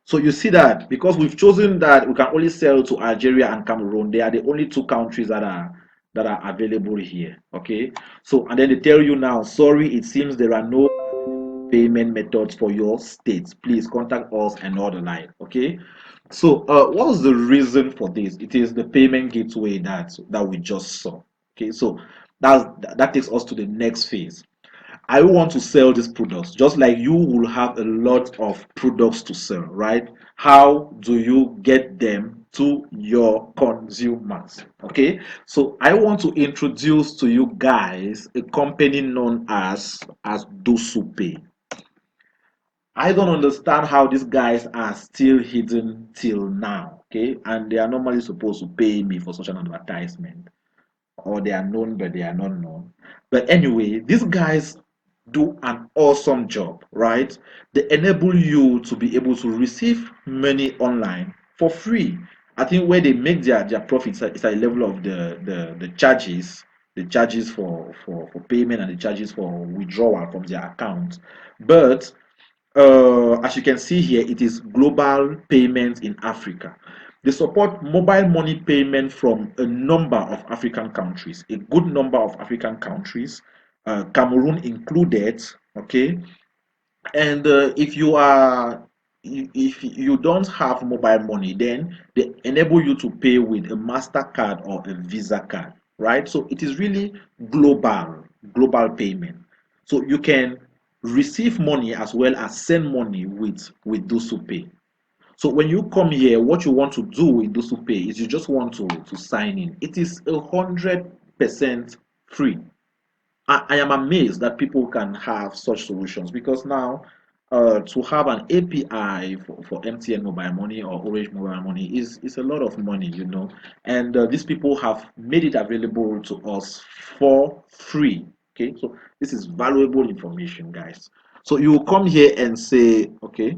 So you see that because we've chosen that we can only sell to Algeria and Cameroon, they are the only two countries that are available here. Okay, so and then they tell you now, sorry, it seems there are no payment methods for your state. Please contact us and all the like. Okay, so what's the reason for this? It is the payment gateway that we just saw. Okay, so that takes us to the next phase. I want to sell these products just like you will have a lot of products to sell, right? How do you get them to your consumers? Okay, so I want to introduce to you guys a company known as DusuPay. I don't understand how these guys are still hidden till now, okay? And they are normally supposed to pay me for such an advertisement, or they are known but they are not known. But anyway, these guys do an awesome job, right? They enable you to be able to receive money online for free. I think where they make their profits is at the level of the charges for payment and the charges for withdrawal from their account. But as you can see here, it is global payments in Africa. They support mobile money payment from a number of African countries, a good number of African countries, Cameroon included. Okay, and if you don't have mobile money, then they enable you to pay with a MasterCard or a Visa card, right? So it is really global payment. So you can receive money as well as send money with DusuPay. So when you come here, what you want to do in DusuPay is you just want to sign in. It is 100% free. I am amazed that people can have such solutions because now to have an API for MTN mobile money or Orange mobile money is a lot of money, you know, and these people have made it available to us for free. Okay, so this is valuable information, guys. So you will come here and say, okay,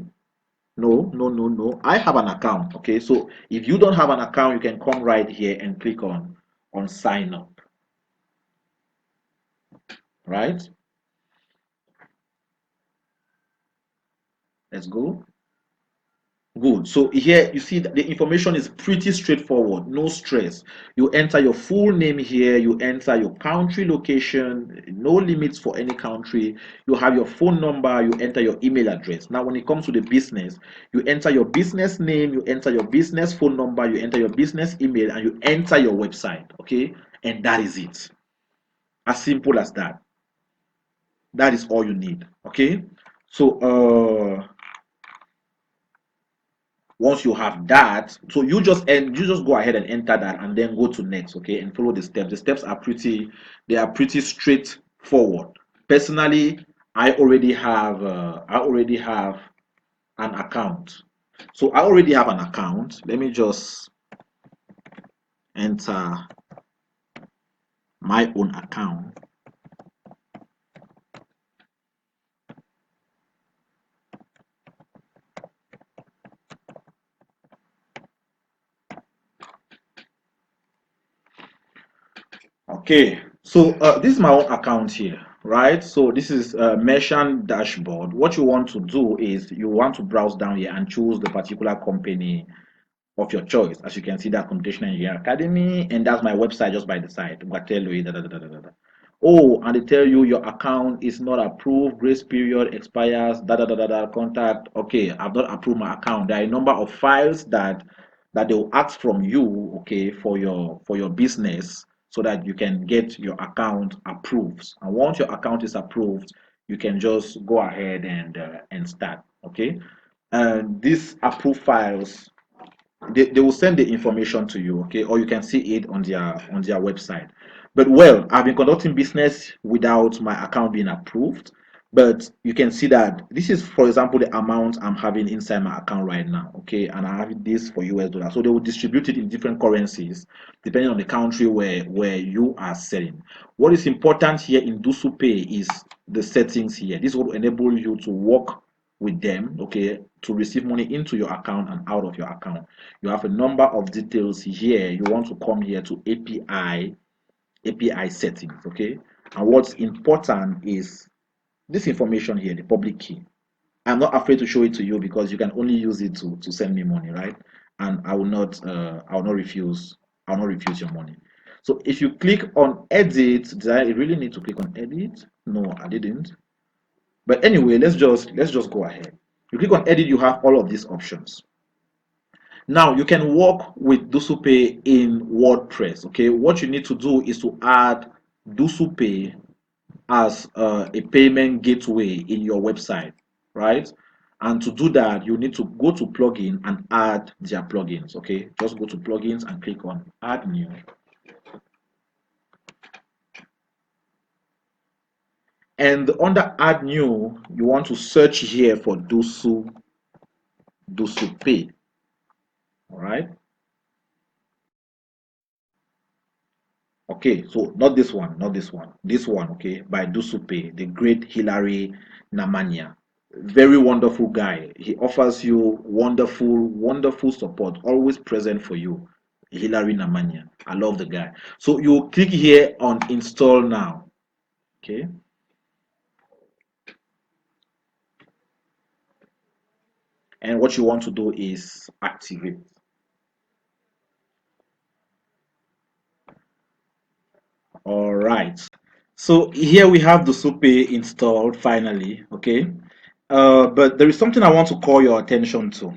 no, no, no, no, I have an account. Okay, so if you don't have an account, you can come right here and click on sign up, right? Let's go. Good. So here you see that the information is pretty straightforward, no stress. You enter your full name here, you enter your country location, no limits for any country. You have your phone number, you enter your email address. Now, when it comes to the business, you enter your business name, you enter your business phone number, you enter your business email, and you enter your website. Okay, and that is it. As simple as that. That is all you need. Okay, so once you have that, so you just go ahead and enter that and then go to next. Okay, and follow the steps. The steps are pretty straightforward. Personally, I already have an account. So I already have an account. Let me just enter my own account. Okay, so this is my own account here, right? So this is merchant dashboard. What you want to do is you want to browse down here and choose the particular company of your choice. As you can see, that Computational Engineering Academy, and that's my website just by the side. Guatelui, da, da, da, da, da, da. Oh, and they tell you your account is not approved, grace period expires, da da da da da. Contact. Okay, I've not approved my account. There are a number of files that they will ask from you, okay, for your business, so that you can get your account approved. And once your account is approved, you can just go ahead and start. Okay, and these approved files, they will send the information to you, okay, or you can see it on their website. But well, I've been conducting business without my account being approved, but you can see that this is, for example, the amount I'm having inside my account right now, okay, and I have this for US dollar. So they will distribute it in different currencies depending on the country where you are selling. What is important here in DusuPay is the settings here. This will enable you to work with them, okay, to receive money into your account and out of your account. You have a number of details here. You want to come here to API settings, okay, and what's important is this information here, the public key. I'm not afraid to show it to you because you can only use it to send me money, right? And I will not refuse your money. So if you click on edit, did I really need to click on edit? No, I didn't. But anyway, let's just go ahead. You click on edit, you have all of these options. Now you can work with DusuPay in WordPress. Okay, what you need to do is to add DusuPay as a payment gateway in your website, right? And to do that, you need to go to plugin and add their plugins. Okay, just go to plugins and click on add new. And under add new, you want to search here for DusuPay. All right. Okay, so not this one, not this one. This one, okay, by DusuPay, the great Hilary Namanya. Very wonderful guy. He offers you wonderful support, always present for you. Hilary Namanya. I love the guy. So you click here on install now. Okay. And what you want to do is activate. All right. So here we have the DusuPay installed finally. Okay. But there is something I want to call your attention to.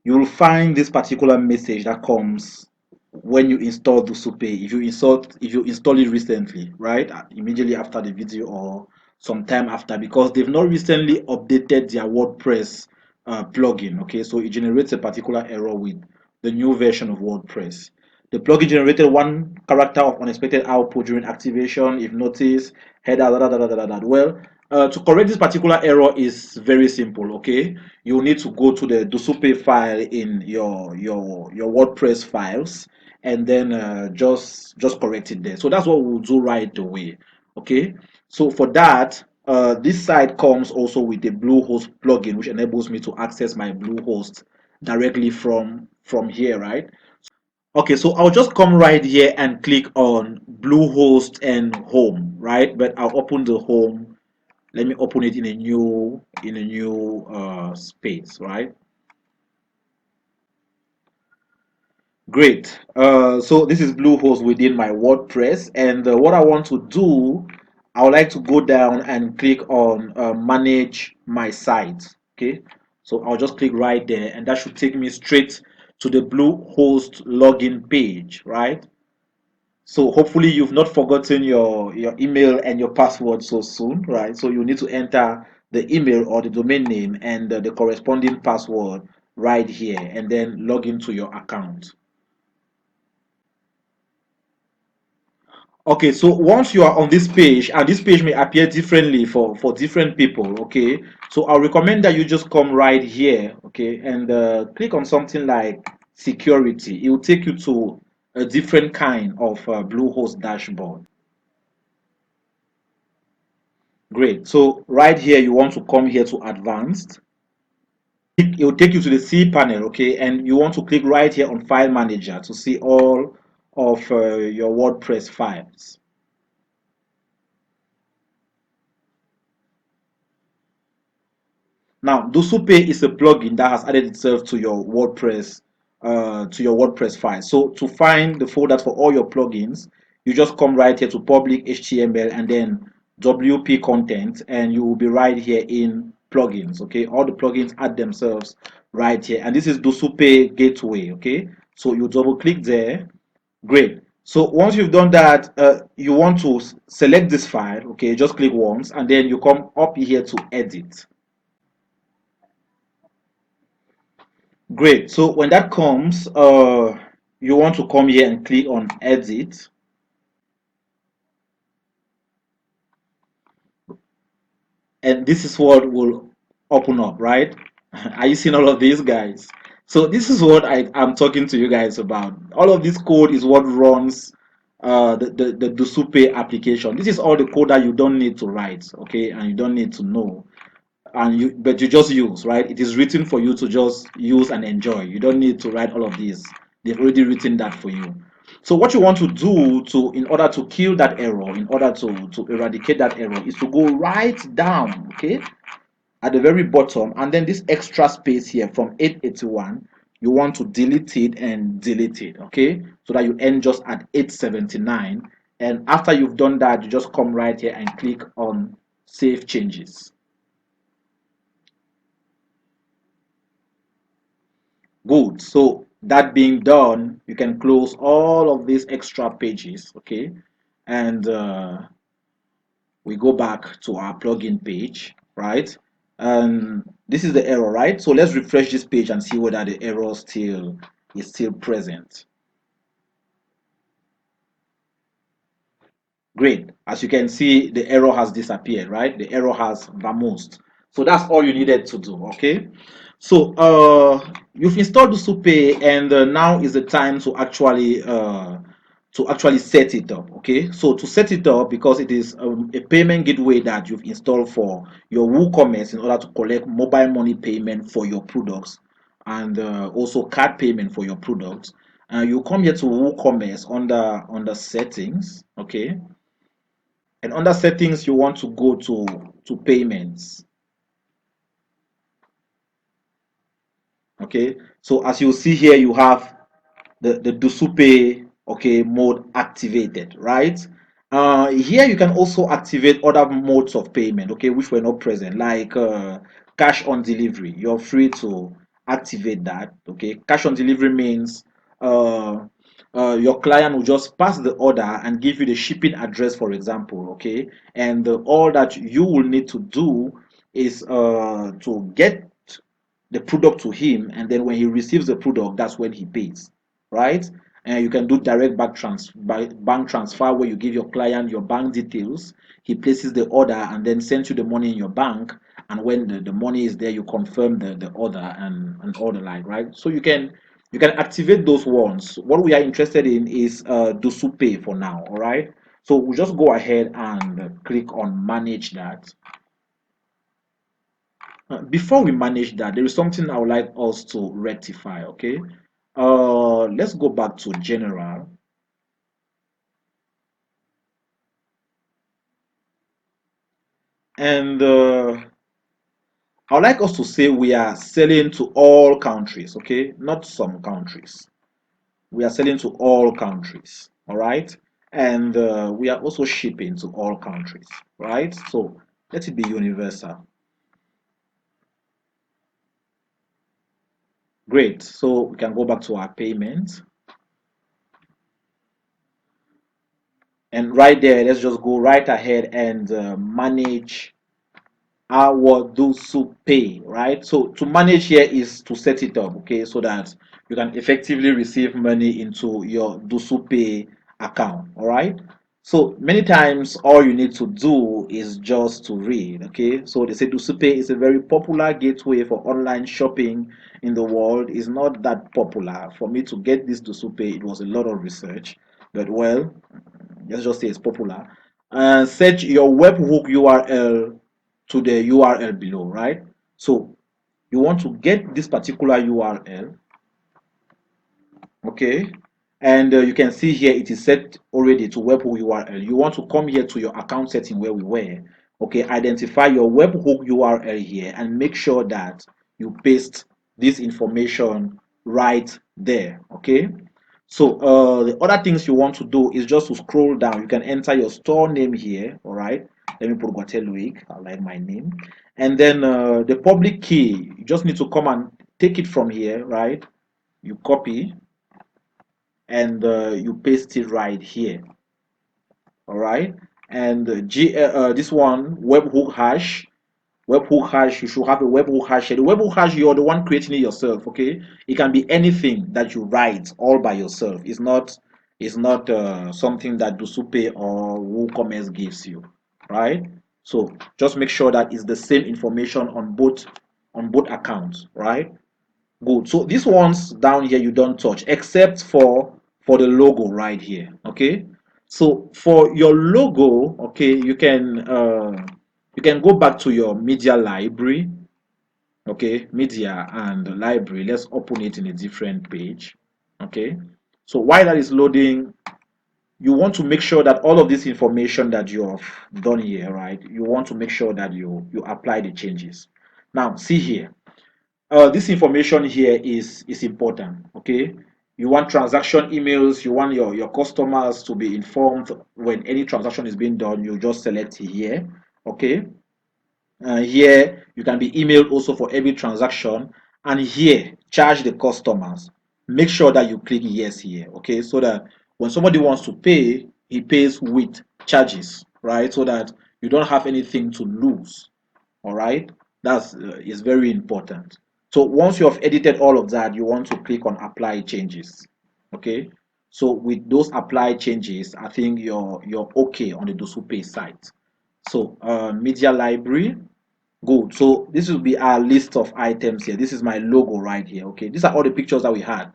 You'll find this particular message that comes when you install the DusuPay. If you install it recently, right, immediately after the video or sometime after, because they've not recently updated their WordPress plugin. Okay, so it generates a particular error with the new version of WordPress. The plugin generated one character of unexpected output during activation. If noticed, header, da, da, da, da, da, da. Well, to correct this particular error is very simple. Okay, you need to go to the DusuPay file in your WordPress files, and then just correct it there. So that's what we'll do right away. Okay, so for that, this side comes also with a BlueHost plugin, which enables me to access my BlueHost directly from here, right? Okay, so I'll just come right here and click on BlueHost and home, right? But I'll open the home. Let me open it in a new space, right? Great. So this is Bluehost within my WordPress, and what I want to do, I would like to go down and click on manage my site. Okay, so I'll just click right there, and that should take me straight to the Bluehost login page, right? So hopefully you've not forgotten your email and your password so soon, right? So you need to enter the email or the domain name and the corresponding password right here, and then log into your account. Okay, so once you are on this page, and this page may appear differently for different people, okay? So I'll recommend that you just come right here, okay, and click on something like security. It will take you to a different kind of Bluehost dashboard. Great. So right here, you want to come here to advanced. It will take you to the C panel, okay, and you want to click right here on File Manager to see all of your WordPress files. Now, DusuPay is a plugin that has added itself to your WordPress file. So to find the folders for all your plugins, you just come right here to public HTML and then WP content, and you will be right here in plugins. Okay, all the plugins add themselves right here, and this is DusuPay gateway. Okay, so you double click there. Great. So once you've done that, you want to select this file. Okay, just click once, and then you come up here to edit. Great. So when that comes, you want to come here and click on edit, and this is what will open up, right? Are you seeing all of these guys? So this is what I'm talking to you guys about. All of this code is what runs the DusuPay application. This is all the code that you don't need to write, okay, and you don't need to know. And you just use, right? It is written for you to just use and enjoy. You don't need to write all of this. They've already written that for you. So what you want to do to in order to kill that error, in order to eradicate that error, is to go right down, okay, at the very bottom, and then this extra space here from 881, you want to delete it and delete it, okay, so that you end just at 879. And after you've done that, you just come right here and click on save changes. Good. So that being done, you can close all of these extra pages, okay? And we go back to our plugin page, right? And this is the error, right? So let's refresh this page and see whether the error still is still present. Great. As you can see, the error has disappeared, right? The error has vamoosed. So that's all you needed to do, okay? So you've installed the DusuPay, and now is the time to actually set it up, okay? So to set it up, because it is a payment gateway that you've installed for your WooCommerce in order to collect mobile money payment for your products, and also card payment for your products, you come here to WooCommerce under settings, okay? And under settings, you want to go to payments. Okay. So as you see here, you have the DusuPay, okay, mode activated, right? Here you can also activate other modes of payment, okay, which were not present, like cash on delivery. You're free to activate that, okay. Cash on delivery means uh, your client will just pass the order and give you the shipping address, for example, okay, and all that you will need to do is to get the product to him, and then when he receives the product, that's when he pays, right? And you can do direct bank transfer, where you give your client your bank details, he places the order and then sends you the money in your bank, and when the money is there, you confirm the order and all the like, right? So you can activate those ones. What we are interested in is DusuPay for now, all right? So we'll just go ahead and click on manage that. Before we manage that, there is something I would like us to rectify, okay? Let's go back to general, and I would like us to say we are selling to all countries, okay? Not some countries. we are selling to all countries, all right? And we are also shipping to all countries, right? So let it be universal. Great. So we can go back to our payment. And right there, let's just go right ahead and manage our DusuPay, right? So to manage here is to set it up, okay, so that you can effectively receive money into your DusuPay account, all right? So many times all you need to do is just to read, okay? So they say DusuPay is a very popular gateway for online shopping in the world. It's not that popular. For me to get this DusuPay, it was a lot of research, but well, let's just say it's popular. And set your webhook URL to the URL below, right? So you want to get this particular URL, okay? And you can see here it is set already to webhook URL. You want to come here to your account setting where we were, okay? Identify your webhook URL here and make sure that you paste this information right there, okay? So the other things you want to do is just to scroll down. You can enter your store name here, all right? Let me put Guateluik, I like my name. And then the public key, you just need to come and take it from here, right? You copy and you paste it right here, all right? And this one, webhook hash, webhook hash, you should have a webhook hash here. The webhook hash, you're the one creating it yourself, okay? It can be anything that you write all by yourself. It's not something that DusuPay or WooCommerce gives you, right? So just make sure that it's the same information on both accounts, right? Good. So these ones down here you don't touch except for the logo right here, okay? So for your logo, okay, you can go back to your media library, okay, media and library. Let's open it in a different page, okay? So while that is loading, you want to make sure that all of this information that you have done here, right? You want to make sure that you apply the changes. Now, see here, this information here is important, okay? You want transaction emails, you want your customers to be informed when any transaction is being done. You just select here, okay? Here you can be emailed also for every transaction, and here charge the customers. Make sure that you click yes here, okay? So that when somebody wants to pay, he pays with charges, right? So that you don't have anything to lose, all right? That's is very important. So once you have edited all of that, you want to click on apply changes, okay? So with those apply changes, I think you're okay on the DusuPay site. So media library, good. So this will be our list of items here. This is my logo right here, okay? These are all the pictures that we had,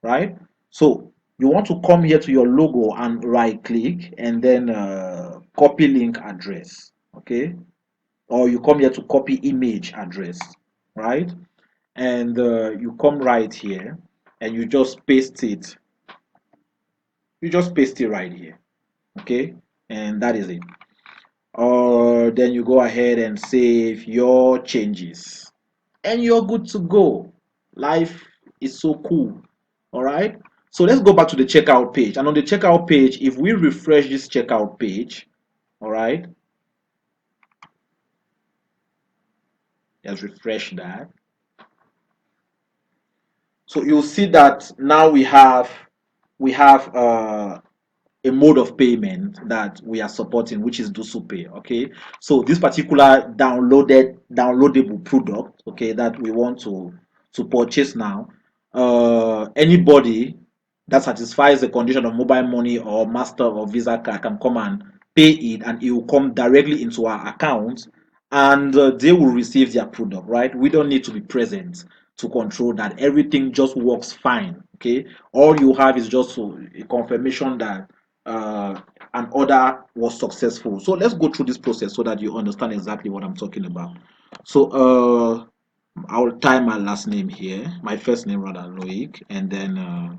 right? So you want to come here to your logo and right click and then copy link address, okay? Or you come here to copy image address, right? And you come right here and you just paste it. You just paste it right here, okay? And that is it. Or then you go ahead and save your changes and you're good to go. Life is so cool, all right? So let's go back to the checkout page. And on the checkout page, if we refresh this checkout page, all right, let's refresh that. So you'll see that now we have a mode of payment that we are supporting, which is DusuPay. Okay, so this particular downloadable product, okay, that we want to purchase now, anybody that satisfies the condition of mobile money or master or visa card can come and pay it, and it will come directly into our account, and they will receive their product. Right, we don't need to be present to control that. Everything just works fine. Okay, all you have is just a confirmation that uh, an order was successful. So let's go through this process so that you understand exactly what I'm talking about. So I'll type my last name here, my first name rather, Loic, and then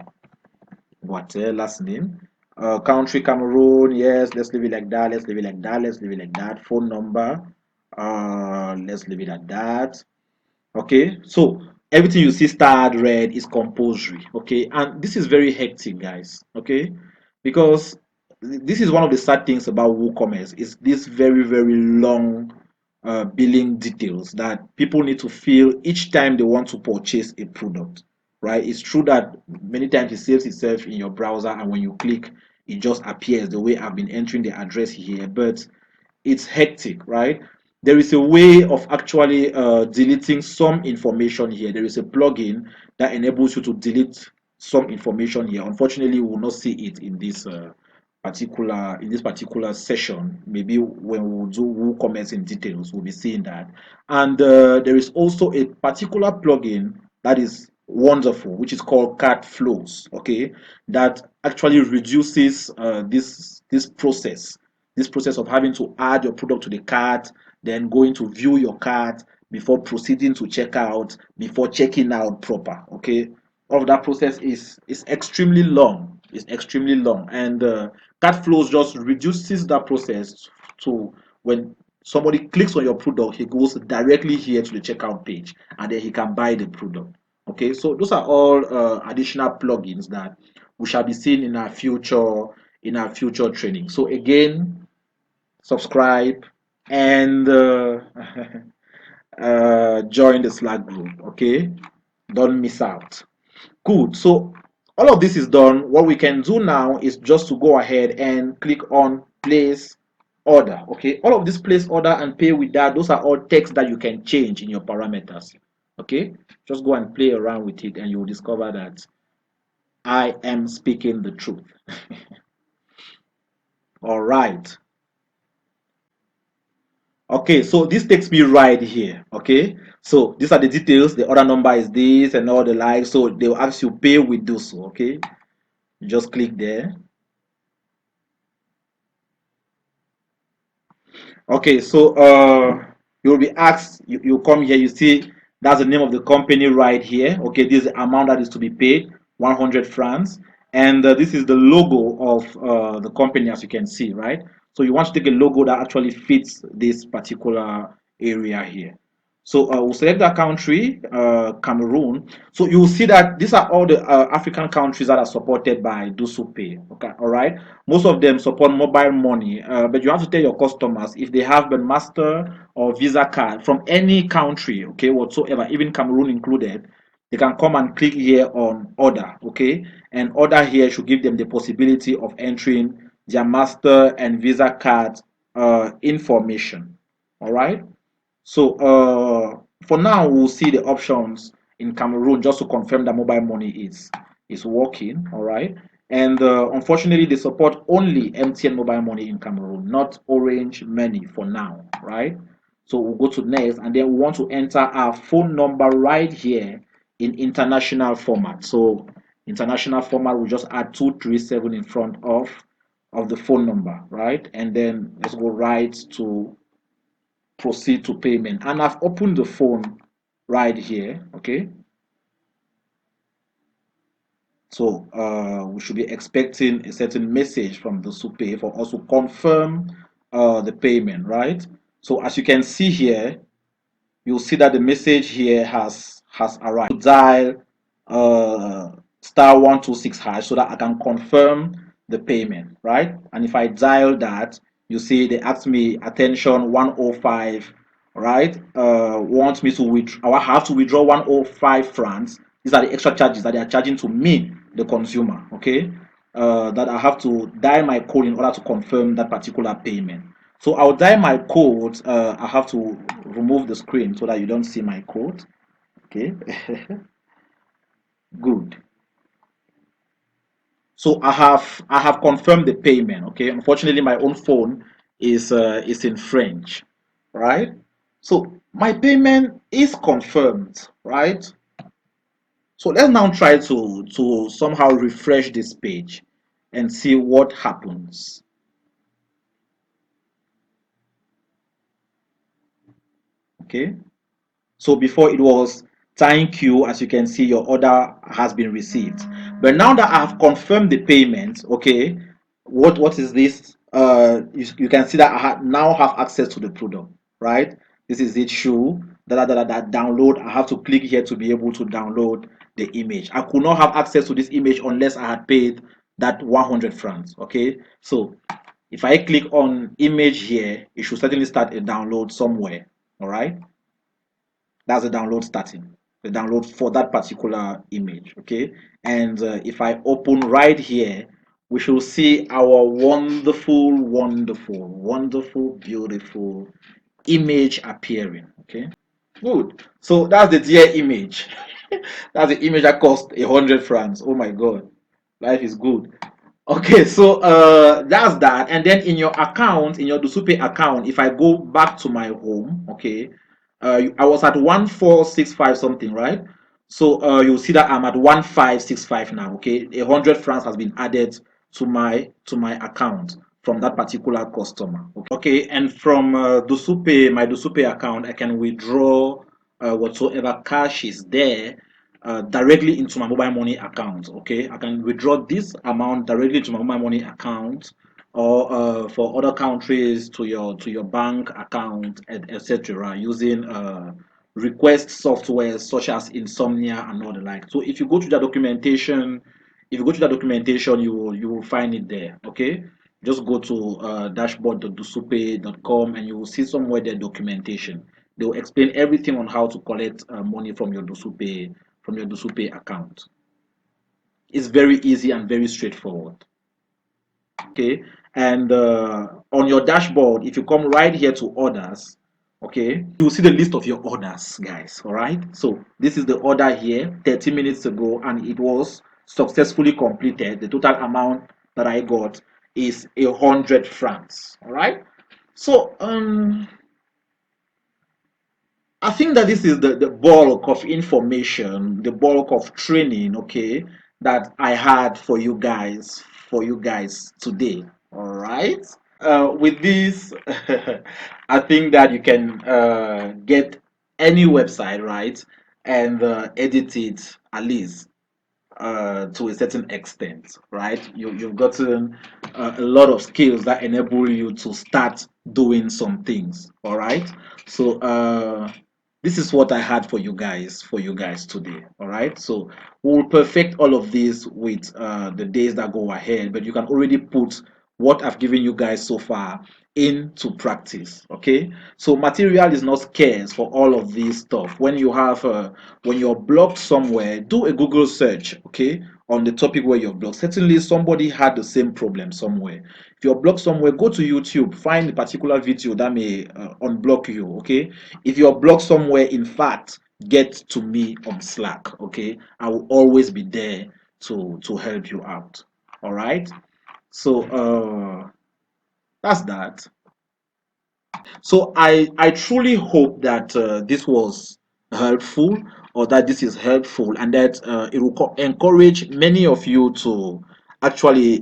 what last name, country Cameroon. Yes, let's leave it like that. Let's leave it like that. Let's leave it like that. Phone number. Let's leave it at that. Okay, so everything you see starred red is compulsory. Okay, and this is very hectic, guys. Okay, because this is one of the sad things about WooCommerce is this very long billing details that people need to fill each time they want to purchase a product, right? It's true that many times it saves itself in your browser, and when you click it just appears the way I've been entering the address here, but it's hectic, right? There is a way of actually deleting some information here. There is a plugin that enables you to delete some information here. Unfortunately, we will not see it in this particular session. Maybe when we will do WooCommerce in details, we'll be seeing that. And there is also a particular plugin that is wonderful, which is called cart flows. Okay, that actually reduces this process of having to add your product to the cart, then going to view your cart before proceeding to check out, before checking out proper. Okay, all of that process is extremely long. It's extremely long, and cart flows just reduces that process to when somebody clicks on your product, he goes directly here to the checkout page, and then he can buy the product. Okay, so those are all additional plugins that we shall be seeing in our future training. So again, subscribe, and join the Slack group. Okay, don't miss out. Good. So all of this is done. What we can do now is just to go ahead and click on place order. Okay, all of this place order and pay with that, those are all text that you can change in your parameters. Okay, just go and play around with it and you'll discover that I am speaking the truth. All right. Okay, so this takes me right here. Okay, so these are the details. The order number is this and all the likes. So they will ask you pay with this. Okay, you just click there. Okay, so you'll be asked, you come here, you see that's the name of the company right here. Okay, this is the amount that is to be paid, 100 francs. And this is the logo of the company, as you can see, right? So you want to take a logo that actually fits this particular area here. So we'll select that country, Cameroon. So you will see that these are all the African countries that are supported by DusuPay. Okay, all right. Most of them support mobile money, but you have to tell your customers if they have the Master or Visa card from any country, okay, whatsoever, even Cameroon included, they can come and click here on order, okay, and order here should give them the possibility of entering their Master and Visa card information. All right. So for now, we'll see the options in Cameroon just to confirm that mobile money is working. All right. And unfortunately, they support only MTN mobile money in Cameroon, not Orange Money for now. Right. So we'll go to next, and then we want to enter our phone number right here in international format. So international format, we just add 237 in front of the phone number, right? And then let's go right to proceed to payment, and I've opened the phone right here. Okay, so we should be expecting a certain message from the DusuPay for us to confirm the payment, right? So as you can see here, you'll see that the message here has arrived. Dial star 126 hash so that I can confirm the payment, right? And if I dial that, you see they ask me attention 105, right? Want me to withdraw, I have to withdraw 105 francs. These are the extra charges that they are charging to me, the consumer. Okay, that I have to dial my code in order to confirm that particular payment. So I'll dial my code. I have to remove the screen so that you don't see my code. Okay, good. So I have confirmed the payment. Okay, unfortunately my own phone is in French, right? So my payment is confirmed, right? So let's now try to somehow refresh this page and see what happens. Okay, so before it was thank you, as you can see your order has been received, but now that I have confirmed the payment, okay, what is this? You can see that I now have access to the product, right? This is it, shoe. that download. I have to click here to be able to download the image. I could not have access to this image unless I had paid that 100 francs. Okay, so if I click on image here, it should certainly start a download somewhere. All right, that's the download starting, the download for that particular image. Okay, and if I open right here, we should see our wonderful, beautiful image appearing. Okay, good. So that's the dear image. That's the image that cost 100 francs. Oh my god, life is good. Okay, so that's that. And then in your account, in your DusuPay account, if I go back to my home, okay, I was at 1465 something, right? So you'll see that I'm at 1565 now. Okay, 100 francs has been added to my account from that particular customer. Okay, and from DusuPay, my DusuPay account, I can withdraw whatsoever cash is there directly into my mobile money account. Okay, I can withdraw this amount directly to my mobile money account, or for other countries to your bank account, etc. Using request software such as Insomnia and all the like. So if you go to the documentation, you will find it there. Okay, just go to dashboard.dusupay.com and you will see somewhere there documentation. They will explain everything on how to collect money from your DusuPay account. It's very easy and very straightforward. Okay, and on your dashboard, if you come right here to orders, okay, you'll see the list of your orders, guys. All right, so this is the order here 30 minutes ago, and it was successfully completed. The total amount that I got is 100 francs. All right, so I think that this is the bulk of information, the bulk of training, okay, that I had for you guys today. All right. With this, I think that you can get any website, right, and edit it at least to a certain extent, right? You've gotten a lot of skills that enable you to start doing some things, all right? So this is what I had for you guys today, all right? So we'll perfect all of this with the days that go ahead, but you can already put what I've given you guys so far into practice. Okay, so material is not scarce for all of this stuff. When you're blocked somewhere, do a Google search, okay, on the topic where you're blocked. Certainly somebody had the same problem somewhere. If you're blocked somewhere, go to YouTube, find a particular video that may unblock you. Okay, if you're blocked somewhere, in fact, get to me on Slack. Okay, I will always be there to help you out. All right, so that's that. So I truly hope that this was helpful, or that this is helpful, and that it will encourage many of you to actually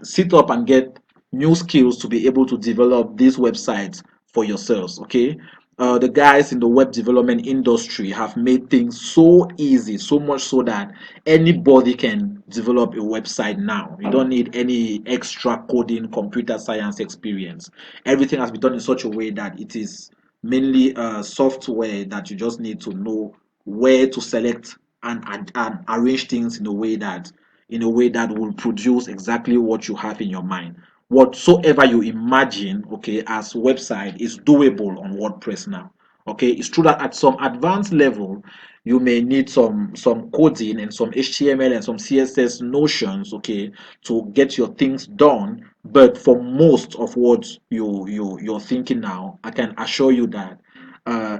sit up and get new skills to be able to develop these websites for yourselves. Okay, the guys in the web development industry have made things so easy, so much so that anybody can develop a website now. You don't need any extra coding, computer science experience. Everything has been done in such a way that it is mainly software that you just need to know where to select and arrange things in a way that will produce exactly what you have in your mind. Whatsoever you imagine, okay, as website is doable on WordPress now. Okay, it's true that at some advanced level you may need some coding and some HTML and some CSS notions, okay, to get your things done. But for most of what you're thinking now, I can assure you that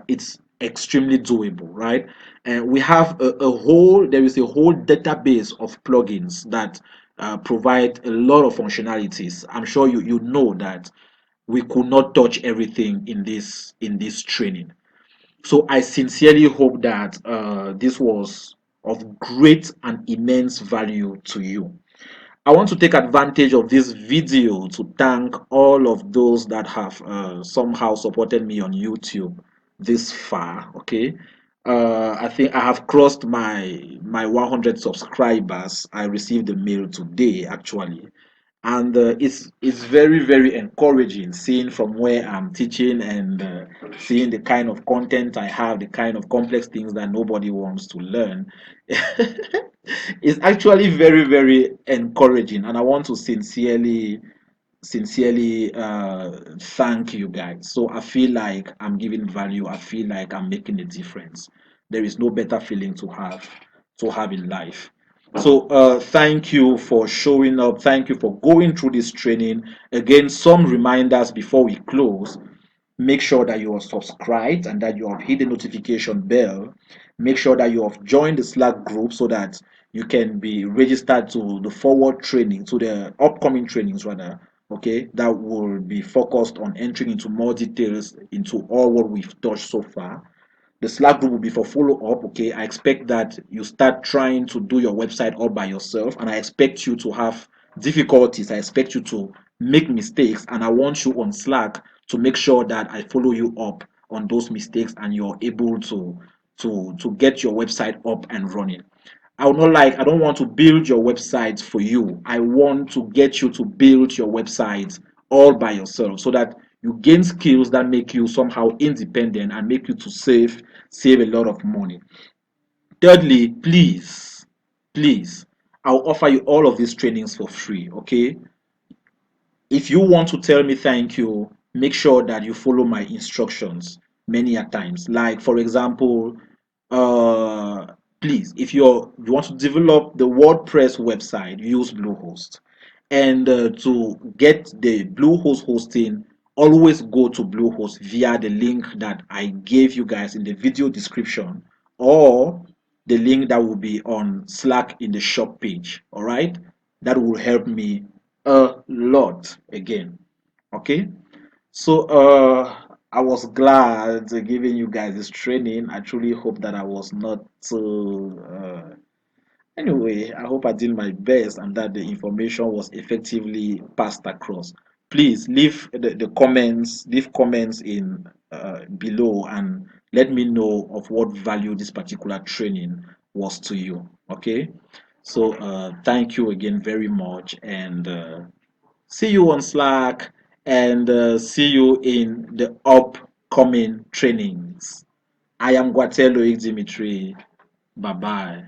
it's extremely doable, right? And we have there is a whole database of plugins that provide a lot of functionalities. I'm sure you know that we could not touch everything in this training. So I sincerely hope that this was of great and immense value to you. I want to take advantage of this video to thank all of those that have somehow supported me on YouTube this far. Okay, I think I have crossed my 100 subscribers. I received a mail today actually, and it's very encouraging seeing from where I'm teaching and seeing the kind of content I have, the kind of complex things that nobody wants to learn. It's actually very encouraging, and I want to sincerely thank you guys. So I feel like I'm giving value. I feel like I'm making a difference. There is no better feeling to have in life. So thank you for showing up. Thank you for going through this training. Again, some reminders before we close. Make sure that you are subscribed and that you have hit the notification bell. Make sure that you have joined the Slack group so that you can be registered to the forward training, to the upcoming trainings rather. Okay, that will be focused on entering into more details into all what we've touched so far. The Slack group will be for follow up. Okay, I expect that you start trying to do your website all by yourself, and I expect you to have difficulties. I expect you to make mistakes, and I want you on Slack to make sure that I follow you up on those mistakes and you're able to get your website up and running. I don't want to build your website for you. I want to get you to build your website all by yourself so that you gain skills that make you somehow independent and make you to save a lot of money. Thirdly, please, I'll offer you all of these trainings for free, okay? If you want to tell me thank you, make sure that you follow my instructions many a times. Like for example, uh please, if you want to develop the WordPress website, use Bluehost. And to get the Bluehost hosting, always go to Bluehost via the link that I gave you guys in the video description, or the link that will be on Slack in the shop page. All right, that will help me a lot again. Okay, so I was glad giving you guys this training. I truly hope that I was not so anyway, I hope I did my best and that the information was effectively passed across. Please leave the comments, leave comments in below and let me know of what value this particular training was to you. Okay, so thank you again very much, and see you on Slack, and see you in the upcoming trainings. I am Guatello Dimitri. Bye bye.